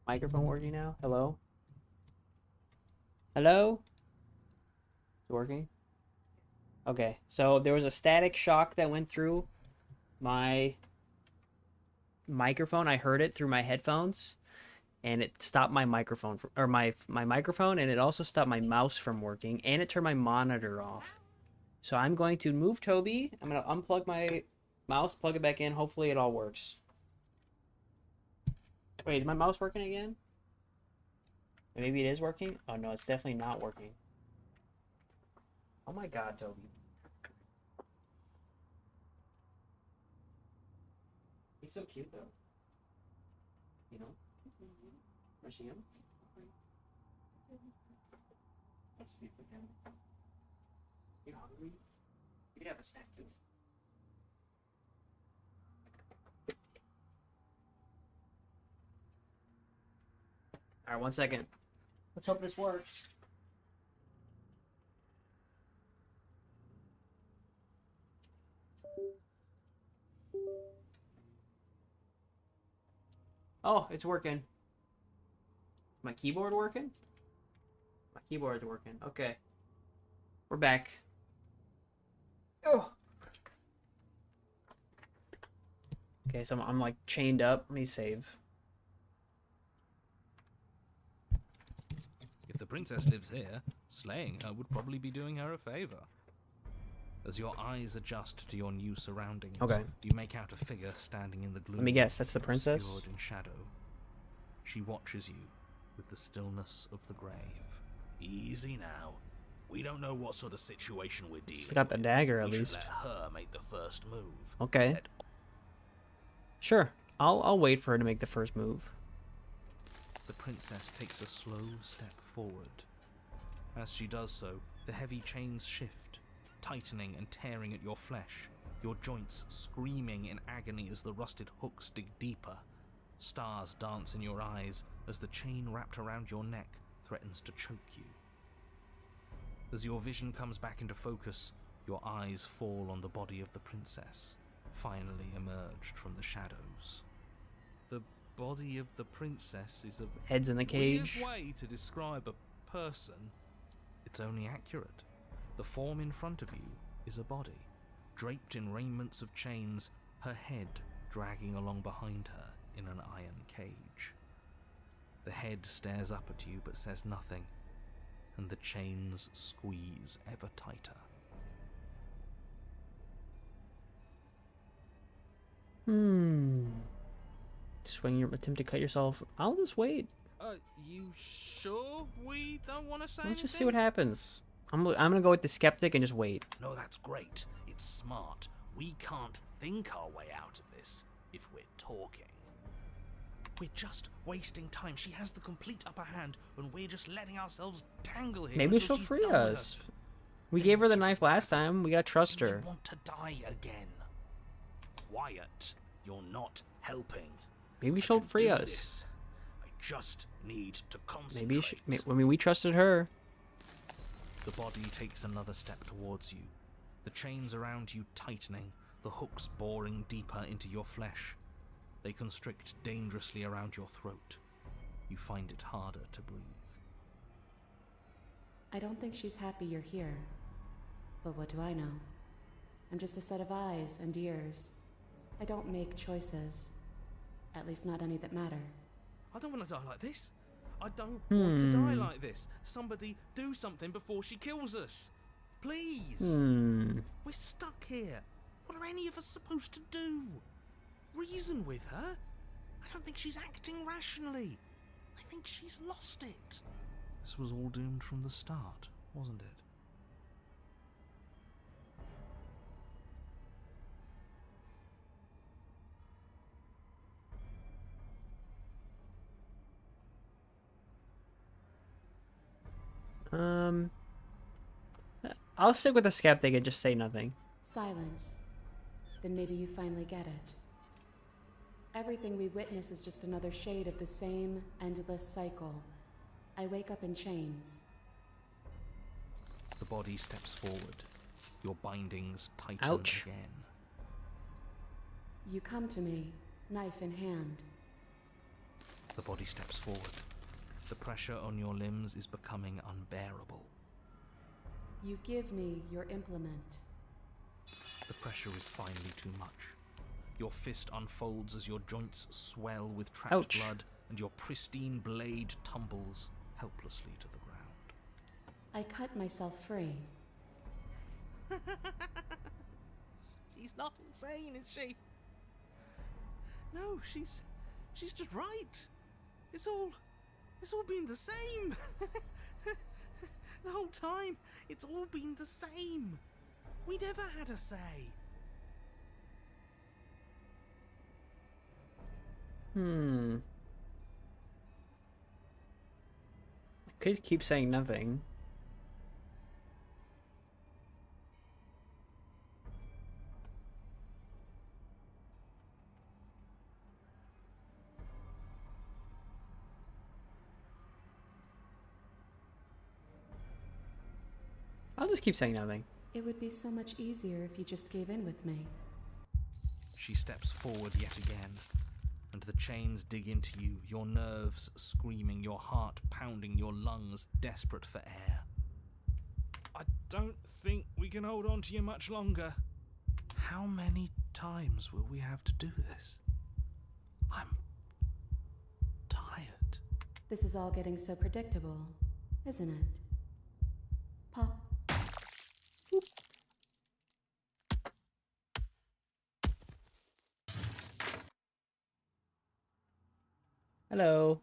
Microphone working now? Hello? Hello? It's working? Okay, so there was a static shock that went through my microphone. I heard it through my headphones, and it stopped my microphone, or my microphone, and it also stopped my mouse from working, and it turned my monitor off. So I'm going to move Toby. I'm going to unplug my mouse, plug it back in. Hopefully it all works. Wait, is my mouse working again? Maybe it is working? Oh no, it's definitely not working. Oh my god, Toby. He's so cute though. You know? Wanna see him? Let's speak with him. You hungry? You can have a snack too. Alright, 1 second. Let's hope this works. Oh, it's working. My keyboard working? My keyboard's working. Okay. We're back. Oh. Okay, so I'm like chained up. Let me save. If the princess lives here, slaying her would probably be doing her a favor. As your eyes adjust to your new surroundings, Okay. you make out a figure standing in the gloom. Let me guess, that's the princess? Obscured in shadow. She watches you with the stillness of the grave. Easy now. We don't know what sort of situation we're dealing She's got the with. dagger at We should least. let her make the first move. Okay. Let Sure. I'll wait for her to make the first move. The princess takes a slow step forward. As she does so, the heavy chains shift, tightening and tearing at your flesh, your joints screaming in agony as the rusted hooks dig deeper. Stars dance in your eyes as the chain wrapped around your neck threatens to choke you. As your vision comes back into focus, your eyes fall on the body of the princess, finally emerged from the shadows. The body of the princess is a Head's in the cage. weird way to describe a person. It's only accurate. The form in front of you is a body, draped in raiments of chains, her head dragging along behind her in an iron cage. The head stares up at you but says nothing, and the chains squeeze ever tighter. Swing your attempt to cut yourself. I'll just wait. You sure we don't want to say Let's just see what happens. I'm gonna go with the skeptic and just wait. No, that's great. It's smart. We can't think our way out of this if we're talking. We're just wasting time. She has the complete upper hand, and we're just letting ourselves tangle here. Maybe until she'll she's free done with us. We gave her the knife last time. We gotta trust You her. want to die again. Quiet. You're not helping. Maybe I she'll can free do us. this. I just need to concentrate. Maybe I mean, we trusted her. The body takes another step towards you, the chains around you tightening, the hooks boring deeper into your flesh. They constrict dangerously around your throat. You find it harder to breathe. I don't think she's happy you're here. But what do I know? I'm just a set of eyes and ears. I don't make choices. At least not any that matter. I don't want to die like this. I don't want to die like this. Somebody do something before she kills us. Please. We're stuck here. What are any of us supposed to do? Reason with her? I don't think she's acting rationally. I think she's lost it. This was all doomed from the start, wasn't it? I'll stick with the skeptic and just say nothing. Silence. Then maybe you finally get it. Everything we witness is just another shade of the same endless cycle. I wake up in chains. The body steps forward. Your bindings tighten Ouch. again. You come to me, knife in hand. The body steps forward. The pressure on your limbs is becoming unbearable. You give me your implement. The pressure is finally too much. Your fist unfolds as your joints swell with trapped Ouch. blood, and your pristine blade tumbles helplessly to the ground. I cut myself free. She's not insane, is she? No, she's just right. It's all been the same. The whole time, it's all been the same. We never had a say. I could keep saying nothing. I'll just keep saying nothing. It would be so much easier if you just gave in with me. She steps forward yet again, and the chains dig into you, your nerves screaming, your heart pounding, your lungs desperate for air. I don't think we can hold on to you much longer. How many times will we have to do this? I'm tired. This is all getting so predictable, isn't it? Pop. Hello.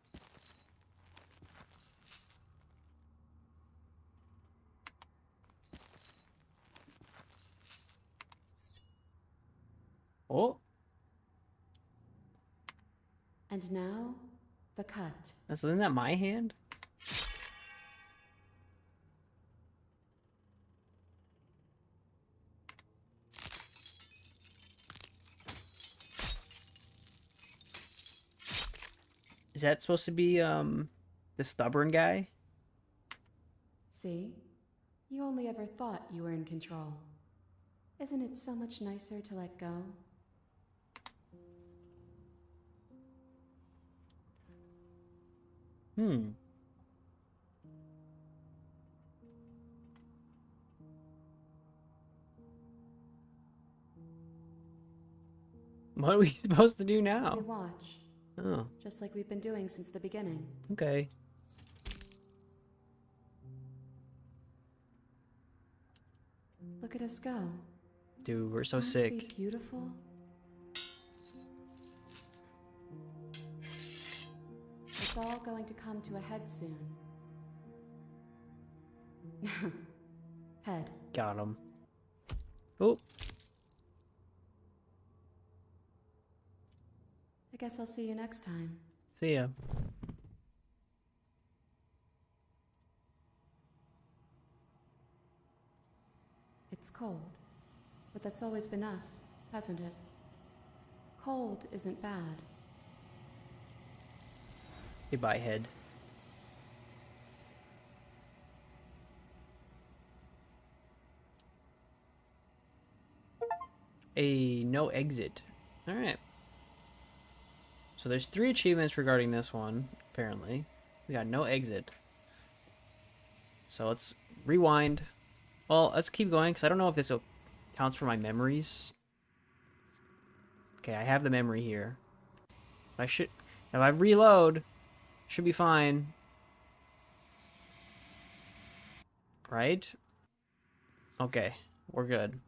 Oh, And now, the cut. isn't that my hand? Is that supposed to be the stubborn guy? See? You only ever thought you were in control. Isn't it so much nicer to let go? What are we supposed to do You now? watch, Oh, just like we've been doing since the beginning. okay. Look at us go. Dude, we're so Aren't we sick. beautiful? It's all going to come to a head soon. Head. Got him. Oh, I guess I'll see you next time. see ya. It's cold, but that's always been us, hasn't it? Cold isn't bad. Goodbye, head. No exit. Alright. So there's 3 achievements regarding this one, apparently. We got no exit. So let's rewind. Well, let's keep going, because I don't know if this counts for my memories. Okay, I have the memory here. If I reload, should be fine. Right? Okay, we're good.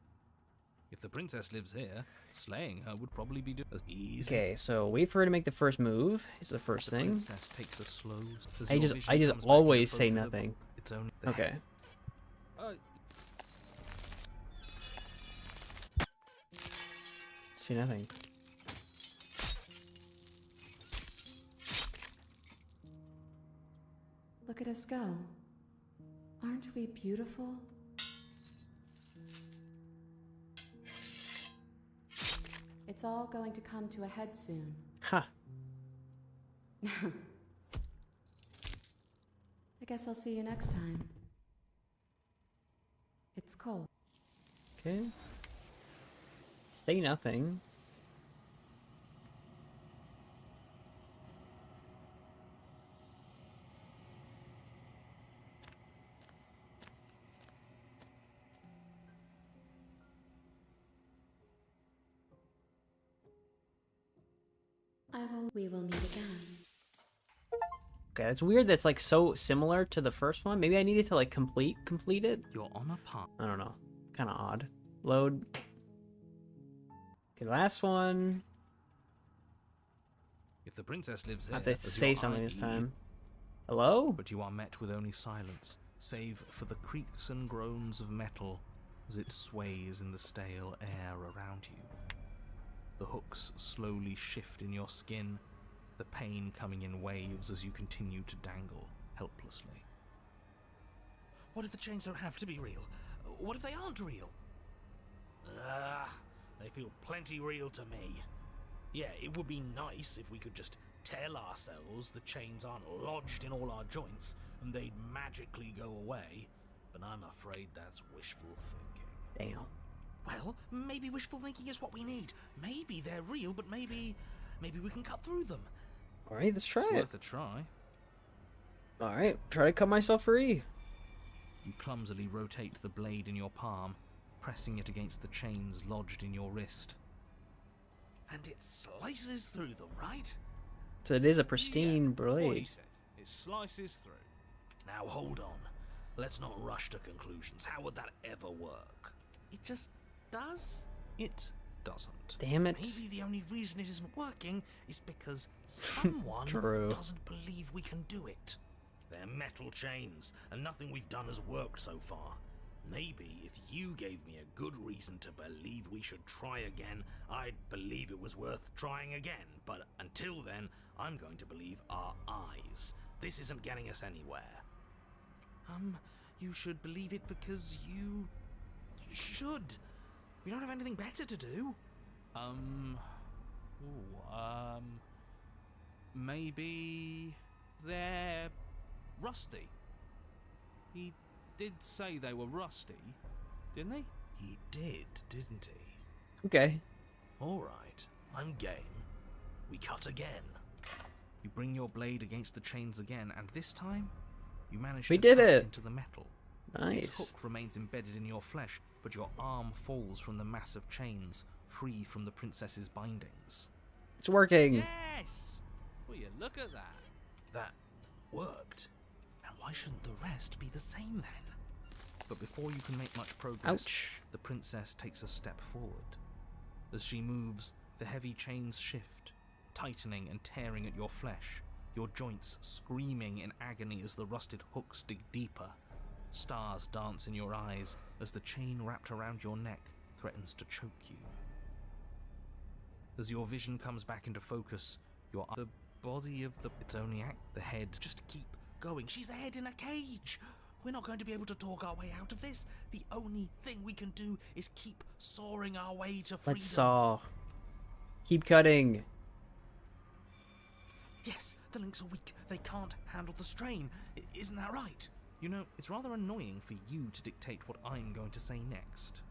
If the princess lives here, slaying her would probably be as easy. Okay, so wait for her to make the first move. Is the first The thing. princess takes a slow. as I your just vision comes back always into say focus, nothing. It's only Okay. See nothing. Look at us go. Aren't we beautiful? It's all going to come to a head soon. Ha. I guess I'll see you next time. It's cold. Okay. Say nothing. We will meet again. Okay, it's weird that's like so similar to the first one. Maybe I needed to like complete it. You're on a path. I don't know. Kind of odd. Load. Okay, last one. If the princess lives I here, have to as say your something this ID, time. Hello? But you are met with only silence, save for the creaks and groans of metal as it sways in the stale air around you. The hooks slowly shift in your skin, the pain coming in waves as you continue to dangle helplessly. What if the chains don't have to be real? What if they aren't real? They feel plenty real to me. Yeah, it would be nice if we could just tell ourselves the chains aren't lodged in all our joints and they'd magically go away, but I'm afraid that's wishful thinking. Damn. Well, maybe wishful thinking is what we need. Maybe they're real, but maybe we can cut through them. Alright, let's try It's it. worth a try. Alright, try to cut myself free. You clumsily rotate the blade in your palm, pressing it against the chains lodged in your wrist. And it slices through them, right? So it is a pristine What he blade. said. It slices through. Now hold on. Let's not rush to conclusions. How would that ever work? It just does? It doesn't. Damn it. Maybe the only reason it isn't working is because someone True. doesn't believe we can do it. They're metal chains, and nothing we've done has worked so far. Maybe if you gave me a good reason to believe we should try again, I'd believe it was worth trying again. But until then, I'm going to believe our eyes. This isn't getting us anywhere. You should believe it because you should. We don't have anything better to do. Maybe they're rusty. He did say they were rusty, didn't he? He did, didn't he? Okay. Alright, I'm game. We cut again. You bring your blade against the chains again, and this time, you manage We to did cut it. into the metal. Nice. Its hook remains embedded in your flesh, but your arm falls from the massive chains, free from the princess's bindings. It's working. Yes! Will you look at that? That worked. And why shouldn't the rest be the same then? But before you can make much progress, Ouch. the princess takes a step forward. As she moves, the heavy chains shift, tightening and tearing at your flesh, your joints screaming in agony as the rusted hooks dig deeper. Stars dance in your eyes as the chain wrapped around your neck threatens to choke you. As your vision comes back into focus, the body of it's only the head. Just keep going. She's a head in a cage. We're not going to be able to talk our way out of this. The only thing we can do is keep sawing our way to freedom. Let's saw. Keep cutting. Yes, the links are weak. They can't handle the strain. Isn't that right? You know, it's rather annoying for you to dictate what I'm going to say next.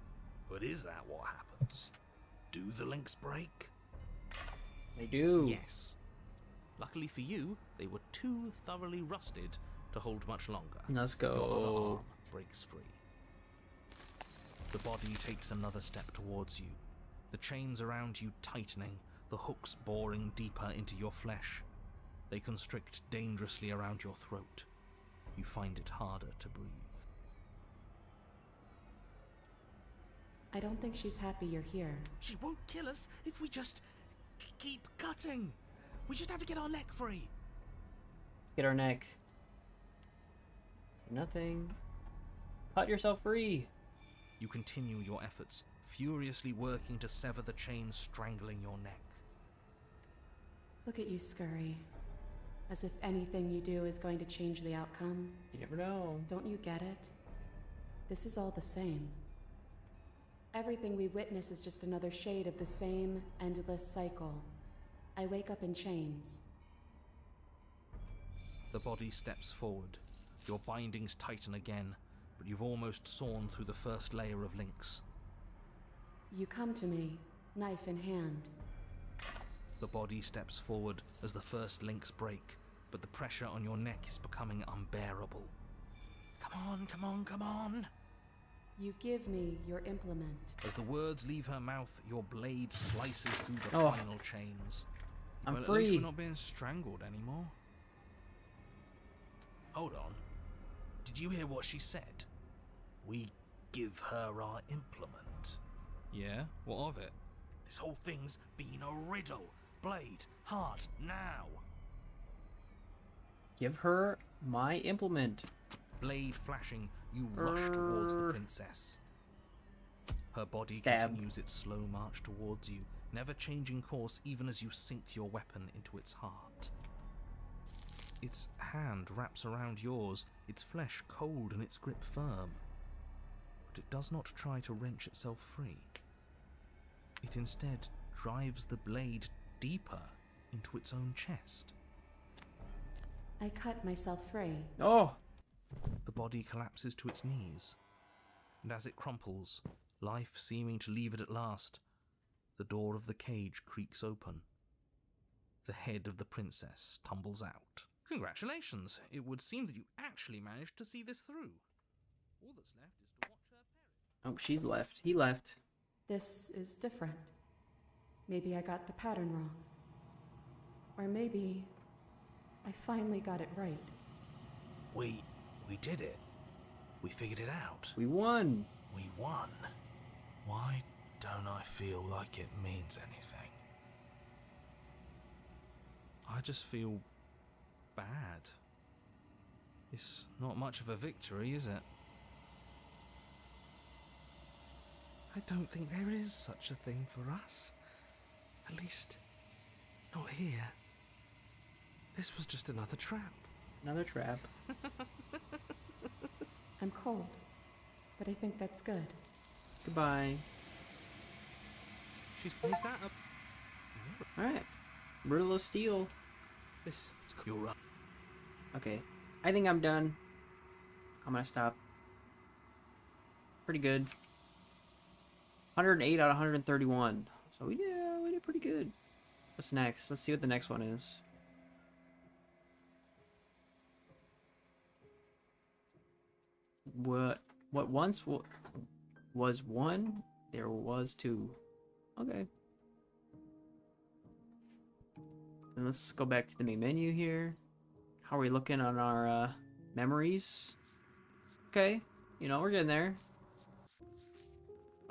But is that what happens? Do the links break? They do. Yes. Luckily for you, they were too thoroughly rusted to hold much longer. Let's Your other go. arm breaks free. The body takes another step towards you, the chains around you tightening, the hooks boring deeper into your flesh. They constrict dangerously around your throat. You find it harder to breathe. I don't think she's happy you're here. She won't kill us if we just keep cutting. We just have to get our neck free. Let's get our neck. Nothing. Cut yourself free. You continue your efforts, furiously working to sever the chains strangling your neck. Look at you scurry. As if anything you do is going to change the outcome. You never know. Don't you get it? This is all the same. Everything we witness is just another shade of the same endless cycle. I wake up in chains. The body steps forward. Your bindings tighten again, but you've almost sawn through the first layer of links. You come to me, knife in hand. The body steps forward as the first links break, but the pressure on your neck is becoming unbearable. Come on, come on, come on. You give me your implement. As the words leave her mouth, your blade slices through the Oh. final chains. I'm Well, free. at least we're not being strangled anymore. Hold on. Did you hear what she said? We give her our implement. Yeah? What of it? This whole thing's been a riddle. Blade, heart, now. Give her my implement. Blade flashing, you rush towards the princess. Her body Stab. continues its slow march towards you, never changing course even as you sink your weapon into its heart. Its hand wraps around yours, its flesh cold and its grip firm. But it does not try to wrench itself free. It instead drives the blade deeper into its own chest. I cut myself free. Oh. The body collapses to its knees, and as it crumples, life seeming to leave it at last, the door of the cage creaks open. The head of the princess tumbles out. Congratulations! It would seem that you actually managed to see this through. All that's left is to watch her perish. Oh, she's left. He left. This is different. Maybe I got the pattern wrong. Or maybe I finally got it right. We did it. We figured it out. We won. We won. Why don't I feel like it means anything? I just feel bad. It's not much of a victory, is it? I don't think there is such a thing for us. At least, not here. This was just another trap. Another trap. I'm cold, but I think that's good. Goodbye. Is that a... Alright. Riddle of Steel. This... You're right. Okay. I think I'm done. I'm gonna stop Pretty good. 108 out of 131. So we did pretty good. What's next? Let's see what the next one is. What once was one, there was two. Okay. And let's go back to the main menu here. How are we looking on our memories? Okay, you know, we're getting there.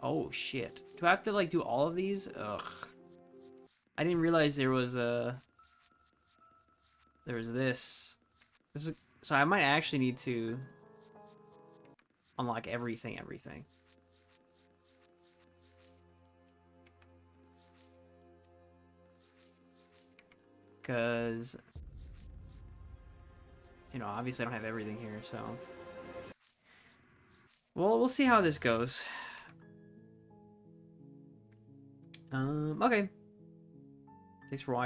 Oh shit. Do I have to like do all of these? Ugh. I didn't realize there was this. This is, so I might actually need to unlock everything. Because, you know, obviously I don't have everything here, so. Well, we'll see how this goes. Okay. Thanks for watching.